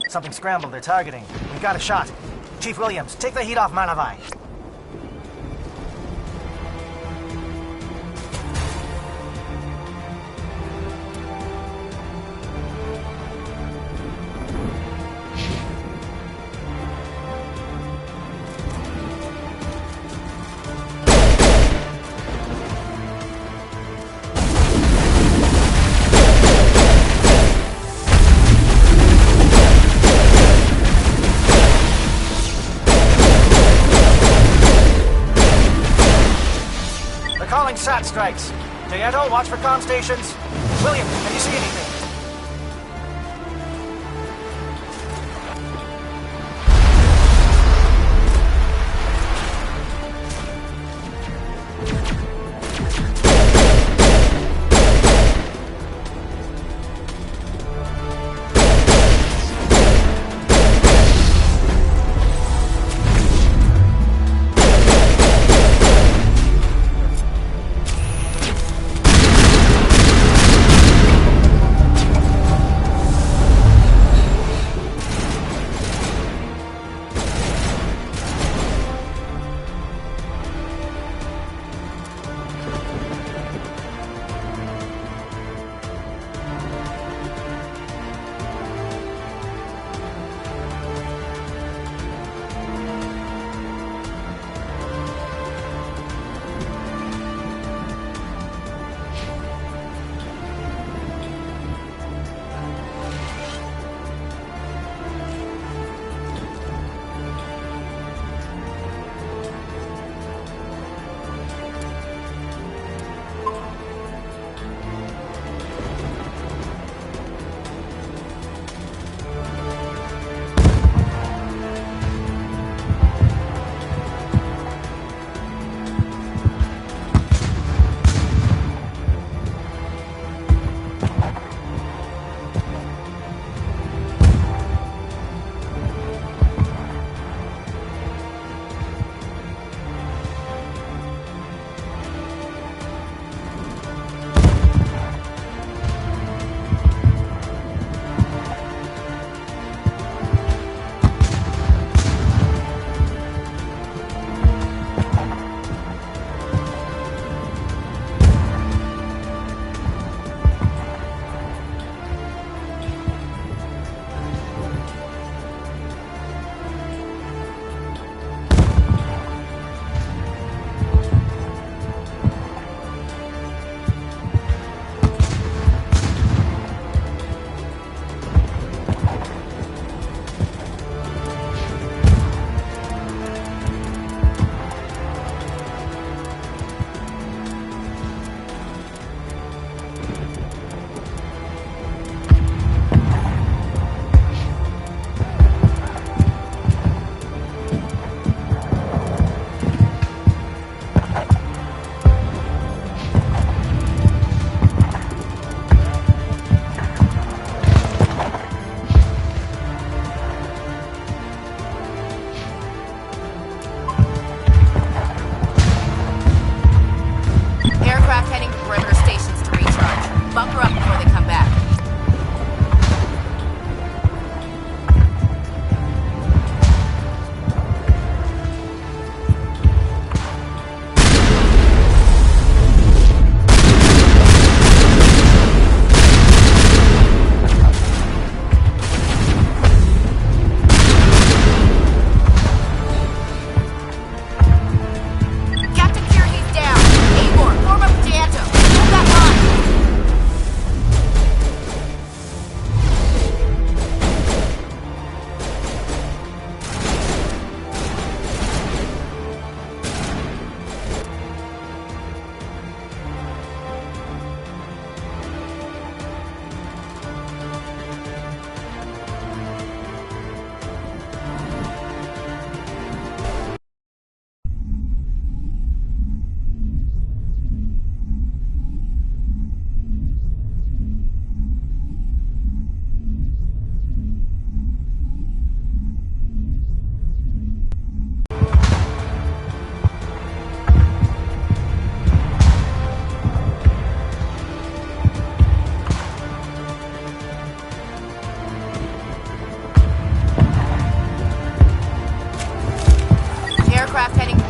Something scrambled. They're targeting. We've got a shot. Chief Williams, take the heat off Manovai. SAT strikes. Dieto, watch for comm stations. William, can you see anything?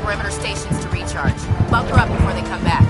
perimeter stations to recharge. Bunker up before they come back.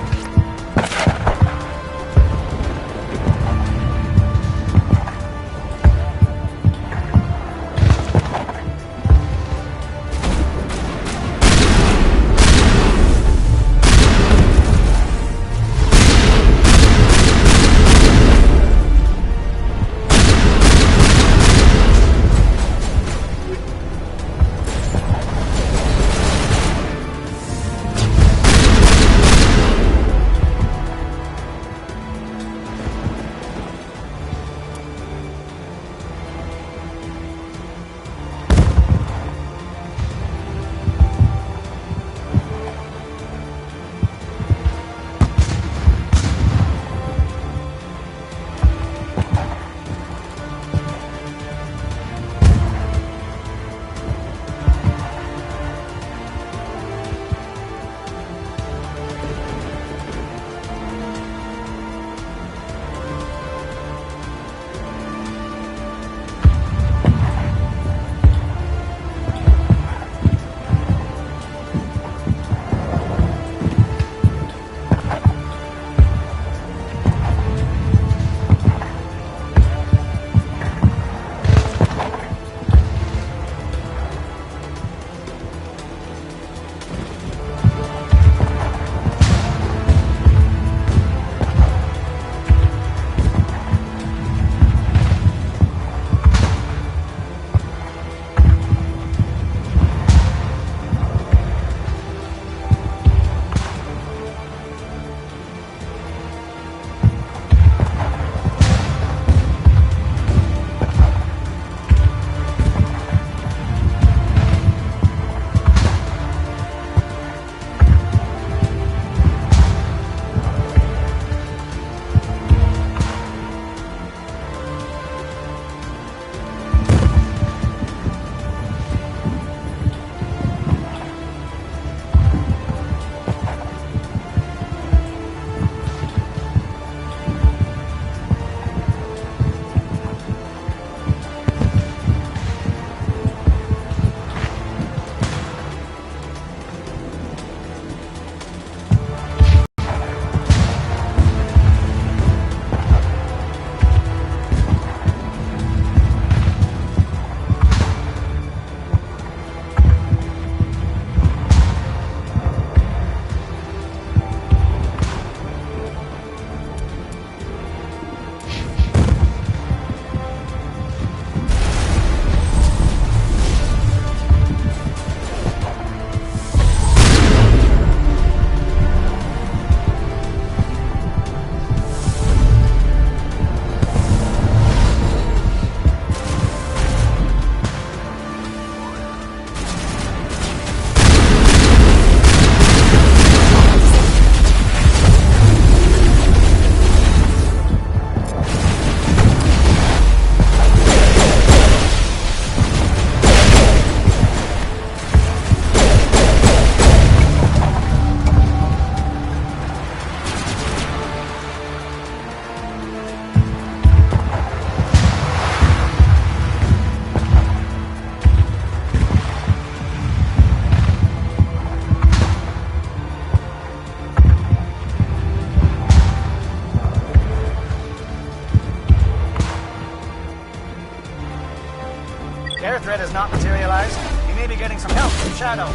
Air threat has not materialized. You may be getting some help from Shadow.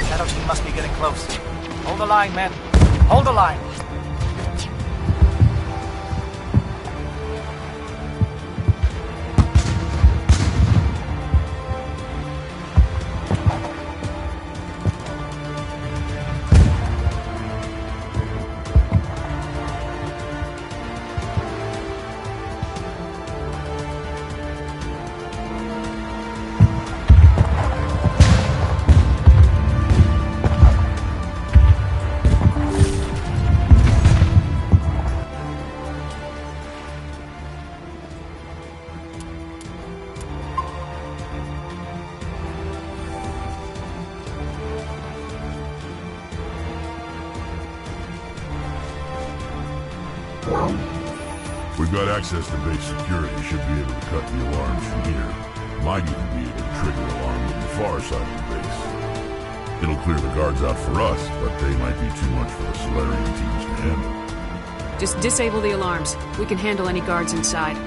Shadow team must be getting close. Hold the line, men. Hold the line. We've got access to base security. Should be able to cut the alarms from here. Might even be able to trigger alarms on the far side of the base. It'll clear the guards out for us, but they might be too much for the Solarian teams to handle. Just disable the alarms. We can handle any guards inside.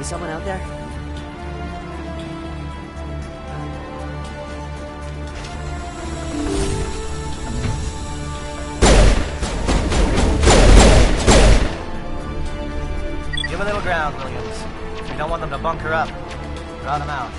Is someone out there? Give a little ground, Williams. We don't want them to bunker up. Draw them out.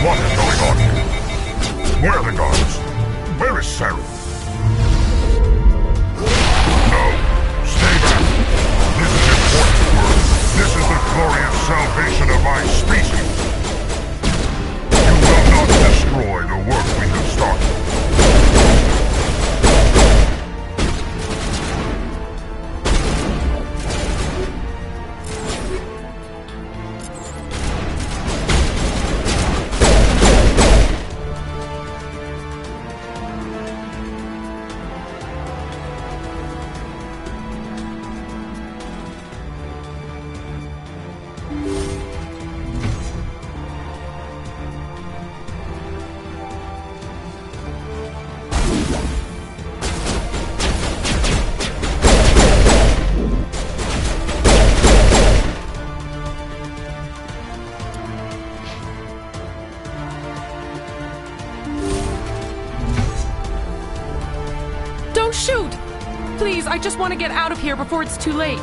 What is going on here? Where are the guards? Where is Saren? No. Stay back. This is important work. This is the glorious salvation of my species. You will not destroy the work we have started. Don't shoot! Please, I just want to get out of here before it's too late.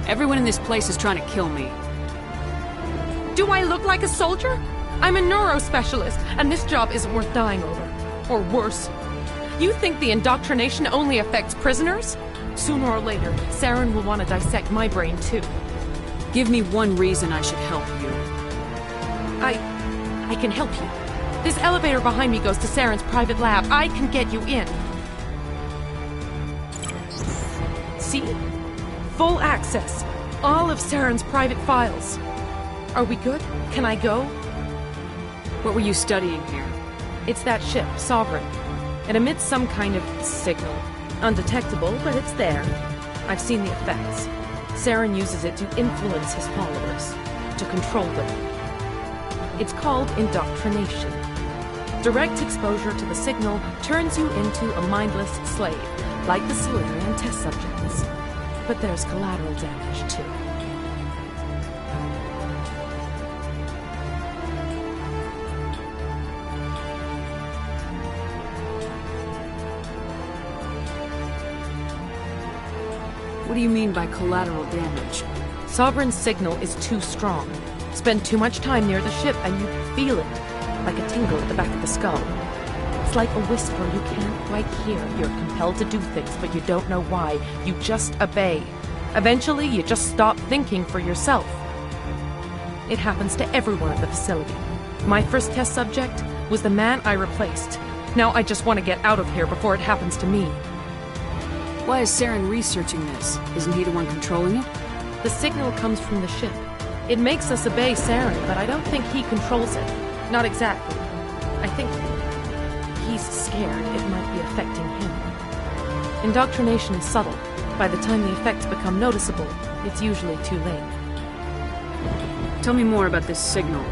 Everyone in this place is trying to kill me. Do I look like a soldier? I'm a neurospecialist, and this job isn't worth dying over. Or worse. You think the indoctrination only affects prisoners? Sooner or later, Saren will want to dissect my brain too. Give me one reason I should help you. I can help you. This elevator behind me goes to Saren's private lab. I can get you in. See? Full access. All of Saren's private files. Are we good? Can I go? What were you studying here? It's that ship, Sovereign. It emits some kind of signal. Undetectable, but it's there. I've seen the effects. Saren uses it to influence his followers, to control them. It's called indoctrination. Direct exposure to the signal turns you into a mindless slave, like the Solarian test subjects. But there's collateral damage, too. What do you mean by collateral damage? Sovereign's signal is too strong. Spend too much time near the ship and you feel it, like a tingle at the back of the skull. It's like a whisper you can't quite hear. You're compelled to do things, but you don't know why. You just obey. Eventually, you just stop thinking for yourself. It happens to everyone at the facility. My first test subject was the man I replaced. Now I just want to get out of here before it happens to me. Why is Saren researching this? Isn't he the one controlling it? The signal comes from the ship. It makes us obey Saren, but I don't think he controls it. Not exactly. I think he's scared it might be affecting him. Indoctrination is subtle. By the time the effects become noticeable, it's usually too late. Tell me more about this signal.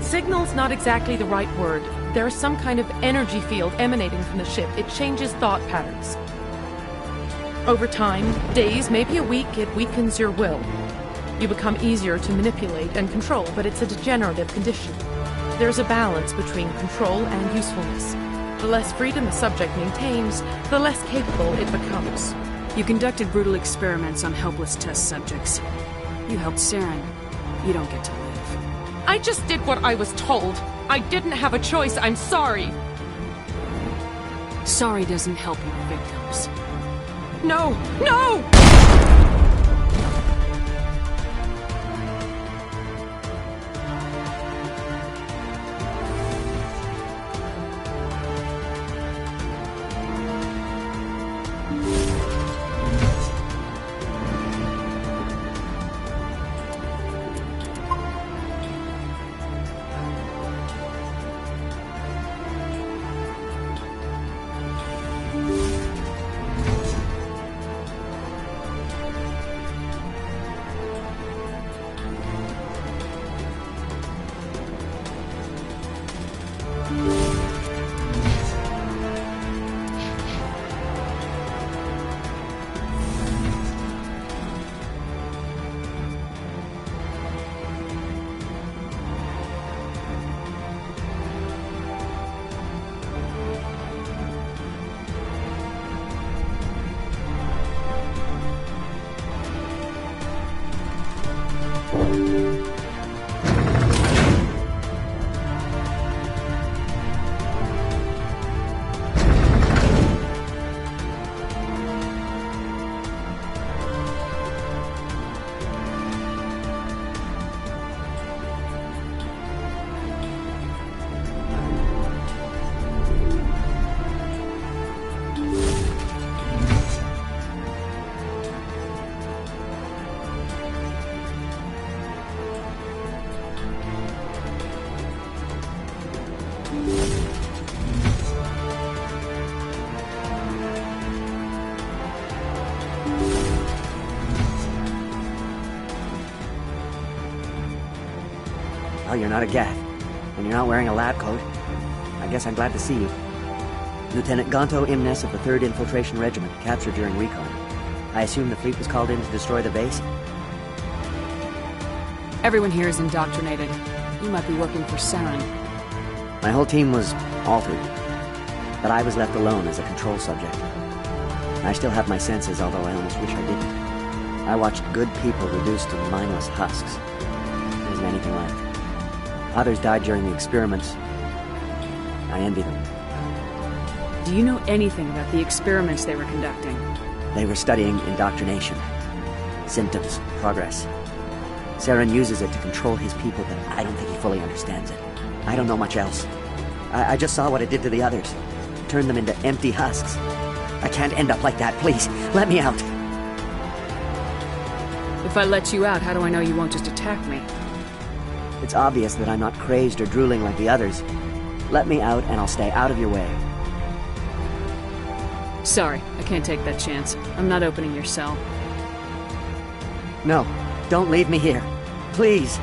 Signal's not exactly the right word. There's some kind of energy field emanating from the ship. It changes thought patterns. Over time, days, maybe a week, it weakens your will. You become easier to manipulate and control, but it's a degenerative condition. There's a balance between control and usefulness. The less freedom the subject maintains, the less capable it becomes. You conducted brutal experiments on helpless test subjects. You helped Saren. You don't get to live. I just did what I was told. I didn't have a choice. I'm sorry. Sorry doesn't help your victims. No! No! Well, you're not a Gath, and you're not wearing a lab coat. I guess I'm glad to see you. Lieutenant Gonto Imnes of the 3rd Infiltration Regiment, captured during recon. I assume the fleet was called in to destroy the base? Everyone here is indoctrinated. You might be working for Saren. My whole team was altered, but I was left alone as a control subject. I still have my senses, although I almost wish I didn't. I watched good people reduced to mindless husks. There isn't anything left. Others died during the experiments. I envy them. Do you know anything about the experiments they were conducting? They were studying indoctrination. Symptoms, progress. Saren uses it to control his people, but I don't think he fully understands it. I don't know much else. I just saw what it did to the others. Turned them into empty husks. I can't end up like that, please. Let me out. If I let you out, how do I know you won't just attack me? It's obvious that I'm not crazed or drooling like the others. Let me out and I'll stay out of your way. Sorry, I can't take that chance. I'm not opening your cell. No, don't leave me here. Please.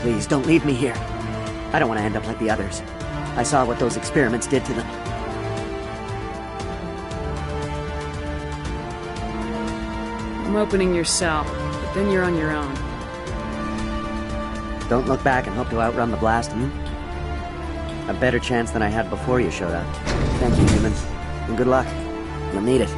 Please, don't leave me here. I don't want to end up like the others. I saw what those experiments did to them. I'm opening your cell, but then you're on your own. Don't look back and hope to outrun the blast, A better chance than I had before you showed up. Thank you, humans. And good luck. You'll need it.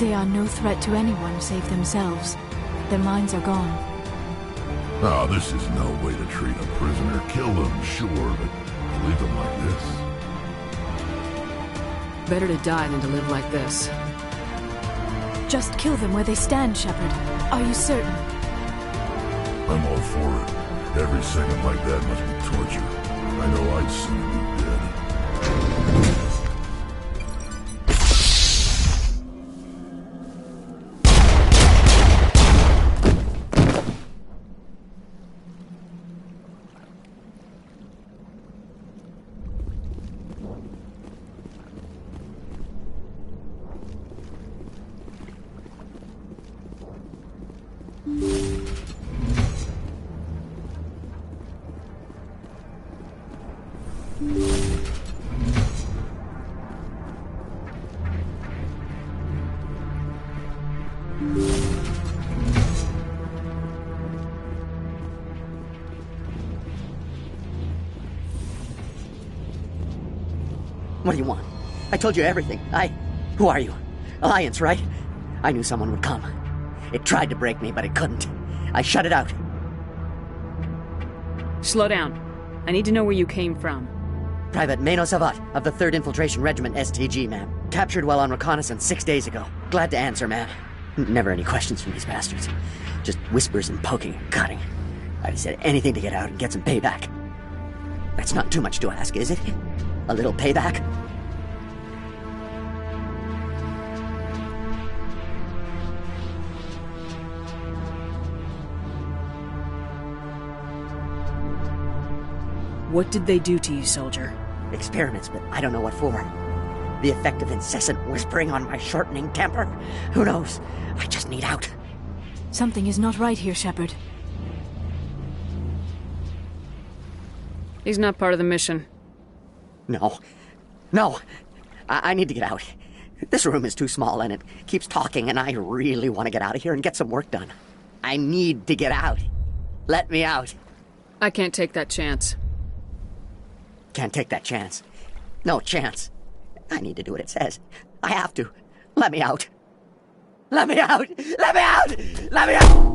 They are no threat to anyone save themselves. Their minds are gone. Oh, this is no way to treat a prisoner. Kill them, sure, but leave them like this? Better to die than to live like this. Just kill them where they stand, Shepard. Are you certain? I'm all for it. Every second like that must be torture. I know I'd sooner be dead. What do you want? I told you everything. Who are you? Alliance, right? I knew someone would come. It tried to break me, but it couldn't. I shut it out. Slow down. I need to know where you came from. Private Mano Savat of the 3rd Infiltration Regiment, STG, ma'am. Captured while on reconnaissance 6 days ago. Glad to answer, ma'am. Never any questions from these bastards. Just whispers and poking and cutting. I'd have said anything to get out and get some payback. That's not too much to ask, is it? A little payback? What did they do to you, soldier? Experiments, but I don't know what for. The effect of incessant whispering on my shortening temper? Who knows? I just need out. Something is not right here, Shepard. He's not part of the mission. No. I need to get out. This room is too small and it keeps talking and I really want to get out of here and get some work done. I need to get out. Let me out. I can't take that chance. Can't take that chance. No chance. I need to do what it says. I have to. Let me out. Let me out! Let me out! Let me out!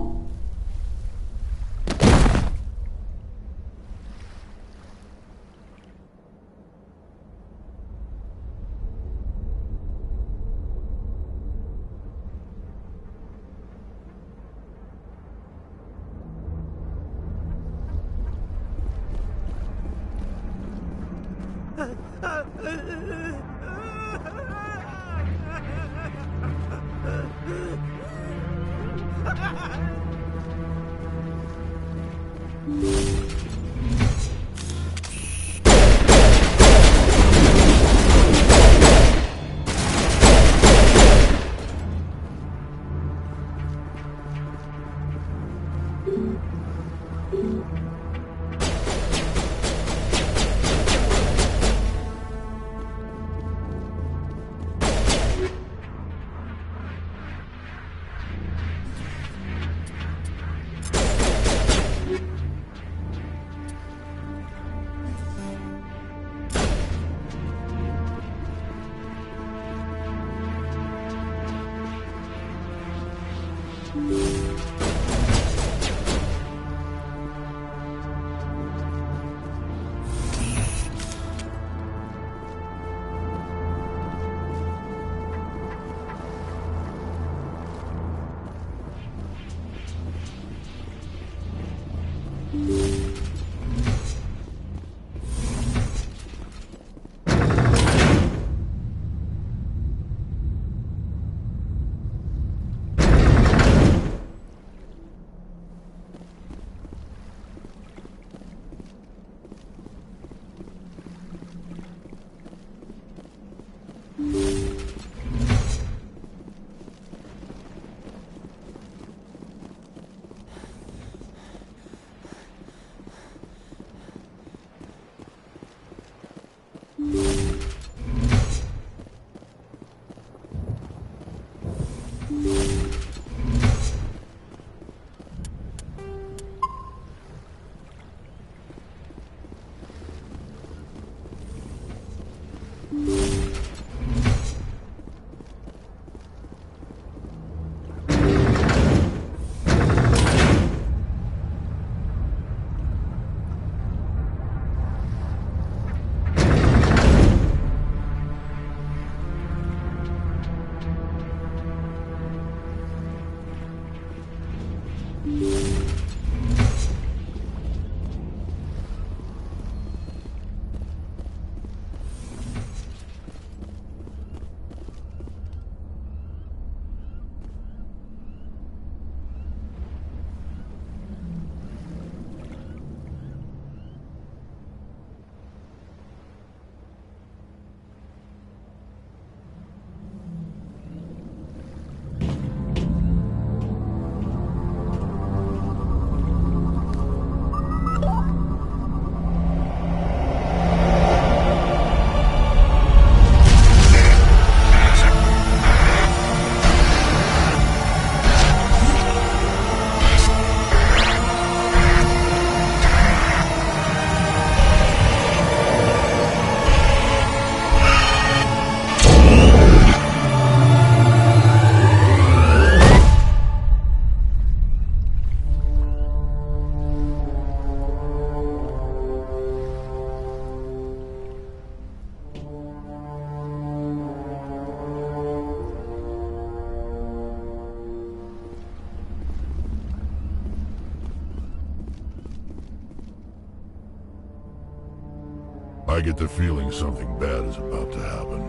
I get the feeling something bad is about to happen.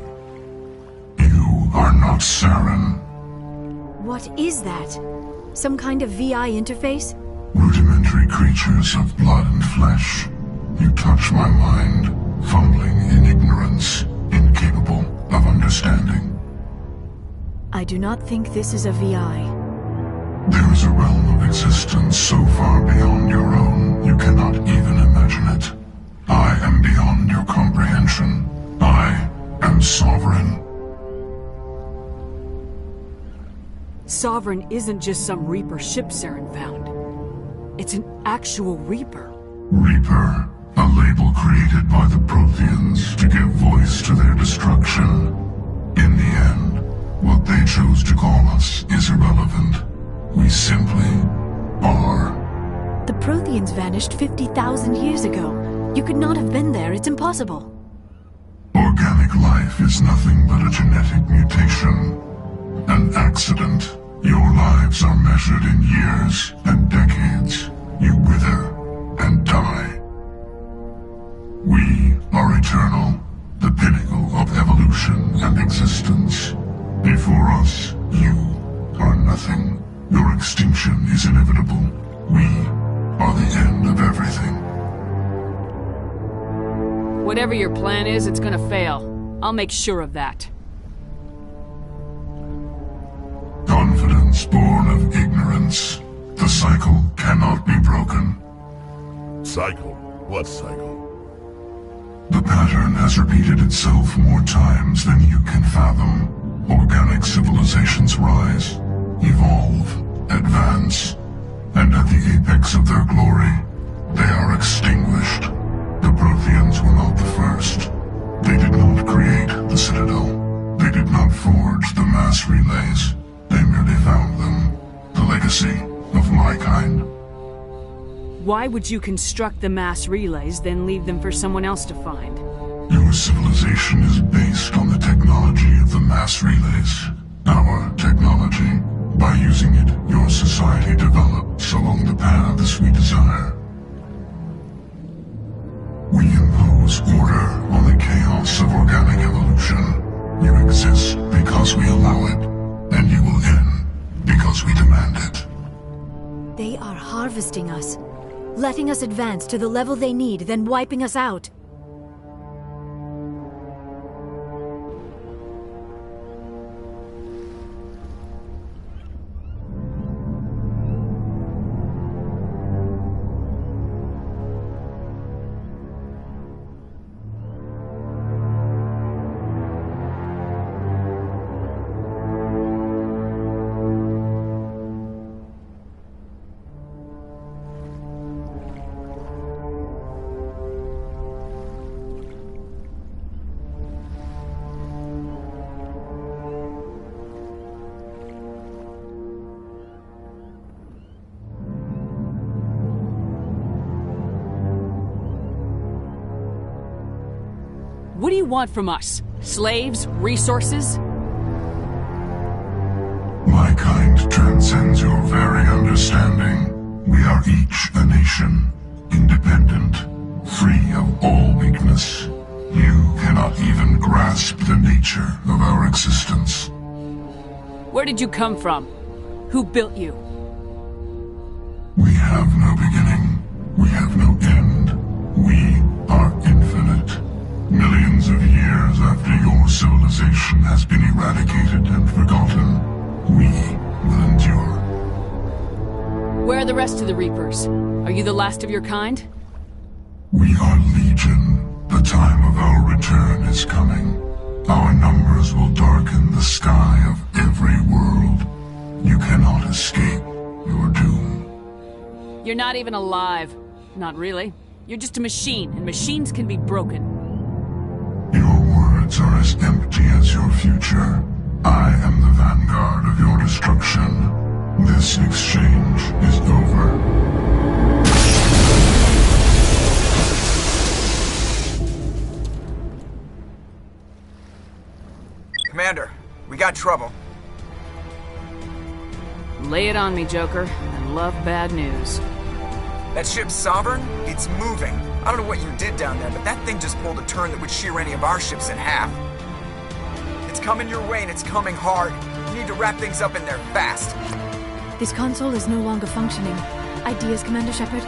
You are not Saren. What is that? Some kind of VI interface? Rudimentary creatures of blood and flesh. You touch my mind, fumbling in ignorance, incapable of understanding. I do not think this is a VI. There is a realm of existence so far beyond your own, you cannot even imagine it. I am beyond your comprehension. I am Sovereign. Sovereign isn't just some Reaper ship Saren found. It's an actual Reaper. Reaper, a label created by the Protheans to give voice to their destruction. In the end, what they chose to call us is irrelevant. We simply are. The Protheans vanished 50,000 years ago. You could not have been there. It's impossible. Organic life is nothing but a genetic mutation. An accident. Your lives are measured in years and decades. You wither and die. We are eternal, the pinnacle of evolution and existence. Before us, you are nothing. Your extinction is inevitable. We are the end of everything. Whatever your plan is, it's gonna fail. I'll make sure of that. Confidence born of ignorance. The cycle cannot be broken. Cycle? What cycle? The pattern has repeated itself more times than you can fathom. Organic civilizations rise, evolve, advance, and at the apex of their glory, they are extinguished. The Protheans were not the first. They did not create the Citadel. They did not forge the mass relays. They merely found them. The legacy of my kind. Why would you construct the mass relays, then leave them for someone else to find? Your civilization is based on the technology of the mass relays. Our technology. By using it, your society develops along the paths we desire. We impose order on the chaos of organic evolution. You exist because we allow it, and you will end because we demand it. They are harvesting us, letting us advance to the level they need, then wiping us out. What do you want from us? Slaves? Resources? My kind transcends your very understanding. We are each a nation, independent, free of all weakness. You cannot even grasp the nature of our existence. Where did you come from? Who built you? We have no beginning. We have no end. We are infinite. Millions of years after your civilization has been eradicated and forgotten, we will endure. Where are the rest of the Reapers? Are you the last of your kind? We are Legion. The time of our return is coming. Our numbers will darken the sky of every world. You cannot escape your doom. You're not even alive. Not really. You're just a machine, and machines can be broken. Your words are as empty as your future. I am the vanguard of your destruction. This exchange is over. Commander, we got trouble. Lay it on me, Joker. I love bad news. That ship Sovereign? It's moving. I don't know what you did down there, but that thing just pulled a turn that would shear any of our ships in half. It's coming your way, and it's coming hard. You need to wrap things up in there fast. This console is no longer functioning. Ideas, Commander Shepard?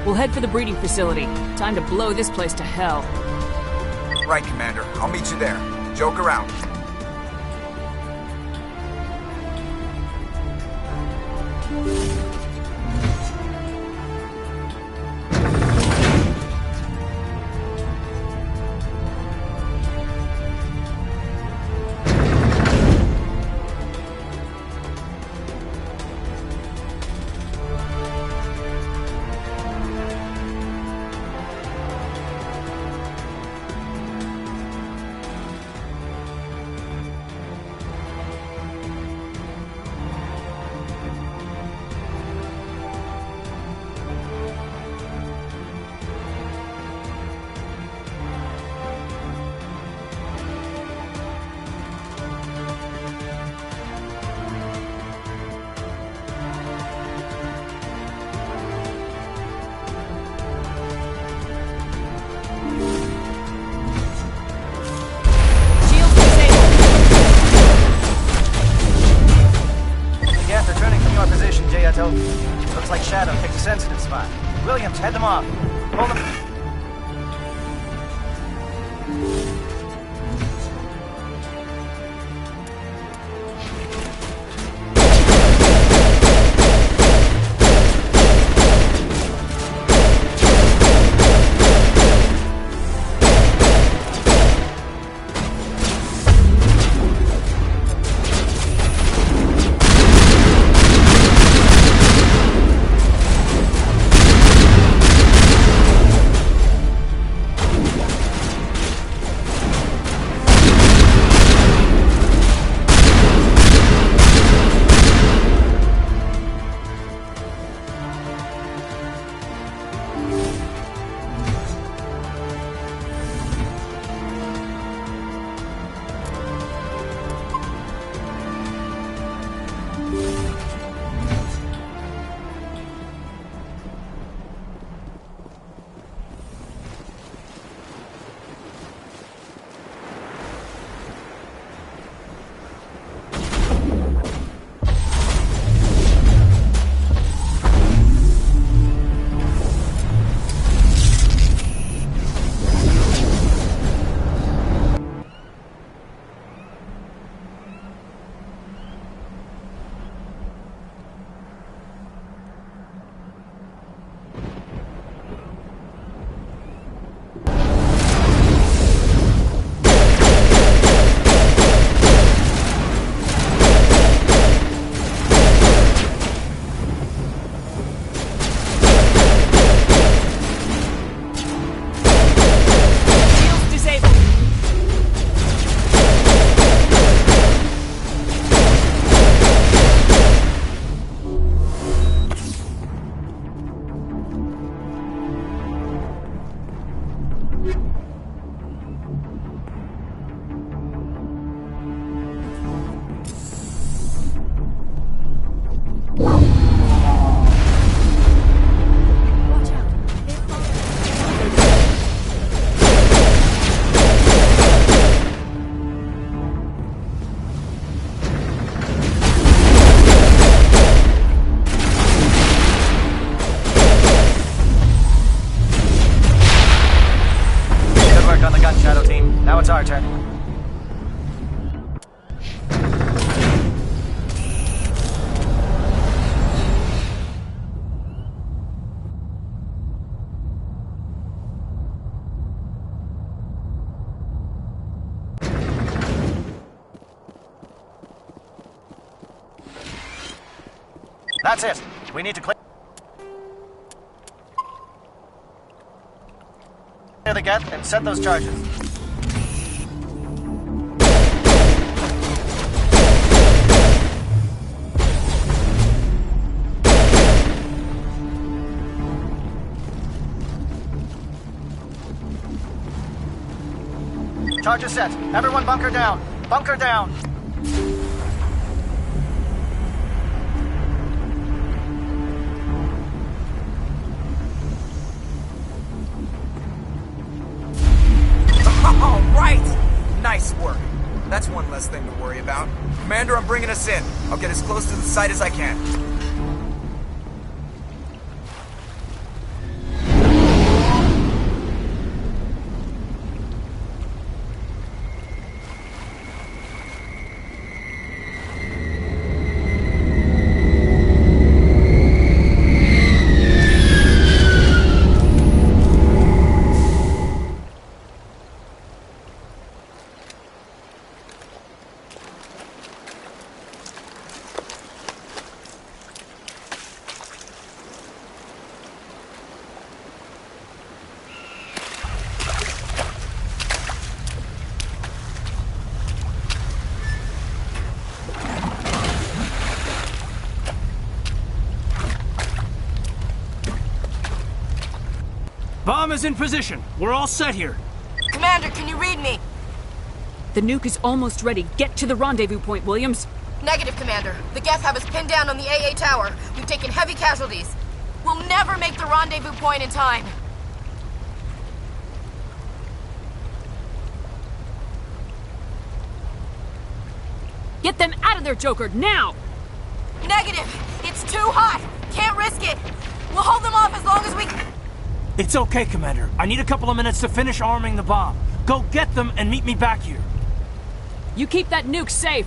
We'll head for the breeding facility. Time to blow this place to hell. Right, Commander. I'll meet you there. Joker out. Looks like Shadow picked a sensitive spot. Williams, head them off. Hold them. That's it. We need to clear the gate and set those charges. Charges set. Everyone bunker down. Bunker down. All right! Nice work. That's one less thing to worry about. Commander, I'm bringing us in. I'll get as close to the site as I can. Bomb is in position. We're all set here. Commander, can you read me? The nuke is almost ready. Get to the rendezvous point, Williams. Negative, Commander. The Geth have us pinned down on the AA tower. We've taken heavy casualties. We'll never make the rendezvous point in time. Get them out of there, Joker, now! Negative! It's too hot! Can't risk it! We'll hold them off as long as we... It's okay, Commander. I need a couple of minutes to finish arming the bomb. Go get them and meet me back here. You keep that nuke safe.